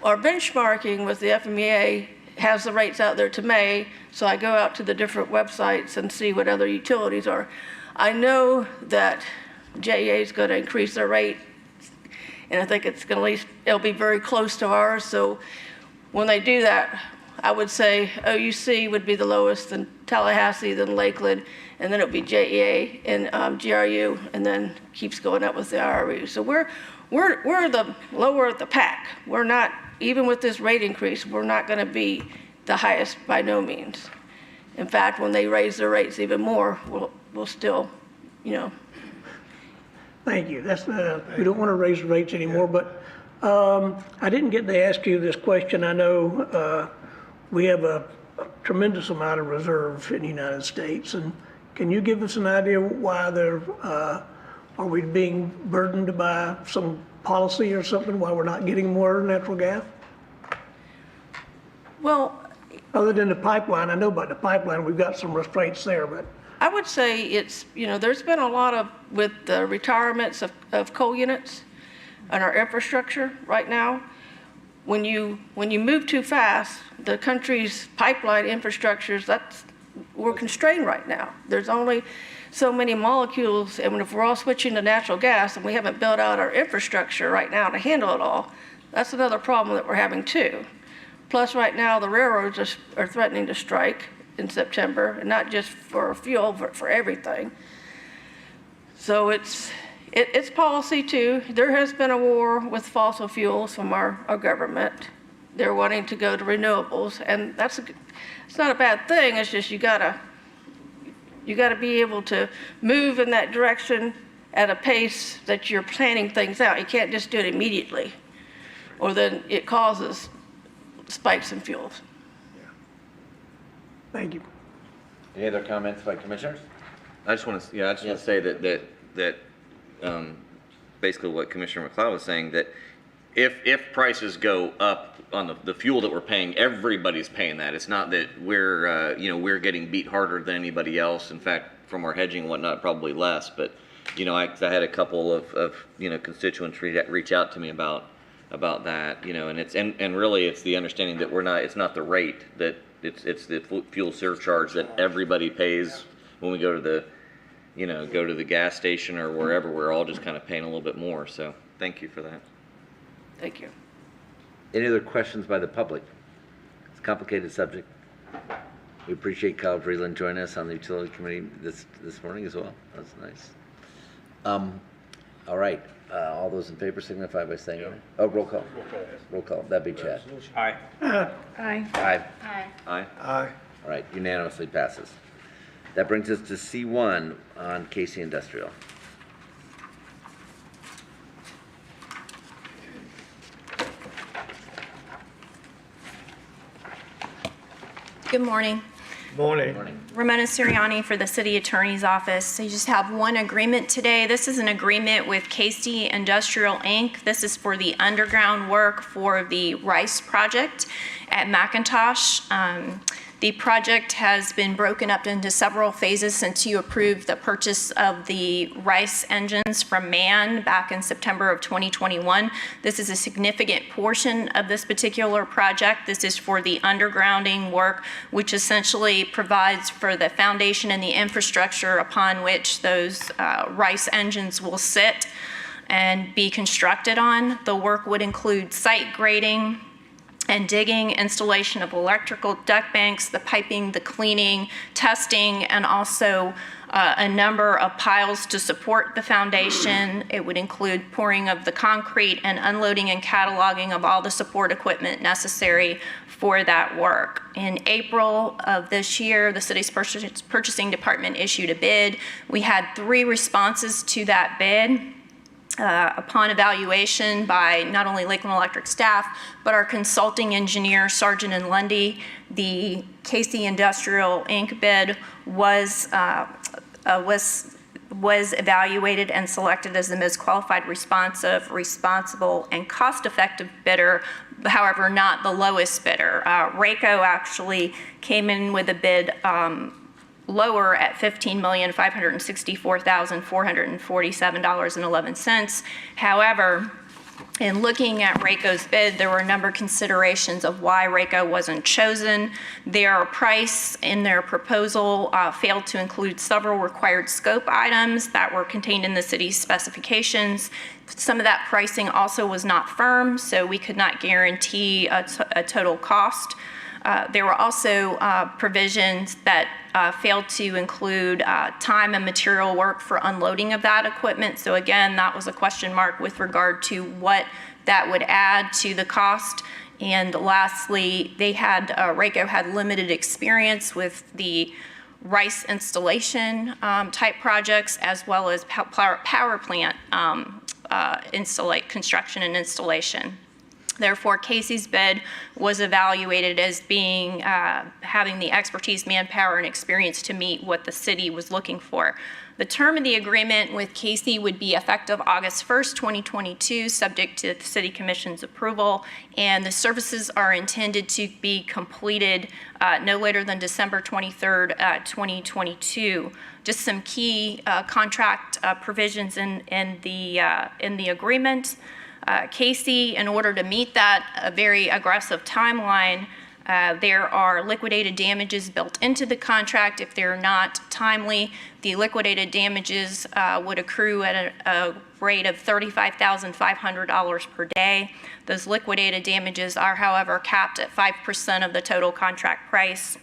our benchmarking with the FMEA has the rates out there to May, so I go out to the different websites and see what other utilities are. I know that JEA is going to increase their rate, and I think it'll be very close to ours. So when they do that, I would say OUC would be the lowest, then Tallahassee, then Lakeland, and then it'll be JEA and GRU, and then keeps going up with the IRU. So we're the lower of the pack. We're not, even with this rate increase, we're not going to be the highest by no means. In fact, when they raise their rates even more, we'll still, you know. Thank you. That's, we don't want to raise the rates anymore, but I didn't get to ask you this question. I know we have a tremendous amount of reserve in the United States, and can you give us an idea why there, are we being burdened by some policy or something why we're not getting more natural gas? Well, other than the pipeline, I know about the pipeline, we've got some restraints there, but. I would say it's, you know, there's been a lot of, with the retirements of coal units and our infrastructure right now, when you move too fast, the country's pipeline infrastructures, we're constrained right now. There's only so many molecules, and if we're all switching to natural gas and we haven't built out our infrastructure right now to handle it all, that's another problem that we're having too. Plus right now the railroads are threatening to strike in September, and not just for fuel, but for everything. So it's policy too. There has been a war with fossil fuels from our government. They're wanting to go to renewables, and it's not a bad thing. It's just you gotta be able to move in that direction at a pace that you're planning things out. You can't just do it immediately, or then it causes spikes in fuels. Thank you. Any other comments by commissioners? I just want to say that basically what Commissioner McLeod was saying, that if prices go up on the fuel that we're paying, everybody's paying that. It's not that we're getting beat harder than anybody else. In fact, from our hedging and whatnot, probably less. But I had a couple of constituents reach out to me about that. And really it's the understanding that it's not the rate, that it's the fuel surcharge that everybody pays when we go to the gas station or wherever. We're all just kind of paying a little bit more. So thank you for that. Thank you. Any other questions by the public? It's a complicated subject. We appreciate Kyle Vreeland joining us on the Utility Committee this morning as well. That's nice. All right. All those in favor signify by saying aye. Oh, roll call. Roll call. That'd be Chad. Aye. Aye. Aye. Aye. Aye. Aye. All right. Unanimously passes. That brings us to C1 on Casey Industrial. Good morning. Morning. Ramona Siriani for the City Attorney's Office. So you just have one agreement today. This is an agreement with Casey Industrial Inc. This is for the underground work for the Rice project at McIntosh. The project has been broken up into several phases since you approved the purchase of the Rice engines from MAN back in September of 2021. This is a significant portion of this particular project. This is for the undergrounding work, which essentially provides for the foundation and the infrastructure upon which those Rice engines will sit and be constructed on. The work would include site grading and digging, installation of electrical duct banks, the piping, the cleaning, testing, and also a number of piles to support the foundation. It would include pouring of the concrete and unloading and cataloging of all the support equipment necessary for that work. In April of this year, the city's purchasing department issued a bid. We had 3 responses to that bid. Upon evaluation by not only Lakeland Electric staff, but our consulting engineer, Sargent and Lundy, the Casey Industrial Inc. bid was evaluated and selected as the most qualified, responsive, responsible, and cost-effective bidder, however, not the lowest bidder. RACO actually came in with a bid lower at $15,564,447.11. However, in looking at RACO's bid, there were a number of considerations of why RACO wasn't chosen. Their price in their proposal failed to include several required scope items that were contained in the city's specifications. Some of that pricing also was not firm, so we could not guarantee a total cost. There were also provisions that failed to include time and material work for unloading of that equipment. So again, that was a question mark with regard to what that would add to the cost. And lastly, RACO had limited experience with the rice installation type projects, as well as power plant construction and installation. Therefore, Casey's bid was evaluated as being having the expertise, manpower, and experience to meet what the city was looking for. The term of the agreement with Casey would be effective August 1st, 2022, subject to the City Commission's approval, and the services are intended to be completed no later than December 23rd, 2022. Just some key contract provisions in the agreement. Casey, in order to meet that very aggressive timeline, there are liquidated damages built into the contract. If they're not timely, the liquidated damages would accrue at a rate of $35,500 per day. Those liquidated damages are, however, capped at 5% of the total contract price.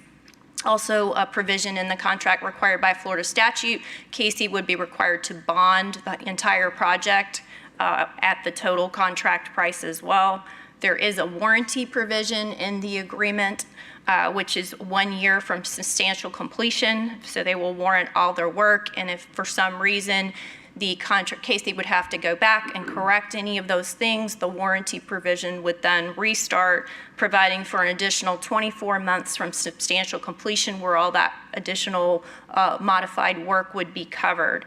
Also, a provision in the contract required by Florida statute, Casey would be required to bond the entire project at the total contract price as well. There is a warranty provision in the agreement, which is 1 year from substantial completion. So they will warrant all their work. And if for some reason the contract, Casey would have to go back and correct any of those things, the warranty provision would then restart, providing for an additional 24 months from substantial completion where all that additional modified work would be covered.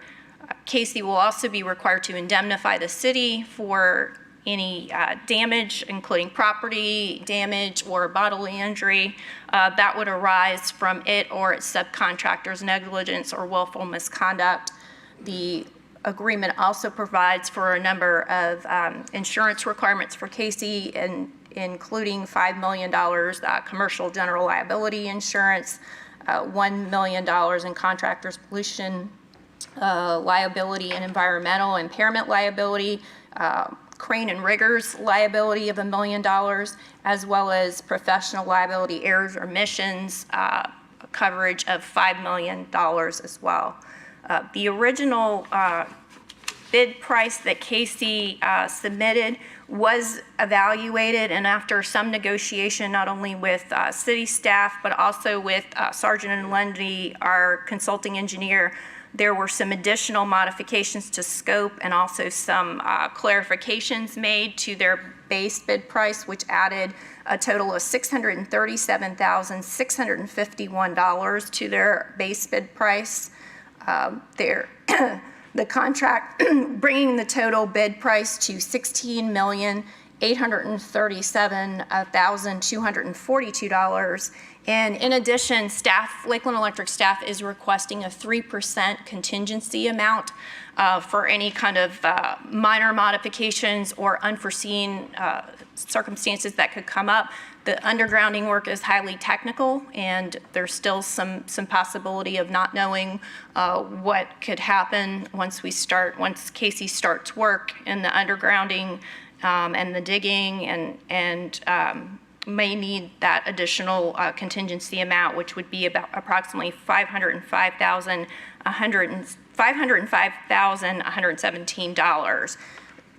Casey will also be required to indemnify the city for any damage, including property damage or bodily injury that would arise from it or its subcontractors' negligence or willful misconduct. The agreement also provides for a number of insurance requirements for Casey, including $5 million commercial general liability insurance, $1 million in contractors' pollution liability and environmental impairment liability, crane and riggers liability of $1 million, as well as professional liability errors or omissions coverage of $5 million as well. The original bid price that Casey submitted was evaluated, and after some negotiation, not only with city staff, but also with Sargent and Lundy, our consulting engineer, there were some additional modifications to scope and also some clarifications made to their base bid price, which added a total of $637,651 to their base bid price. The contract bringing the total bid price to $16,837,242. And in addition, Lakeland Electric staff is requesting a 3% contingency amount for any kind of minor modifications or unforeseen circumstances that could come up. The undergrounding work is highly technical, and there's still some possibility of not knowing what could happen once Casey starts work in the undergrounding and the digging, and may need that additional contingency amount, which would be about approximately $505,117.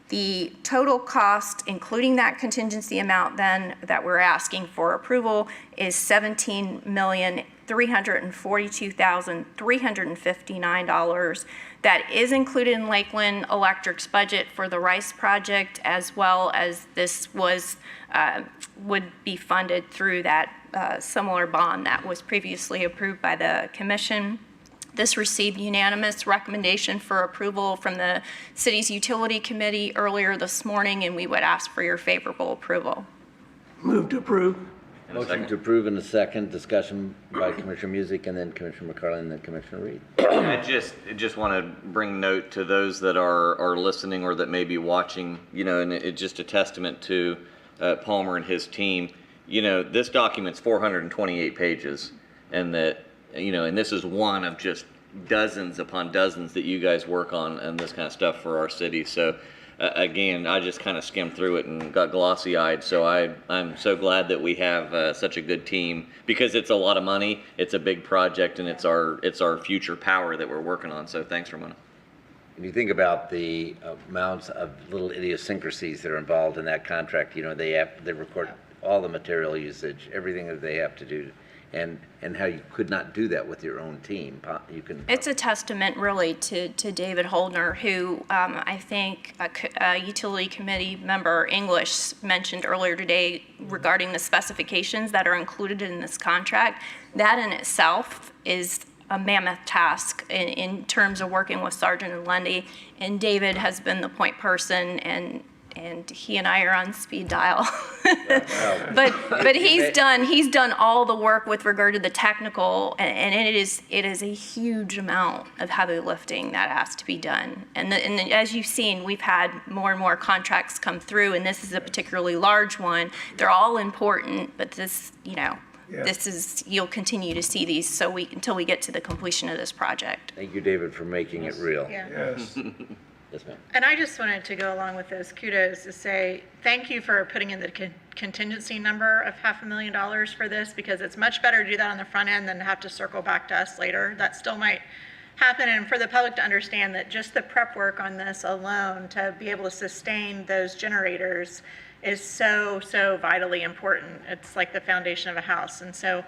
The total cost, including that contingency amount then that we're asking for approval, is $17,342,359. That is included in Lakeland Electric's budget for the RICE project, as well as this would be funded through that similar bond that was previously approved by the commission. This received unanimous recommendation for approval from the city's utility committee earlier this morning, and we would ask for your favorable approval. Move to approve. Motion to approve in a second. Discussion by Commissioner Music, and then Commissioner McCarlin, and then Commissioner Reed. I just want to bring note to those that are listening or that may be watching, and it's just a testament to Palmer and his team. This document's 428 pages, and that, and this is one of just dozens upon dozens that you guys work on and this kind of stuff for our city. So again, I just kind of skimmed through it and got glossy-eyed. So I'm so glad that we have such a good team, because it's a lot of money, it's a big project, and it's our future power that we're working on. So thanks, Ramona. If you think about the amounts of little idiosyncrasies that are involved in that contract, they record all the material usage, everything that they have to do, and how you could not do that with your own team. You can. It's a testament really to David Holdner, who I think a utility committee member English mentioned earlier today regarding the specifications that are included in this contract. That in itself is a mammoth task in terms of working with Sargent and Lundy, and David has been the point person, and he and I are on speed dial. but he's done all the work with regard to the technical, and it is a huge amount of heavy lifting that has to be done. And as you've seen, we've had more and more contracts come through, and this is a particularly large one. They're all important, but this, this is, you'll continue to see these until we get to the completion of this project. Thank you, David, for making it real. Yeah. Yes. Yes, ma'am. And I just wanted to go along with those kudos to say thank you for putting in the contingency number of $500,000 for this, because it's much better to do that on the front end than to have to circle back to us later. That still might happen, and for the public to understand that just the prep work on this alone to be able to sustain those generators is so vitally important. It's like the foundation of a house. And so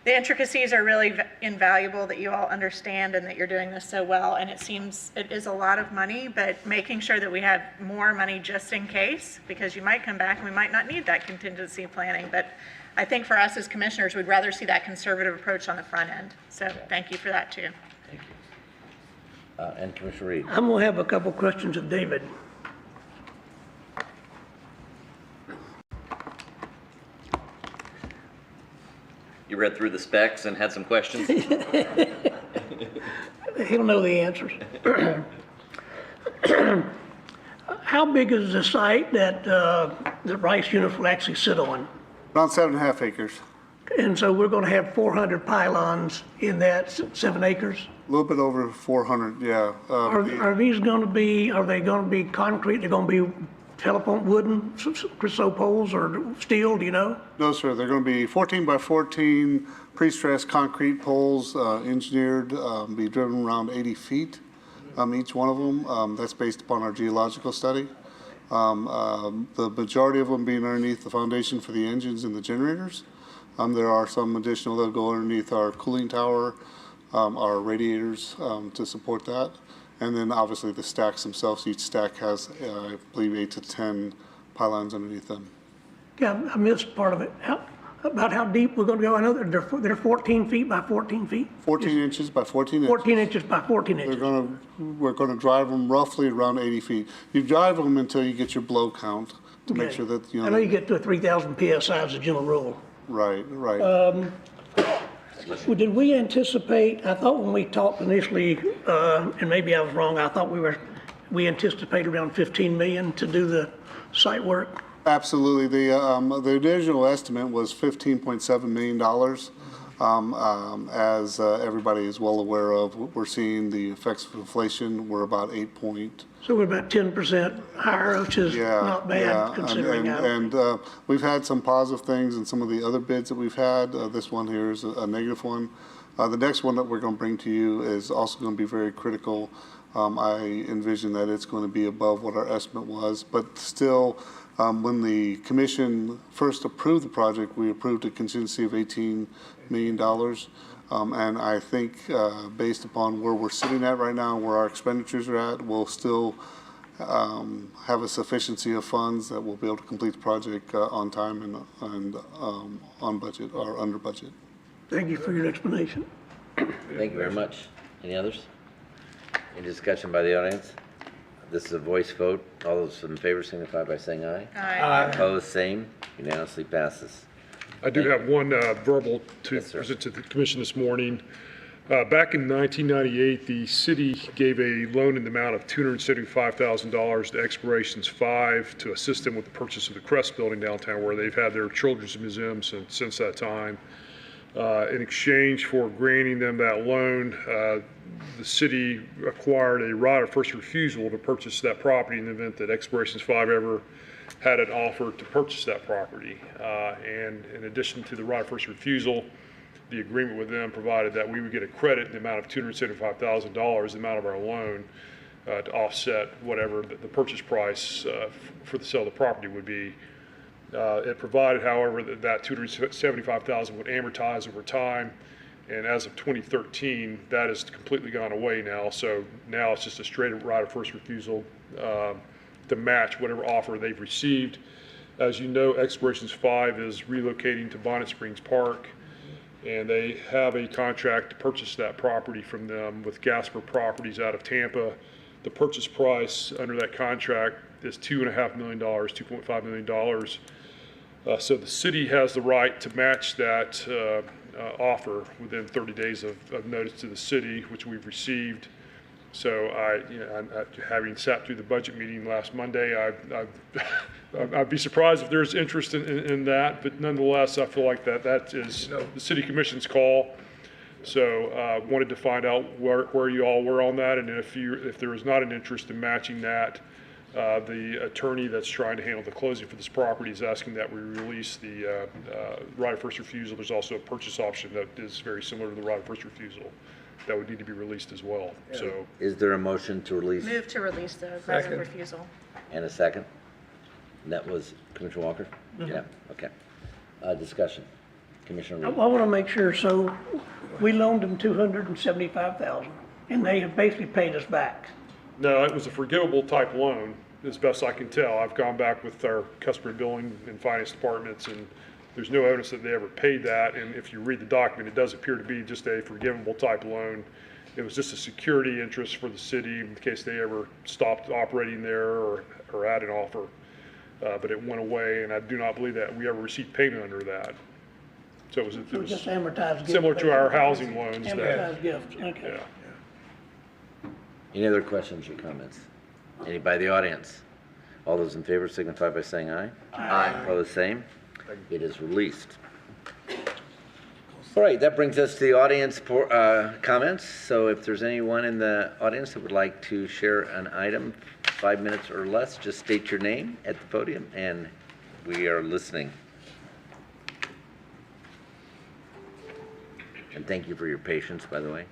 the intricacies are really invaluable that you all understand and that you're doing this so well. And it seems it is a lot of money, but making sure that we have more money just in case, because you might come back and we might not need that contingency planning. But I think for us as commissioners, we'd rather see that conservative approach on the front end. So thank you for that too. Thank you. And Commissioner Reed. I'm going to have a couple questions of David. You read through the specs and had some questions? He'll know the answers. How big is the site that the rice units will actually sit on? Around 7.5 acres. And so we're going to have 400 pylons in that 7 acres? A little bit over 400, yeah. Are these going to be, are they going to be concrete? They're going to be telephone wooden so poles or steel, do you know? No, sir. They're going to be 14 by 14 pre-stressed concrete poles, engineered, be driven around 80 feet, each one of them. That's based upon our geological study. The majority of them being underneath the foundation for the engines and the generators. There are some additional that go underneath our cooling tower, our radiators to support that. And then obviously the stacks themselves, each stack has, I believe, 8 to 10 pylons underneath them. Yeah, I missed part of it. About how deep we're going to go? I know they're 14 feet by 14 feet? 14 inches by 14 inches. 14 inches by 14 inches. We're going to drive them roughly around 80 feet. You drive them until you get your blow count to make sure that, I know you get to a 3,000 PSI as a general rule. Right, right. Well, did we anticipate, I thought when we talked initially, and maybe I was wrong, I thought we anticipated around 15 million to do the site work? Absolutely. The original estimate was $15.7 million. As everybody is well aware of, we're seeing the effects of inflation. We're about 8 point. So we're about 10% higher, which is not bad considering how. And we've had some positive things in some of the other bids that we've had. This one here is a negative one. The next one that we're going to bring to you is also going to be very critical. I envision that it's going to be above what our estimate was, but still, when the commission first approved the project, we approved a contingency of $18 million. And I think based upon where we're sitting at right now, where our expenditures are at, we'll still have a sufficiency of funds that we'll be able to complete the project on time and on budget or under budget. Thank you for your explanation. Thank you very much. Any others? Any discussion by the audience? This is a voice vote. All those in favor signify by saying aye. Aye. Opposed, same. Unanimously passes. I do have one verbal to present to the commission this morning. Back in 1998, the city gave a loan in the amount of $275,000 to Explorations 5 to assist them with the purchase of the Crest building downtown, where they've had their children's museum since that time. In exchange for granting them that loan, the city acquired a right of first refusal to purchase that property in the event that Explorations 5 ever had an offer to purchase that property. And in addition to the right of first refusal, the agreement with them provided that we would get a credit in the amount of $275,000, the amount of our loan, to offset whatever the purchase price for the sale of the property would be. It provided, however, that $275,000 would amortize over time. And as of 2013, that has completely gone away now. So now it's just a straight right of first refusal to match whatever offer they've received. As you know, Explorations 5 is relocating to Bonnet Springs Park, and they have a contract to purchase that property from them with Gasper Properties out of Tampa. The purchase price under that contract is $2.5 million, $2.5 million. So the city has the right to match that offer within 30 days of notice to the city, which we've received. So having sat through the budget meeting last Monday, I'd be surprised if there's interest in that, but nonetheless, I feel like that is the city commission's call. So wanted to find out where you all were on that, and if there was not an interest in matching that, the attorney that's trying to handle the closing for this property is asking that we release the right of first refusal. There's also a purchase option that is very similar to the right of first refusal that would need to be released as well. So, is there a motion to release? Move to release the right of refusal. And a second? And that was Commissioner Walker? Yeah, okay. Discussion. Commissioner I Reed. want to make sure, so we loaned them $275,000 and they have basically paid us back. no, it was a forgivable type loan, as best I can tell. I've gone back with our customer billing and finance departments, and there's no evidence that they ever paid that. And if you read the document, it does appear to be just a forgivable type loan. It was just a security interest for the city in case they ever stopped operating there or had an offer. But it went away, and I do not believe that we ever received payment under that. So it was just amortized gift. similar to our housing loans. Amortized gift, okay. Yeah. Any other questions or comments? Anybody in the audience? All those in favor signify by saying aye. Aye. Opposed, same. It is released. All right, that brings us to the audience comments. So if there's anyone in the audience that would like to share an item, 5 minutes or less, just state your name at the podium and we are listening. And thank you for your patience, by the way.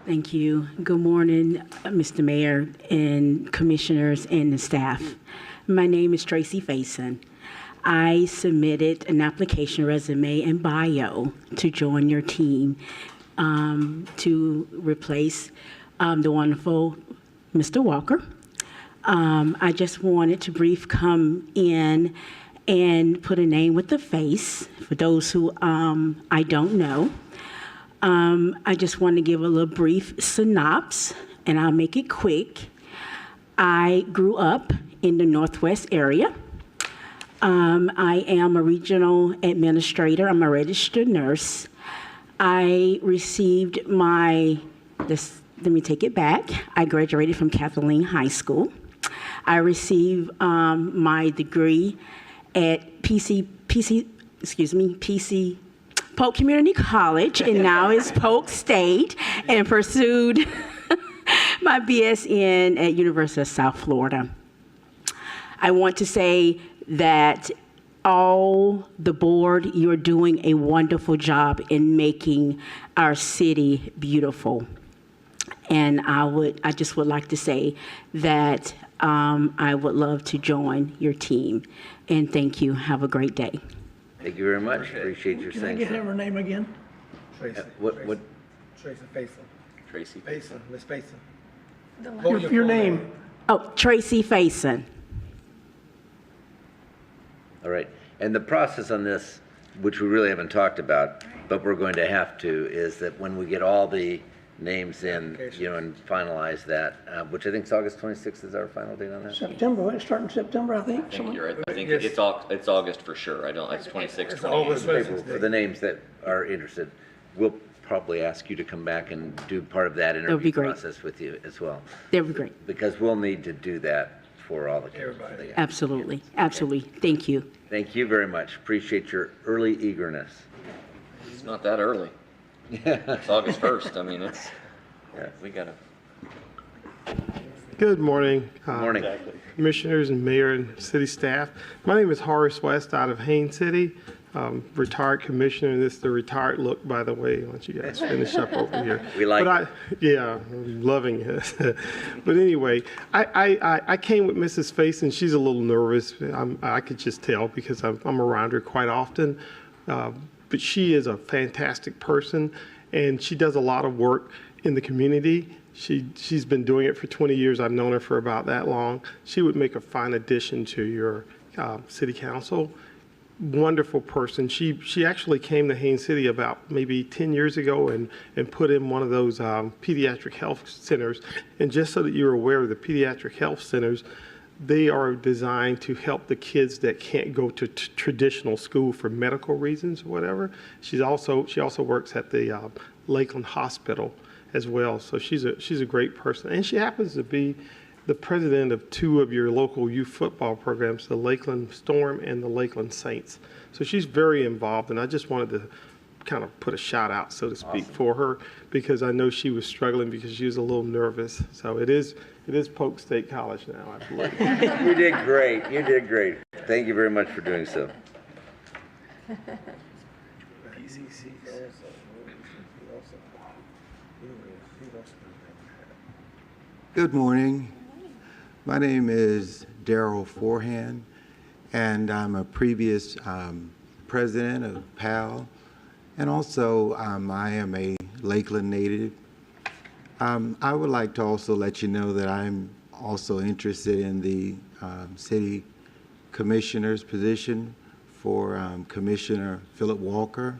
Thank you. Good morning, Mr. Mayor and commissioners and the staff. My name is Tracy Faison. I submitted an application, resume, and bio to join your team to replace the wonderful Mr. Walker. I just wanted to come in and put a name with a face for those who I don't know. I just want to give a little brief synopsis, and I'll make it quick. I grew up in the Northwest area. I am a regional administrator. I'm a registered nurse. I received let me take it back. I graduated from Kathleen High School. I received my degree at Polk Community College, and now it's Polk State, and pursued my BSN at University of South Florida. I want to say that all the board, you're doing a wonderful job in making our city beautiful. And I just would like to say that I would love to join your team. And thank you. Have a great day. Thank you very much. Appreciate your saying so. Can I get her name again? Tracy. What? Tracy Faison. Tracy Faison, Miss Faison. Your name. Oh, Tracy Faison. All right. And the process on this, which we really haven't talked about, but we're going to have to, is that when we get all the names in, and finalize that, which I think is August 26th is our final date on that? September, it's starting September, I think. I think you're right. I think it's August for sure. It's 26, 28. For the names that are interested, we'll probably ask you to come back and do part of that interview process with you as well. That would be great. Because we'll need to do that for all the candidates. Absolutely. Absolutely. Thank you. Thank you very much. Appreciate your early eagerness. It's not that early. It's August 1st. I mean, we got to. Good morning. Good morning. Commissioners and mayor and city staff. My name is Horace West out of Haines City. retired commissioner. This is the retired look, by the way, once you guys finish up over here. We like it. Yeah, I'm loving it. But anyway, I came with Mrs. Face, and she's a little nervous. I could just tell because I'm around her quite often. But she is a fantastic person, and she does a lot of work in the community. She's been doing it for 20 years. I've known her for about that long. She would make a fine addition to your city council. Wonderful person. She actually came to Haines City about maybe 10 years ago and put in one of those pediatric health centers. And just so that you're aware of the pediatric health centers, they are designed to help the kids that can't go to traditional school for medical reasons or whatever. She also works at the Lakeland Hospital as well. So she's a great person. And she happens to be the president of two of your local youth football programs, the Lakeland Storm and the Lakeland Saints. So she's very involved, and I just wanted to kind of put a shout out, so to speak, for her, because I know she was struggling because she was a little nervous. So it is Polk State College now, I believe. You did great. You did great. Thank you very much for doing so. Good morning. My name is Darrell Forehand, and I'm a previous president of PAL, and also I am a Lakeland native. I would like to also let you know that I'm also interested in the city commissioner's position for Commissioner Philip Walker.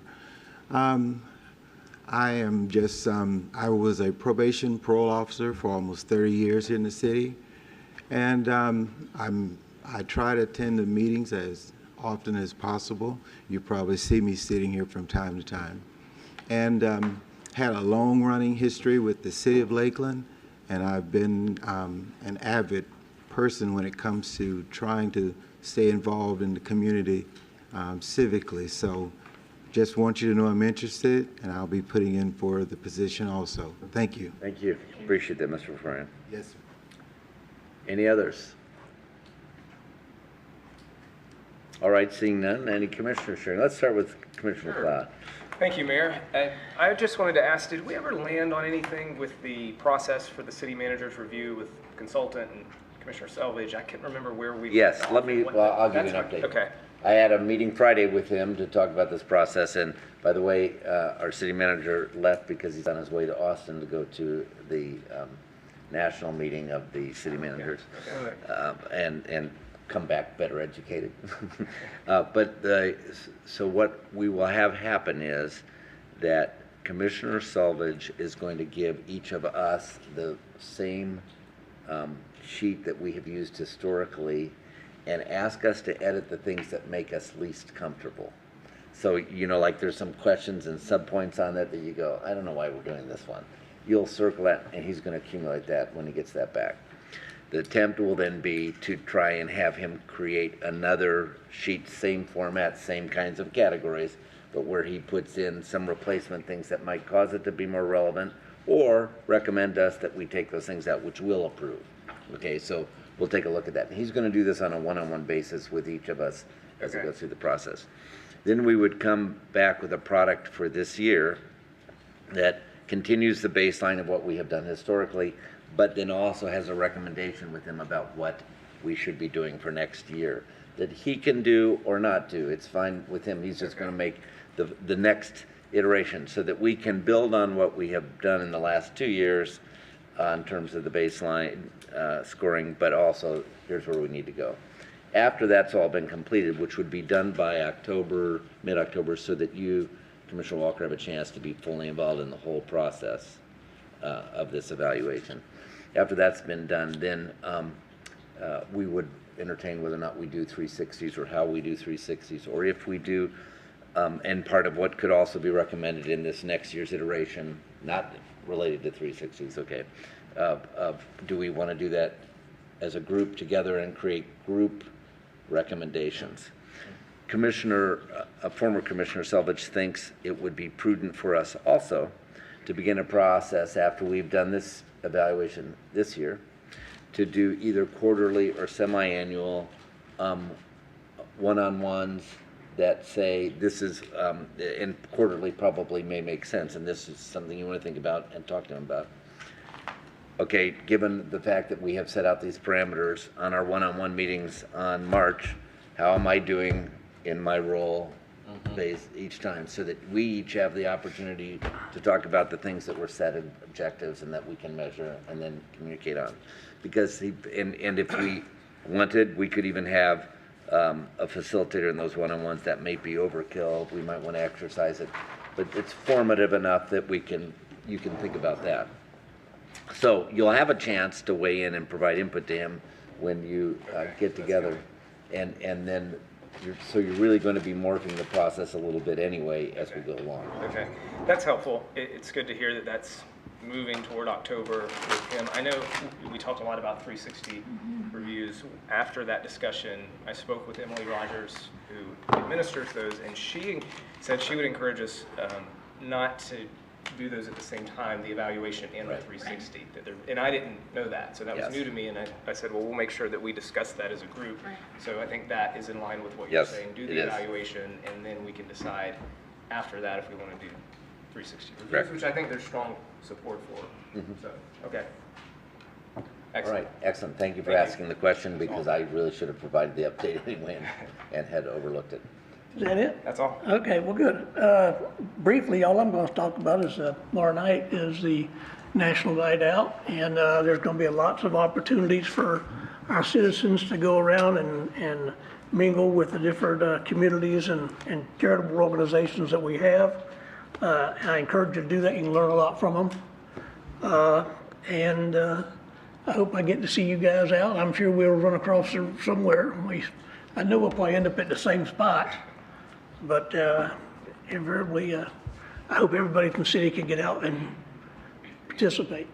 I am just, I was a probation parole officer for almost 30 years in the city. And I try to attend the meetings as often as possible. You probably see me sitting here from time to time. And had a long-running history with the city of Lakeland, and I've been an avid person when it comes to trying to stay involved in the community civically. So just want you to know I'm interested, and I'll be putting in for the position also. Thank you. Thank you. Appreciate that, Mr. Friend. Yes, sir. Any others? All right, seeing none. Any commissioner sharing? Let's start with Commissioner Cloud. Thank you, Mayor. I just wanted to ask, did we ever land on anything with the process for the city manager's review with consultant and Commissioner Selvage? I can't remember where we... Yes, I'll give you an update. Okay. I had a meeting Friday with him to talk about this process, and by the way, our city manager left because he's on his way to Austin to go to the national meeting of the city managers, and come back better educated. So what we will have happen is that Commissioner Selvage is going to give each of us the same sheet that we have used historically and ask us to edit the things that make us least comfortable. So, you know, like there's some questions and subpoints on that you go, I don't know why we're doing this one. You'll circle that, and he's going to accumulate that when he gets that back. The attempt will then be to try and have him create another sheet, same format, same kinds of categories, but where he puts in some replacement things that might cause it to be more relevant, or recommend us that we take those things out, which we'll approve. Okay, so we'll take a look at that. And he's going to do this on a one-on-one basis with each of us as it goes through the process. Then we would come back with a product for this year that continues the baseline of what we have done historically, but then also has a recommendation with him about what we should be doing for next year that he can do or not do. It's fine with him. He's just going to make the next iteration so that we can build on what we have done in the last 2 years in terms of the baseline scoring, but also here's where we need to go. After that's all been completed, which would be done by October, mid-October, so that you, Commissioner Walker, have a chance to be fully involved in the whole process of this evaluation. After that's been done, then we would entertain whether or not we do 360s or how we do 360s, or if we do, and part of what could also be recommended in this next year's iteration, not related to 360s, okay, do we want to do that as a group together and create group recommendations? Former Commissioner Selvage thinks it would be prudent for us also to begin a process after we've done this evaluation this year to do either quarterly or semi-annual one-on-ones that say this is, and quarterly probably may make sense, and this is something you want to think about and talk to them about. Okay, given the fact that we have set out these parameters on our one-on-one meetings on March, how am I doing in my role based each time, so that we each have the opportunity to talk about the things that were set in objectives and that we can measure and then communicate on. Because, and if we wanted, we could even have a facilitator in those one-on-ones. That may be overkill. We might want to exercise it, but it's formative enough that you can think about that. So you'll have a chance to weigh in and provide input to him when you get together, and then you're really going to be morphing the process a little bit anyway as we go along. Okay, that's helpful. It's good to hear that that's moving toward October with him. I know we talked a lot about 360 reviews. After that discussion, I spoke with Emily Rogers, who administers those, and she said she would encourage us not to do those at the same time, the evaluation and the 360. And I didn't know that, so that was new to me, and I said, well, we'll make sure that we discuss that as a group. So I think that is in line with what you're saying. Do the evaluation, and then we can decide after that if we want to do 360 reviews, which I think there's strong support for. So, okay. Excellent. All right, excellent. Thank you for asking the question, because I really should have provided the update anyway and had overlooked it. Is that it? That's all. Okay, well, good. Briefly, all I'm going to talk about is tomorrow night is the National Night Out, and there's going to be lots of opportunities for our citizens to go around and mingle with the different communities and charitable organizations that we have. I encourage you to do that. You can learn a lot from them. And I hope I get to see you guys out. I'm sure we'll run across somewhere. I know we'll probably end up at the same spot. But invariably, I hope everybody from the city can get out and participate.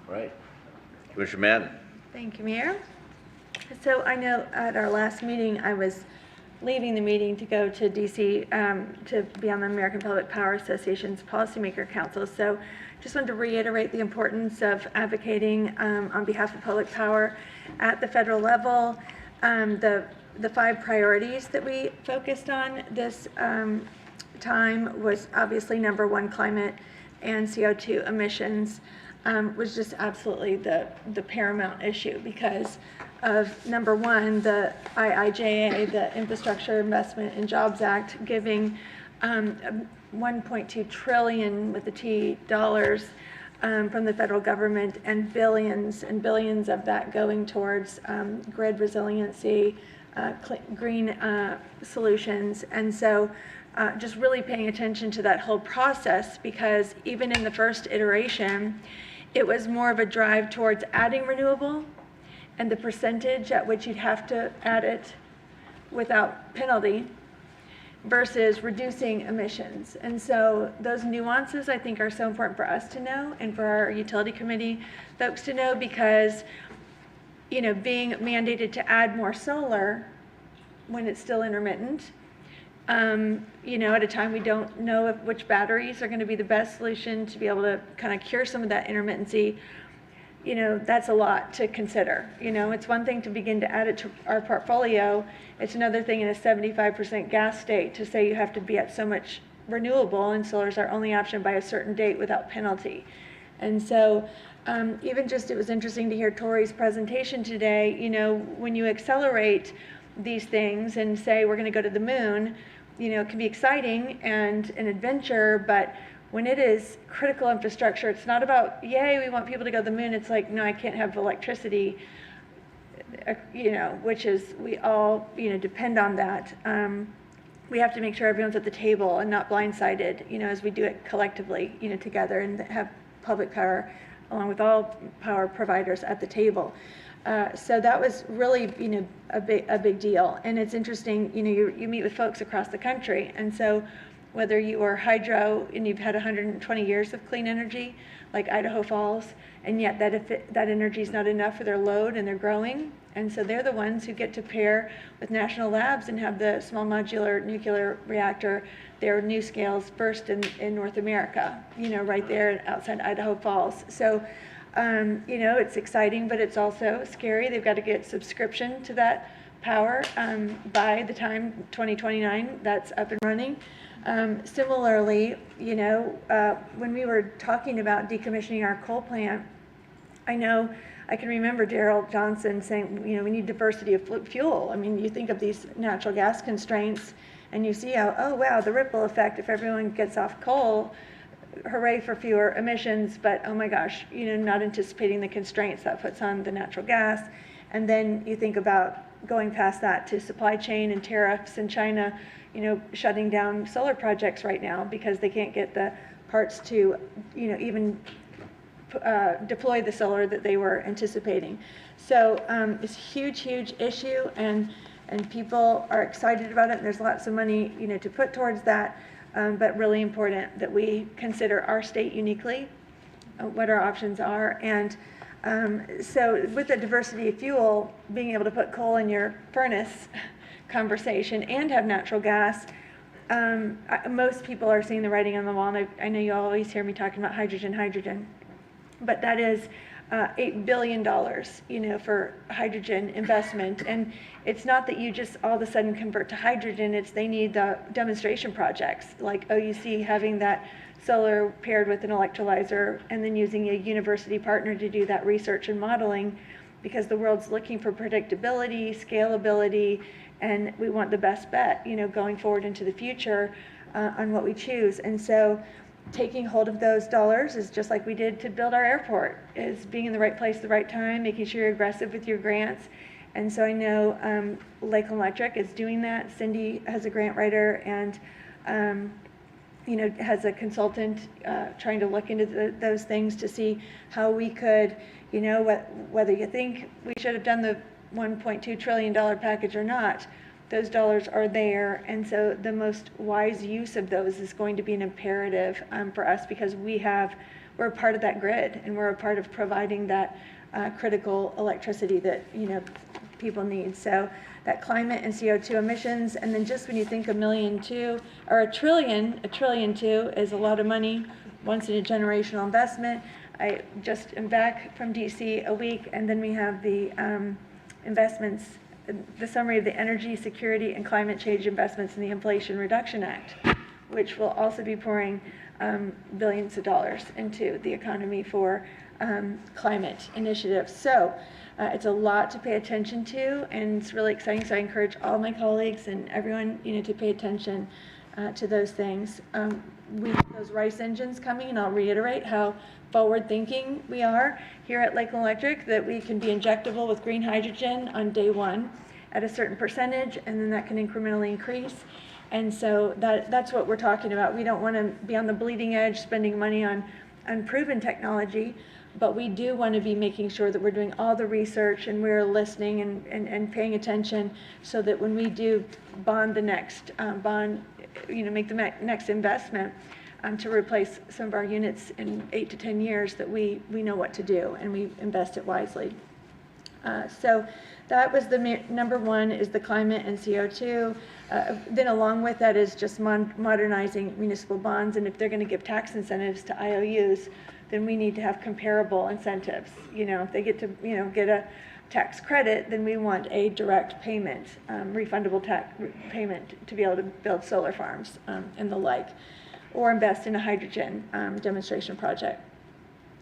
Right. Commissioner Madden. Thank you, Mayor. So I know at our last meeting, I was leaving the meeting to go to DC to be on the American Public Power Association's Policymaker Council. So just wanted to reiterate the importance of advocating on behalf of public power at the federal level. The 5 priorities that we focused on this time was obviously number 1, climate and CO2 emissions, was just absolutely the paramount issue because of number 1, the IIJA, the Infrastructure Investment and Jobs Act, giving 1.2 trillion with the T dollars from the federal government, and billions and billions of that going towards grid resiliency, green solutions. And so just really paying attention to that whole process, because even in the first iteration, it was more of a drive towards adding renewable and the percentage at which you'd have to add it without penalty versus reducing emissions. And so those nuances I think are so important for us to know and for our utility committee folks to know, because being mandated to add more solar when it's still intermittent, at a time we don't know which batteries are going to be the best solution to be able to kind of cure some of that intermittency, that's a lot to consider. It's one thing to begin to add it to our portfolio. It's another thing in a 75% gas state to say you have to be at so much renewable and solar is our only option by a certain date without penalty. And so even just, it was interesting to hear Tori's presentation today. When you accelerate these things and say we're going to go to the moon, it can be exciting and an adventure, but when it is critical infrastructure, it's not about, yay, we want people to go to the moon. It's like, no, I can't have electricity, which is, we all, depend on that. We have to make sure everyone's at the table and not blindsided, as we do it collectively, together, and have public power along with all power providers at the table. So that was really, a big deal. And it's interesting, you meet with folks across the country, and so whether you are hydro and you've had 120 years of clean energy, like Idaho Falls, and yet that energy is not enough for their load and they're growing, and so they're the ones who get to pair with national labs and have the small modular nuclear reactor, their new scales first in North America, right there outside Idaho Falls. So, it's exciting, but it's also scary. They've got to get subscription to that power by the time 2029 that's up and running. Similarly, you know, when we were talking about decommissioning our coal plant, I can remember Darrell Johnson saying, you know, we need diversity of fuel. I mean, you think of these natural gas constraints and you see how, oh wow, the ripple effect, if everyone gets off coal, hooray for fewer emissions, but oh my gosh, you know, not anticipating the constraints that puts on the natural gas. And then you think about going past that to supply chain and tariffs in China, you know, shutting down solar projects right now because they can't get the parts to, you know, even deploy the solar that they were anticipating. So it's a huge, huge issue, and people are excited about it, and there's lots of money, you know, to put towards that, but really important that we consider our state uniquely, what our options are. And so with the diversity of fuel, being able to put coal in your furnace conversation and have natural gas, most people are seeing the writing on the wall, and I know you always hear me talking about hydrogen, but that is $8 billion, you know, for hydrogen investment. And it's not that you just all of a sudden convert to hydrogen, it's they need the demonstration projects, like OUC having that solar paired with an electrolyzer and then using a university partner to do that research and modeling, because the world's looking for predictability, scalability, and we want the best bet, you know, going forward into the future on what we choose. And so taking hold of those dollars is just like we did to build our airport, is being in the right place at the right time, making sure you're aggressive with your grants. And so I know Lakeland Electric is doing that. Cindy has a grant writer and you know, has a consultant trying to look into those things to see how we could, you know, whether you think we should have done the $1.2 trillion package or not, those dollars are there, and so the most wise use of those is going to be an imperative for us, because we're a part of that grid, and we're a part of providing that critical electricity that, you know, people need. So that climate and CO2 emissions, and then just when you think $1 million to, or $1 trillion to is a lot of money, once in a generational investment. I just am back from DC a week, and then we have the investments, the summary of the energy security and climate change investments in the Inflation Reduction Act, which will also be pouring billions of dollars into the economy for climate initiatives. So it's a lot to pay attention to, and it's really exciting. So I encourage all my colleagues and everyone, you know, to pay attention to those things. We have those RICE engines coming, and I'll reiterate how forward-thinking we are here at Lakeland Electric, that we can be injectable with green hydrogen on day one at a certain percentage, and then that can incrementally increase. And so that's what we're talking about. We don't want to be on the bleeding edge spending money on unproven technology, but we do want to be making sure that we're doing all the research and we're listening and paying attention, so that when we do bond the next you know, make the next investment to replace some of our units in 8 to 10 years, that we know what to do and we invest it wisely. So that was the number one, is the climate and CO2. Then along with that is just modernizing municipal bonds, and if they're going to give tax incentives to IOUs, then we need to have comparable incentives. You know, if they get to, you know, get a tax credit, then we want a direct payment, refundable tax payment, to be able to build solar farms and the like, or invest in a hydrogen demonstration project.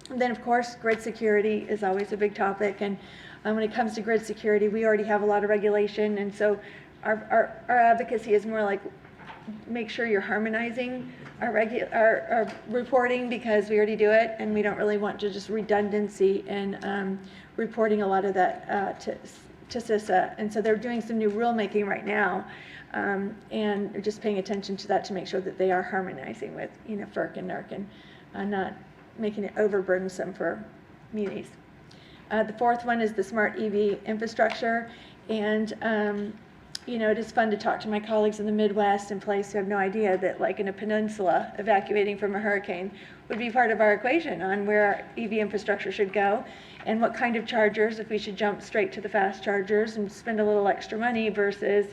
And then of course, grid security is always a big topic, and when it comes to grid security, we already have a lot of regulation, and so our advocacy is more like, make sure you're harmonizing our reporting, because we already do it, and we don't really want to just redundancy in reporting a lot of that to CISA. And so they're doing some new rulemaking right now, and just paying attention to that to make sure that they are harmonizing with, you know, FERC and NERC, and not making it overburdensome for communities. The fourth one is the smart EV infrastructure, and you know, it is fun to talk to my colleagues in the Midwest and places who have no idea that, like in a peninsula, evacuating from a hurricane would be part of our equation on where our EV infrastructure should go, and what kind of chargers, if we should jump straight to the fast chargers and spend a little extra money versus,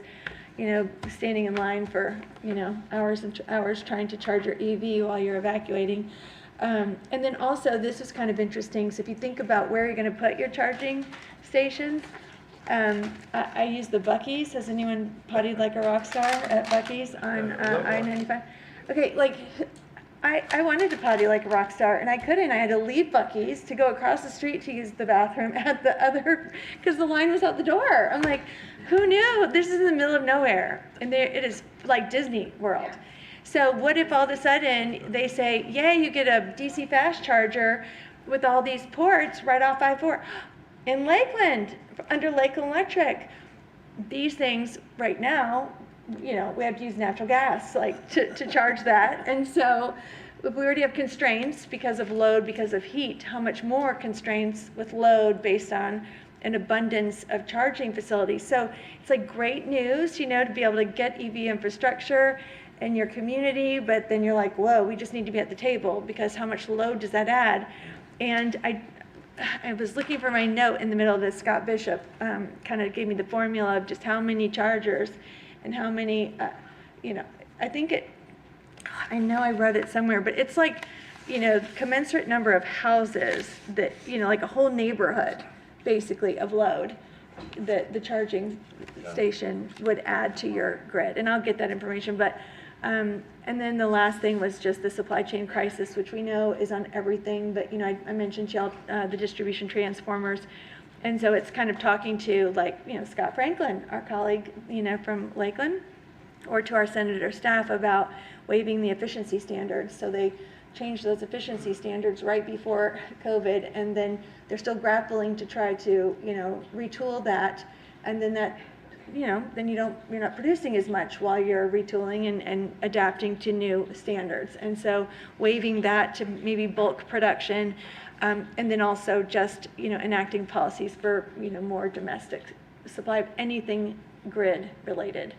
you know, standing in line for, you know, hours and hours trying to charge your EV while you're evacuating. And then also, this is kind of interesting. So if you think about where you're going to put your charging stations, I use the Buc-ee's. Has anyone pottied like a rock star at Buc-ee's on I-95? Okay, like, I wanted to potty like a rock star, and I couldn't. I had to leave Buc-ee's to go across the street to use the bathroom at the other, because the line was out the door. I'm like, who knew? This is in the middle of nowhere, and it is like Disney World. So what if all of a sudden they say, yeah, you get a DC fast charger with all these ports right off I-4 in Lakeland, under Lakeland Electric. These things right now, you know, we have to use natural gas like to charge that. And so if we already have constraints because of load, because of heat, how much more constraints with load based on an abundance of charging facilities. So it's like great news, you know, to be able to get EV infrastructure in your community, but then you're like, whoa, we just need to be at the table, because how much load does that add? And I was looking for my note in the middle of this. Scott Bishop kind of gave me the formula of just how many chargers and how many, you know, I know I wrote it somewhere, but it's like, you know, commensurate number of houses that, you know, like a whole neighborhood, basically, of load that the charging station would add to your grid. And I'll get that information, but, and then the last thing was just the supply chain crisis, which we know is on everything, but, you know, I mentioned the distribution transformers. And so it's kind of talking to, like, you know, Scott Franklin, our colleague, you know, from Lakeland, or to our senator staff about waiving the efficiency standards. So they changed those efficiency standards right before COVID, and then they're still grappling to try to, you know, retool that, and then that, you know, then you're not producing as much while you're retooling and adapting to new standards. And so waiving that to maybe bulk production, and then also just, you know, enacting policies for, you know, more domestic supply of anything grid related.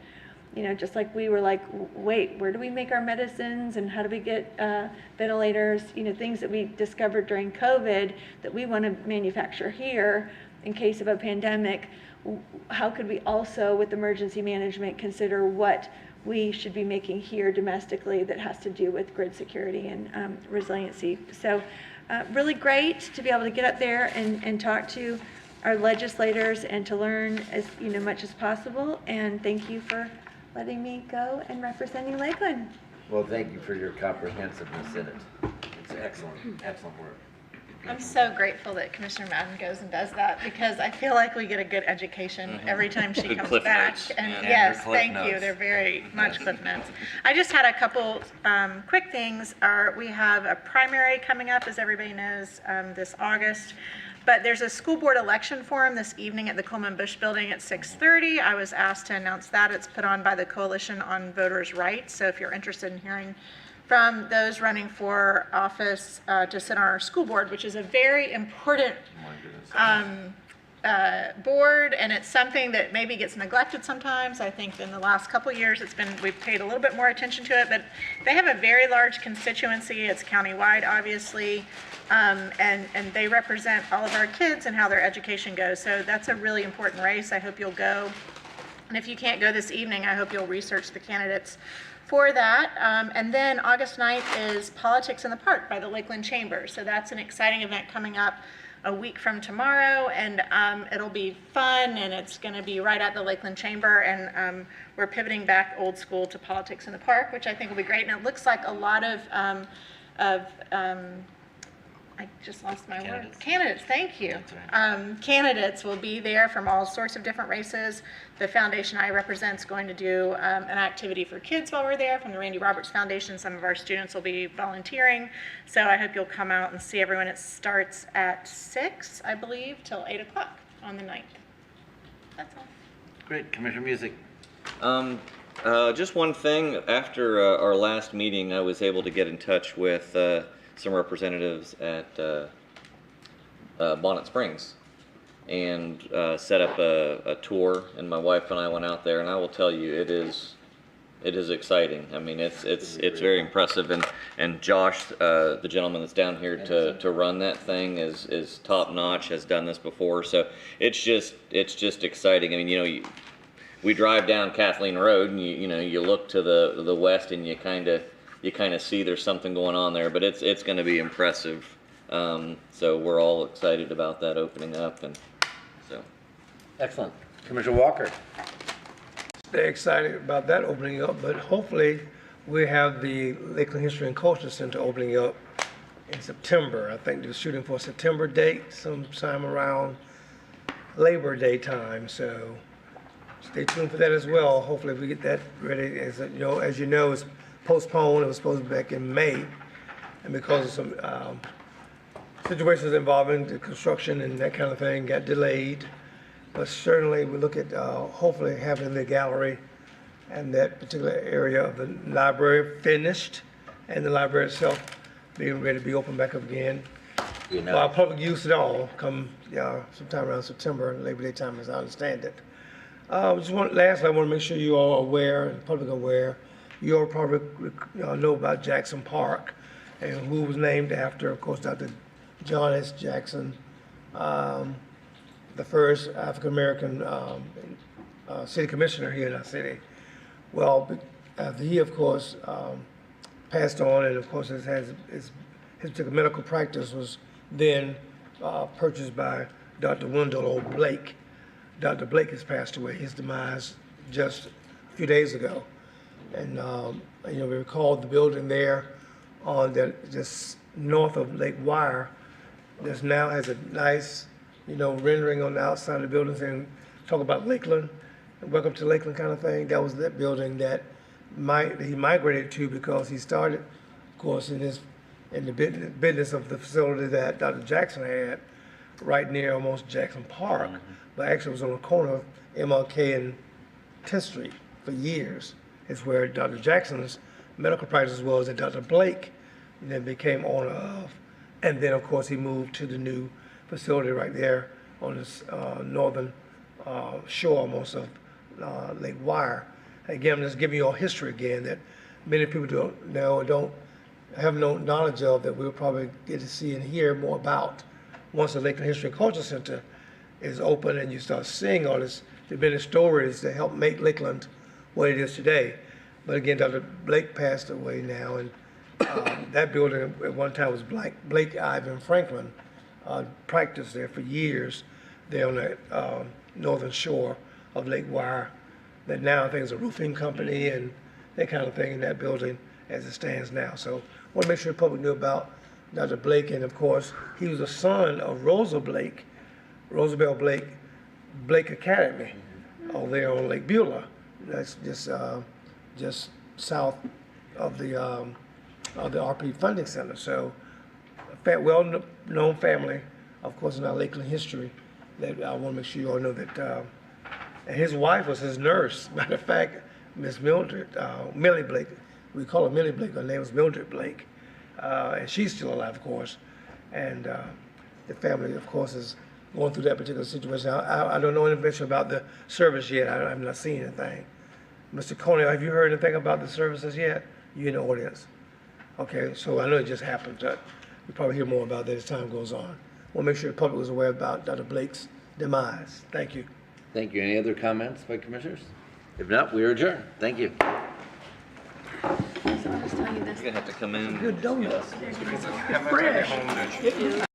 You know, just like we were like, wait, where do we make our medicines, and how do we get ventilators? You know, things that we discovered during COVID that we want to manufacture here in case of a pandemic. How could we also, with emergency management, consider what we should be making here domestically that has to do with grid security and resiliency? So really great to be able to get up there and talk to our legislators and to learn as, you know, much as possible. And thank you for letting me go and representing Lakeland. Well, thank you for your comprehensiveness in it. It's excellent, excellent work. I'm so grateful that Commissioner Madden goes and does that, because I feel like we get a good education every time she Good comes Cliff back. Notes. And Yeah. yes, Cliff thank you. Notes. They're very much Cliff Notes. I just had a couple quick things. We have a primary coming up, as everybody knows, this August. But there's a school board election forum this evening at the Coleman Bush Building at 6:30. I was asked to announce that. It's put on by the Coalition on Voters' Rights. So if you're interested in hearing from those running for office to sit on our school board, which is a very important board, and it's something that maybe gets neglected sometimes. I think in the last couple of years we've paid a little bit more attention to it, but they have a very large constituency. It's countywide, obviously, and they represent all of our kids and how their education goes. So that's a really important race. I hope you'll go. And if you can't go this evening, I hope you'll research the candidates for that. And then August 9th is Politics in the Park by the Lakeland Chamber. So that's an exciting event coming up a week from tomorrow, and it'll be fun, and it's going to be right at the Lakeland Chamber, and we're pivoting back old school to Politics in the Park, which I think will be great. And it looks like a lot of I just lost my word. Candidates, thank you. Right. Candidates will be there from all sorts of different races. The foundation I represent is going to do an activity for kids while we're there from the Randy Roberts Foundation. Some of our students will be volunteering. So I hope you'll come out and see everyone. It starts at 6, I believe, till 8 o'clock on the 9th. That's all. Great. Commissioner Music. Just one thing. After our last meeting, I was able to get in touch with some representatives at Bonnet Springs and set up a tour, and my wife and I went out there, and I will tell you, it is exciting. I mean, it's very impressive, and Josh, the gentleman that's down here to run that thing, is top notch, has done this before, so it's just exciting. I mean, you know, we drive down Kathleen Road, and you look to the west, and you kind of see there's something going on there, but it's going to be impressive. So we're all excited about that opening up, and so. Excellent. Commissioner Walker. Stay excited about that opening up, but hopefully we have the Lakeland History and Culture Center opening up in September. I think they're shooting for a September date, sometime around Labor Day time. So stay tuned for that as well. Hopefully we get that ready. As you know, it's postponed. It was supposed to be back in May, and because of some situations involving the construction and that kind of thing, got delayed. But certainly we look at hopefully having the gallery and that particular area of the library finished, and the library itself being ready to be opened back up again. For our public use at all, come sometime around September, Labor Day time, as I understand it. Lastly, I want to make sure you all are aware, and the public aware, you all probably know about Jackson Park, and who was named after, of course, Dr. John S. Jackson, the first African-American city commissioner here in our city. Well, he, of course, passed on, and of course his particular medical practice was then purchased by Dr. Wendell O. Blake. Dr. Blake has passed away. His demise just a few days ago. And we recall the building there on just north of Lake Wire. This now has a nice, rendering on the outside of the building saying, talk about Lakeland, welcome to Lakeland kind of thing. That was that building that he migrated to because he started, of course, in the business of the facility that Dr. Jackson had right near almost Jackson Park, but actually it was on the corner of MLK and 10th Street for years. It's where Dr. Jackson's medical practice was, that Dr. Blake then became owner of. And then, of course, he moved to the new facility right there on this northern shore almost of Lake Wire. Again, I'm just giving you all history again that many people don't know or don't have no knowledge of, that we'll probably get to see and hear more about once the Lakeland History and Culture Center is open and you start seeing all this, the many stories that help make Lakeland what it is today. But again, Dr. Blake passed away now, and that building at one time was Blake Ivan Franklin practiced there for years there on the northern shore of Lake Wire. That now I think is a roofing company and that kind of thing in that building as it stands now. So I want to make sure the public knew about Dr. Blake, and of course he was a son of Roosevelt Blake, Blake Academy over there on Lake Beulah. That's just south of the RP Funding Center. So a well-known family, of course, in our Lakeland history, that I want to make sure you all know that. And his wife was his nurse. Matter of fact, Miss Mildred, Millie Blake, we call her Millie Blake, her name was Mildred Blake. And she's still alive, of course. And the family, of course, is going through that particular situation. I don't know anything about the service yet. I have not seen anything. Mr. Coney, have you heard anything about the services yet? You in the audience. Okay, so I know it just happened. You'll probably hear more about that as time goes on. I want to make sure the public was aware about Dr. Blake's demise. Thank you. Thank you. Any other comments by commissioners? If not, we are adjourned. Thank you. So I'll just tell you this. You're gonna have to come in. Good donuts. Fresh.